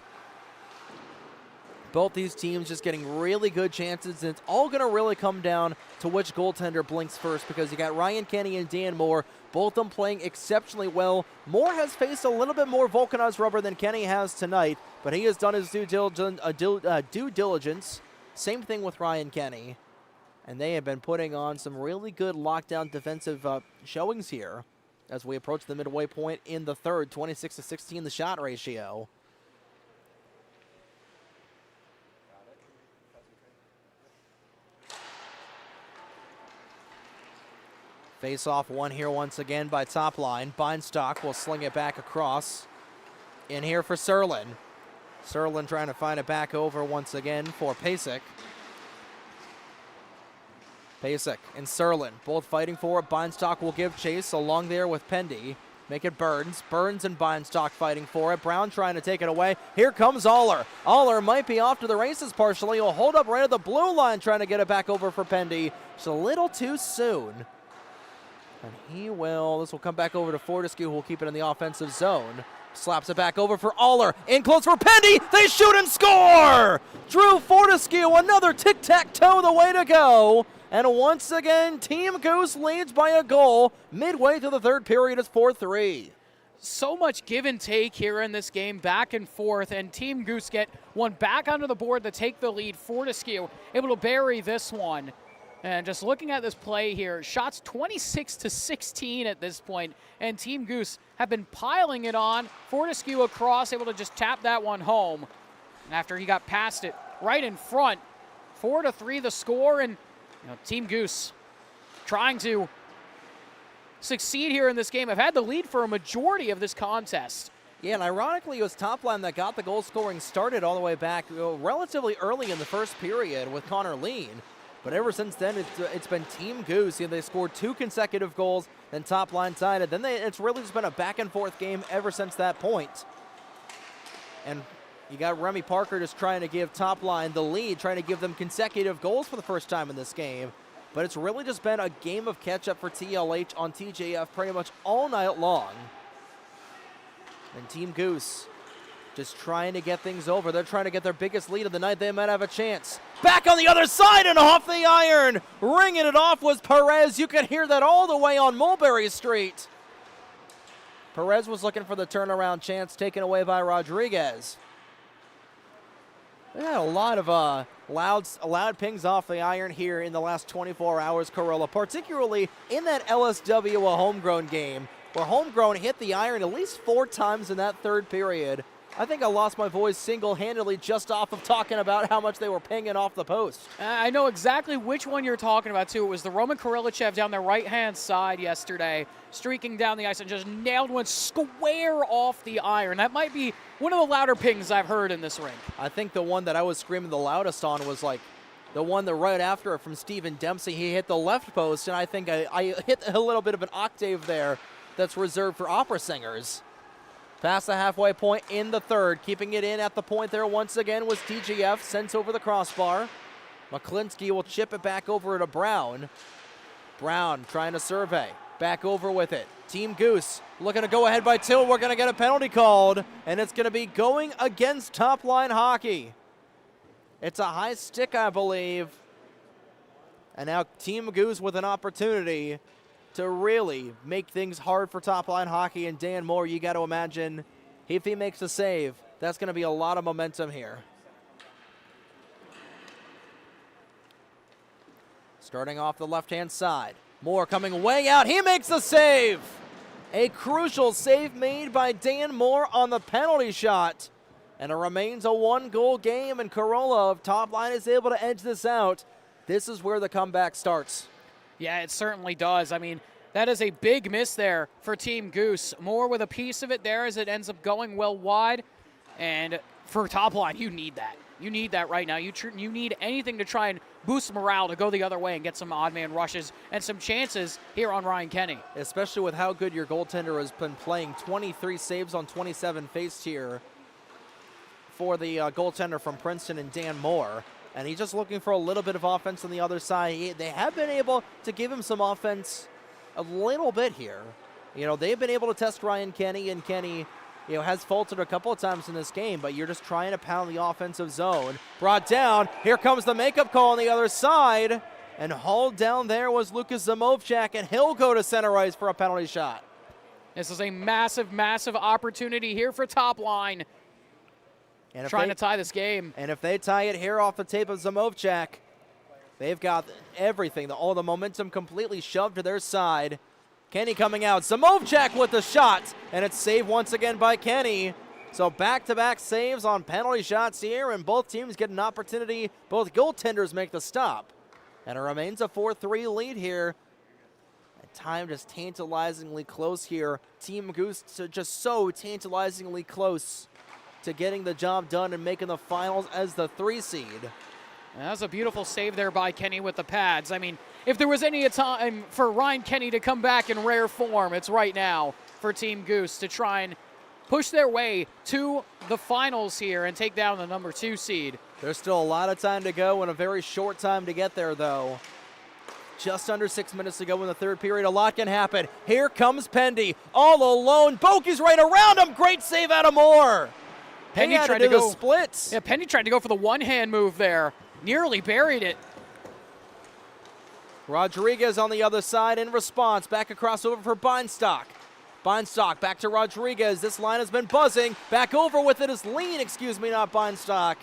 Both these teams just getting really good chances, and it's all going to really come down to which goaltender blinks first, because you got Ryan Kenny and Dan Moore, both of them playing exceptionally well. Moore has faced a little bit more vulcanized rubber than Kenny has tonight, but he has done his due diligence. Same thing with Ryan Kenny. And they have been putting on some really good lockdown defensive showings here as we approach the midway point in the third. 26-16 the shot ratio. Face-off one here once again by TopLine. Beinstock will sling it back across. In here for Serlin. Serlin trying to find it back over once again for Pasek. Pasek and Serlin both fighting for it. Beinstock will give chase along there with Pendy. Make it Burns. Burns and Beinstock fighting for it. Brown trying to take it away. Here comes Aller. Aller might be off to the races partially. He'll hold up right at the blue line trying to get it back over for Pendy. Just a little too soon. And this will come back over to Fortescue, who will keep it in the offensive zone. Slaps it back over for Aller. In close for Pendy. They shoot and score! Drew Fortescue, another tic-tac-toe the way to go. And once again, Team Goose leads by a goal. Midway through the third period, it's 4-3. So much give and take here in this game, back and forth, and Team Goose get one back onto the board to take the lead. Fortescue able to bury this one. And just looking at this play here, shots 26-16 at this point, and Team Goose have been piling it on. Fortescue across, able to just tap that one home. And after he got past it right in front, 4-3 the score, and Team Goose trying to succeed here in this game. Have had the lead for a majority of this contest. Yeah, and ironically, it was TopLine that got the goal scoring started all the way back relatively early in the first period with Connor Lean. But ever since then, it's been Team Goose. They scored 2 consecutive goals, then TopLine tied it. Then it's really just been a back-and-forth game ever since that point. And you got Remy Parker just trying to give TopLine the lead, trying to give them consecutive goals for the first time in this game. But it's really just been a game of catch-up for TLH on TJF pretty much all night long. And Team Goose just trying to get things over. They're trying to get their biggest lead of the night. They might have a chance. Back on the other side and off the iron. Ringing it off was Perez. You could hear that all the way on Mulberry Street. Perez was looking for the turnaround chance taken away by Rodriguez. They had a lot of loud pings off the iron here in the last 24 hours, Corolla, particularly in that LSW, a homegrown game, where homegrown hit the iron at least 4 times in that third period. I think I lost my voice single-handedly just off of talking about how much they were pinging off the post. I know exactly which one you're talking about, too. It was the Roman Kirillachev down the right-hand side yesterday, streaking down the ice and just nailed one square off the iron. That might be one of the louder pings I've heard in this rink. I think the one that I was screaming the loudest on was like the one that right after it from Steven Dempsey. He hit the left post, and I think I hit a little bit of an octave there that's reserved for opera singers. Past the halfway point in the third. Keeping it in at the point there once again was TGF. Sent over the crossbar. McClinsky will chip it back over to Brown. Brown trying to survey. Back over with it. Team Goose looking to go ahead by 2. We're going to get a penalty called, and it's going to be going against TopLine Hockey. It's a high stick, I believe. And now Team Goose with an opportunity to really make things hard for TopLine Hockey. And Dan Moore, you got to imagine, if he makes a save, that's going to be a lot of momentum here. Starting off the left-hand side. Moore coming way out. He makes the save. A crucial save made by Dan Moore on the penalty shot. And it remains a 1-goal game, and Corolla of TopLine is able to edge this out. This is where the comeback starts. Yeah, it certainly does. I mean, that is a big miss there for Team Goose. Moore with a piece of it there as it ends up going well wide. And for TopLine, you need that. You need that right now. You need anything to try and boost morale to go the other way and get some odd man rushes and some chances here on Ryan Kenny. Especially with how good your goaltender has been playing. 23 saves on 27 faced here for the goaltender from Princeton and Dan Moore. And he's just looking for a little bit of offense on the other side. They have been able to give him some offense a little bit here. You know, they've been able to test Ryan Kenny, and Kenny, you know, has faltered a couple of times in this game, but you're just trying to pound the offensive zone. Brought down. Here comes the makeup call on the other side. And hauled down there was Lucas Zamovchak, and he'll go to center ice for a penalty shot. This is a massive, massive opportunity here for TopLine. And trying to tie this game. And if they tie it here off the tape of Zamovchak, they've got everything, all the momentum completely shoved to their side. Kenny coming out. Zamovchak with the shot, and it's saved once again by Kenny. So back-to-back saves on penalty shots here, and both teams get an opportunity. Both goaltenders make the stop. And it remains a 4-3 lead here. And time just tantalizingly close here. Team Goose just so tantalizingly close to getting the job done and making the finals as the 3 seed. That was a beautiful save there by Kenny with the pads. I mean, if there was any time for Ryan Kenny to come back in rare form, it's right now for Team Goose to try and push their way to the finals here and take down the number 2 seed. There's still a lot of time to go and a very short time to get there, though. Just under 6 minutes to go in the third period. A lot can happen. Here comes Pendy, all alone. Bokey's right around him. Great save out of Moore. Pendy tried to go splits. Yeah, Pendy tried to go for the one-hand move there. Nearly buried it. Rodriguez on the other side in response. Back across over for Beinstock. Beinstock back to Rodriguez. This line has been buzzing. Back over with it is Lean, not Beinstock.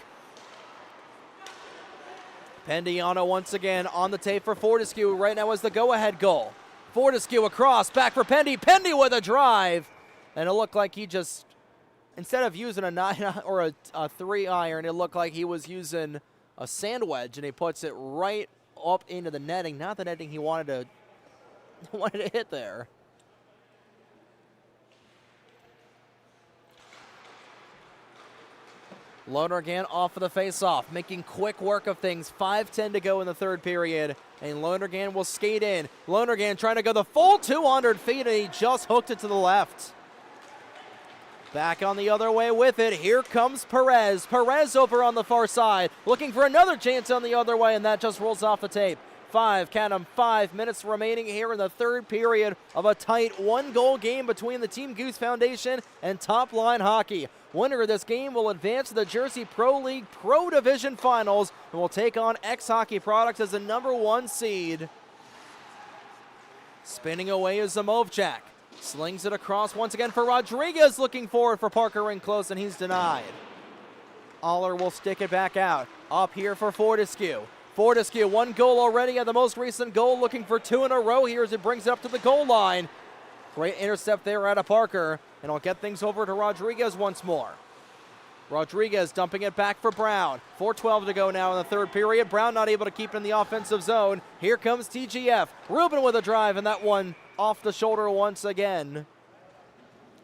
Pendiano once again on the tape for Fortescue. Right now is the go-ahead goal. Fortescue across, back for Pendy. Pendy with a drive. And it looked like he just, instead of using a 9 or a 3 iron, it looked like he was using a sand wedge, and he puts it right up into the netting. Not the netting he wanted to hit there. Lonergan off of the face-off, making quick work of things. 5:10 to go in the third period, and Lonergan will skate in. Lonergan trying to go the full 200 feet, and he just hooked it to the left. Back on the other way with it. Here comes Perez. Perez over on the far side, looking for another chance on the other way, and that just rolls off the tape. count 'em, 5 minutes remaining here in the third period of a tight one-goal game between the Team Goose Foundation and TopLine Hockey. Winner of this game will advance to the Jersey Pro League Pro Division Finals and will take on X-Hockey Products as the #1 seed. Spinning away is Zamovchak. Slings it across once again for Rodriguez, looking forward for Parker in close, and he's denied. Aller will stick it back out. Up here for Fortescue. Fortescue, 1 goal already at the most recent goal, looking for 2 in a row here as it brings it up to the goal line. Great intercept there out of Parker, and I'll get things over to Rodriguez once more. Rodriguez dumping it back for Brown. 4:12 to go now in the third period. Brown not able to keep it in the offensive zone. Here comes TGF. Rubin with a drive, and that one off the shoulder once again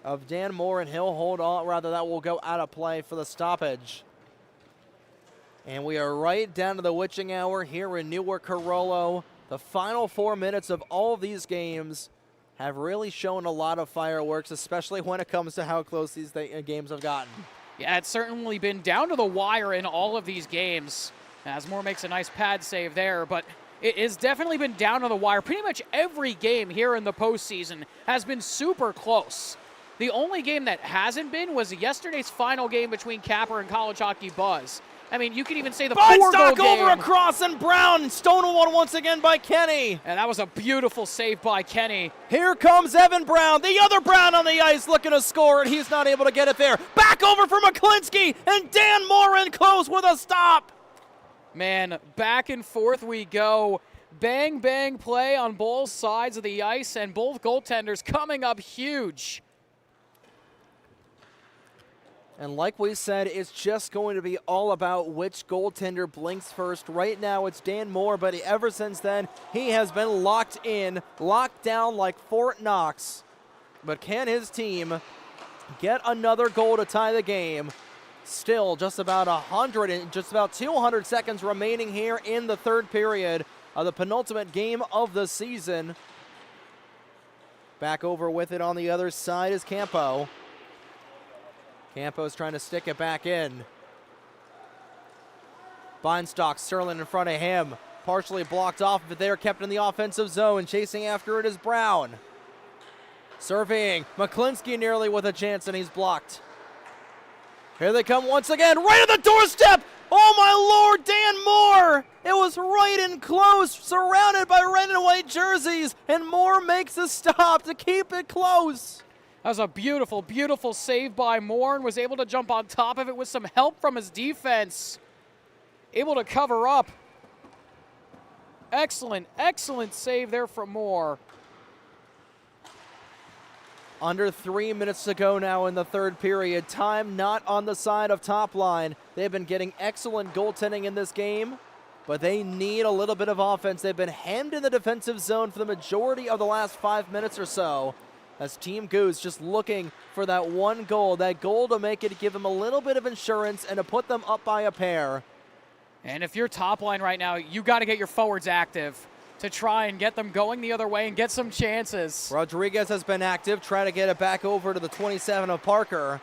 of Dan Moore, and he'll hold on. Rather, that will go out of play for the stoppage. And we are right down to the witching hour here in Newark Carollo. The final 4 minutes of all of these games have really shown a lot of fireworks, especially when it comes to how close these games have gotten. Yeah, it's certainly been down to the wire in all of these games. As Moore makes a nice pad save there, but it has definitely been down to the wire. Pretty much every game here in the postseason has been super close. The only game that hasn't been was yesterday's final game between Capper and College Hockey Buzz. I mean, you could even say the four-goal game. Over across, and Brown stonewalled once again by Kenny. And that was a beautiful save by Kenny. Here comes Evan Brown, the other Brown on the ice looking to score, and he's not able to get it there. Back over for McClinsky, and Dan Moore in close with a stop. Man, back and forth we go. Bang, bang play on both sides of the ice, and both goaltenders coming up huge. And like we said, it's just going to be all about which goaltender blinks first. Right now, it's Dan Moore, but ever since then, he has been locked in, locked down like Fort Knox. But can his team get another goal to tie the game? Still just about 200 seconds remaining here in the third period of the penultimate game of the season. Back over with it on the other side is Campo. Campo's trying to stick it back in. Beinstock, Serlin in front of him. Partially blocked off, but they're kept in the offensive zone. Chasing after it is Brown. Surveying. McClinsky nearly with a chance, and he's blocked. Here they come once again, right at the doorstep! Oh my lord, Dan Moore! It was right in close, surrounded by red and white jerseys, and Moore makes a stop to keep it close. That was a beautiful, beautiful save by Moore, and was able to jump on top of it with some help from his defense. Able to cover up. Excellent, excellent save there from Moore. Under 3 minutes to go now in the third period. Time not on the side of TopLine. They've been getting excellent goaltending in this game, but they need a little bit of offense. They've been hemmed in the defensive zone for the majority of the last 5 minutes or so, as Team Goose just looking for that one goal, that goal to make it, to give them a little bit of insurance and to put them up by a pair. And if you're TopLine right now, you got to get your forwards active to try and get them going the other way and get some chances. Rodriguez has been active, try to get it back over to the 27 of Parker.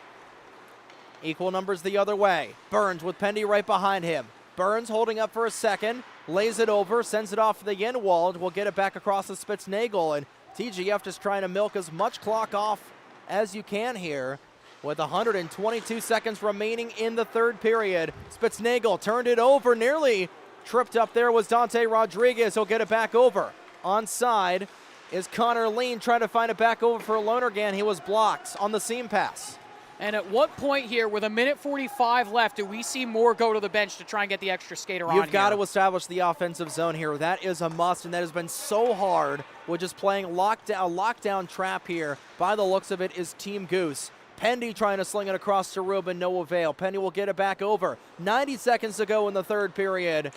Equal numbers the other way. Burns with Pendy right behind him. Burns holding up for a second, lays it over, sends it off to the end wall, will get it back across the Spitznagel, and TGF just trying to milk as much clock off as you can here with 122 seconds remaining in the third period. Spitznagel turned it over, nearly tripped up there was Dante Rodriguez. He'll get it back over. Onside is Connor Lean trying to find it back over for Lonergan. He was blocked on the seam pass. And at what point here, with 1:45 left, do we see Moore go to the bench to try and get the extra skater on You've got here? to establish the offensive zone here. That is a must, and that has been so hard with just playing lockdown trap here. By the looks of it is Team Goose. Pendy trying to sling it across to Rubin, no avail. Pendy will get it back over. 90 seconds to go in the third period.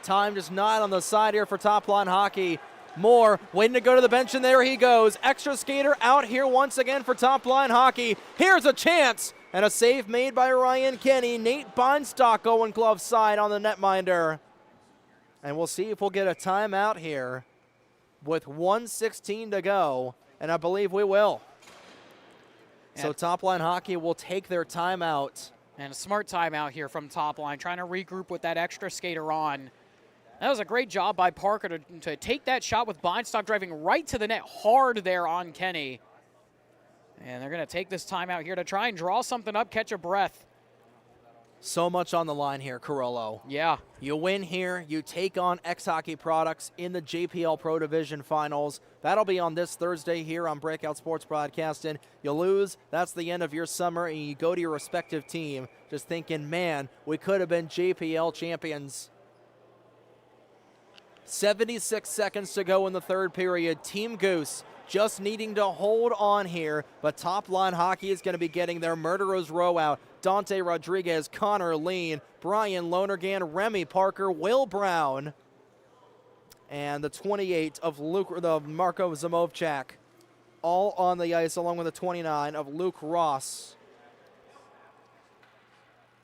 Time just not on the side here for TopLine Hockey. Moore waiting to go to the bench, and there he goes. Extra skater out here once again for TopLine Hockey. Here's a chance, and a save made by Ryan Kenny. Nate Beinstock going glove side on the netminder. And we'll see if we'll get a timeout here with 1:16 to go, and I believe we will. So TopLine Hockey will take their timeout. And a smart timeout here from TopLine, trying to regroup with that extra skater on. That was a great job by Parker to take that shot with Beinstock driving right to the net hard there on Kenny. And they're going to take this timeout here to try and draw something up, catch a breath. So much on the line here, Carollo. Yeah. You win here, you take on X-Hockey Products in the JPL Pro Division Finals. That'll be on this Thursday here on Breakout Sports Broadcasting. You lose, that's the end of your summer, and you go to your respective team just thinking, man, we could have been JPL champions. 76 seconds to go in the third period. Team Goose just needing to hold on here, but TopLine Hockey is going to be getting their murderer's row out. Dante Rodriguez, Connor Lean, Brian Lonergan, Remy Parker, Will Brown, and the 28 of Marko Zamovchak, all on the ice, along with the 29 of Luke Ross.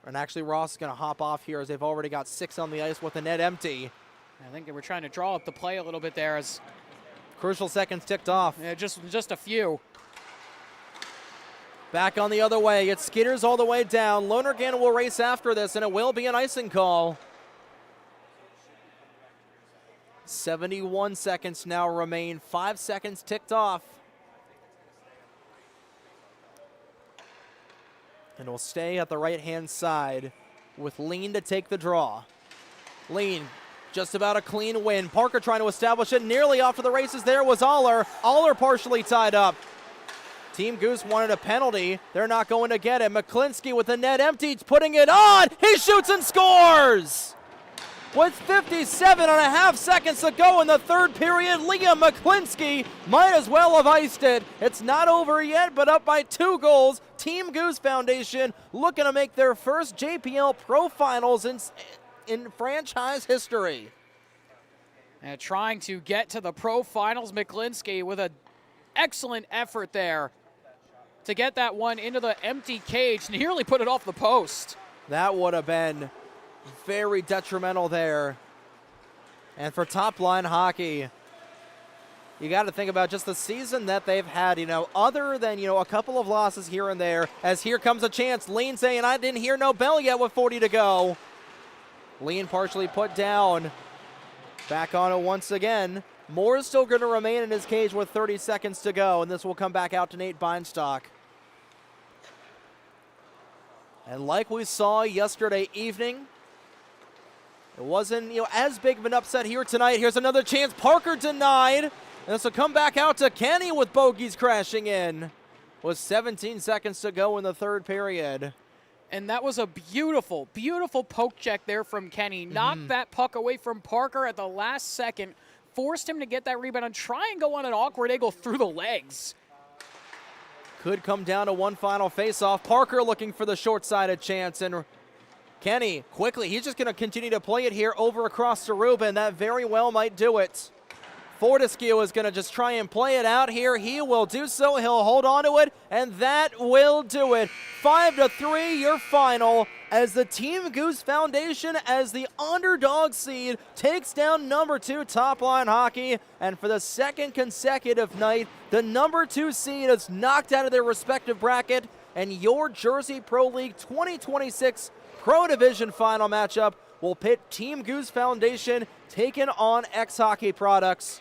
And actually, Ross is going to hop off here as they've already got 6 on the ice with the net empty. I think they were trying to draw up the play a little bit there as Crucial seconds ticked off. yeah, just a few. Back on the other way, it skitters all the way down. Lonergan will race after this, and it will be an icing call. 71 seconds now remain. 5 seconds ticked off. And will stay at the right-hand side with Lean to take the draw. Lean, just about a clean win. Parker trying to establish it. Nearly off to the races there was Aller. Aller partially tied up. Team Goose wanted a penalty. They're not going to get it. McClinsky with the net empty, putting it on. He shoots and scores! With 57 and a half seconds to go in the third period, Liam McClinsky might as well have iced it. It's not over yet, but up by 2 goals. Team Goose Foundation looking to make their first JPL Pro Finals in franchise history. And trying to get to the Pro Finals, McClinsky with an excellent effort there to get that one into the empty cage, nearly put it off the post. That would have been very detrimental there. And for TopLine Hockey, you got to think about just the season that they've had, other than, a couple of losses here and there, as here comes a chance. Lean saying, I didn't hear no bell yet with 40 to go. Lean partially put down. Back on it once again. Moore is still going to remain in his cage with 30 seconds to go, and this will come back out to Nate Beinstock. And like we saw yesterday evening, it wasn't as big of an upset here tonight. Here's another chance. Parker denied. And this will come back out to Kenny with bogeys crashing in. With 17 seconds to go in the third period. And that was a beautiful, beautiful poke check there from Kenny. Knocked that puck away from Parker at the last second. Forced him to get that rebound and try and go on an awkward angle through the legs. Could come down to one final faceoff. Parker looking for the short-sided chance, and Kenny quickly, he's just going to continue to play it here over across to Ruben. That very well might do it. Fortescue is going to just try and play it out here. He will do so. He'll hold on to it, and that will do it. 5-3 your final as the Team Goose Foundation, as the underdog seed, takes down number 2 TopLine Hockey. And for the second consecutive night, the number 2 seed is knocked out of their respective bracket, and your Jersey Pro League 2026 Pro Division final matchup will pit Team Goose Foundation taking on X-Hockey Products.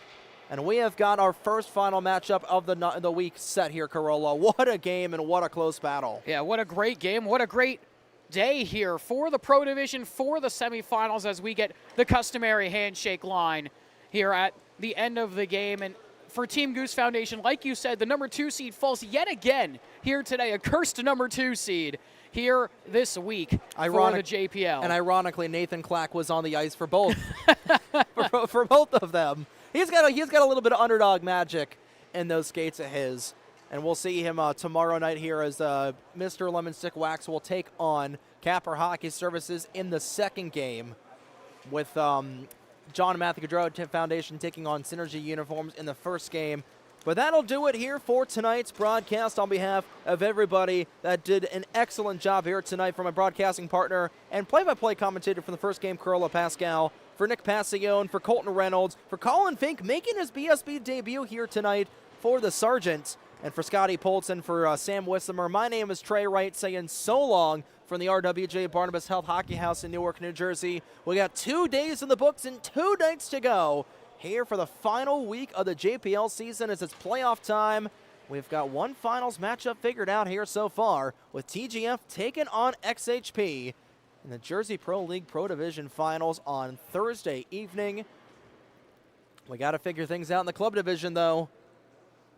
And we have got our first final matchup of the week set here, Carolla. What a game and what a close battle. Yeah, what a great game. What a great day here for the Pro Division, for the semifinals, as we get the customary handshake line here at the end of the game. And for Team Goose Foundation, like you said, the number 2 seed falls yet again here today, a cursed number 2 seed here this week for the JPL. And ironically, Nathan Clack was on the ice for both, for both of them. He's got a little bit of underdog magic in those skates of his, and we'll see him tomorrow night here as Mr. Lemon Stick Wax will take on Capper Hockey Services in the second game, with John and Matthew Gaudreau Foundation taking on Synergy Uniforms in the first game. But that'll do it here for tonight's broadcast. On behalf of everybody that did an excellent job here tonight, from my broadcasting partner and play-by-play commentator from the first game, Carolla Pascal, for Nick Passione, for Colton Reynolds, for Colin Fink making his BSB debut here tonight for the Sergeant. And for Scotty Polson, for Sam Wissemer, my name is Trey Wright saying so long from the RWJ Barnabas Health Hockey House in Newark, New Jersey. We got 2 days in the books and 2 nights to go here for the final week of the JPL season as it's playoff time. We've got one finals matchup figured out here so far, with TGF taking on XHP in the Jersey Pro League Pro Division Finals on Thursday evening. We got to figure things out in the club division, though.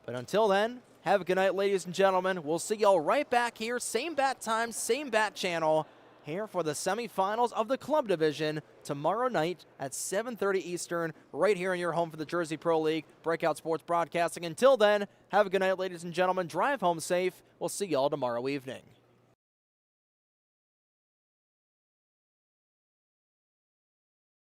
But until then, have a good night, ladies and gentlemen. We'll see y'all right back here, same bat time, same bat channel, here for the semifinals of the club division tomorrow night at 7:30 Eastern, right here in your home for the Jersey Pro League Breakout Sports Broadcasting. Until then, have a good night, ladies and gentlemen. Drive home safe. We'll see y'all tomorrow evening.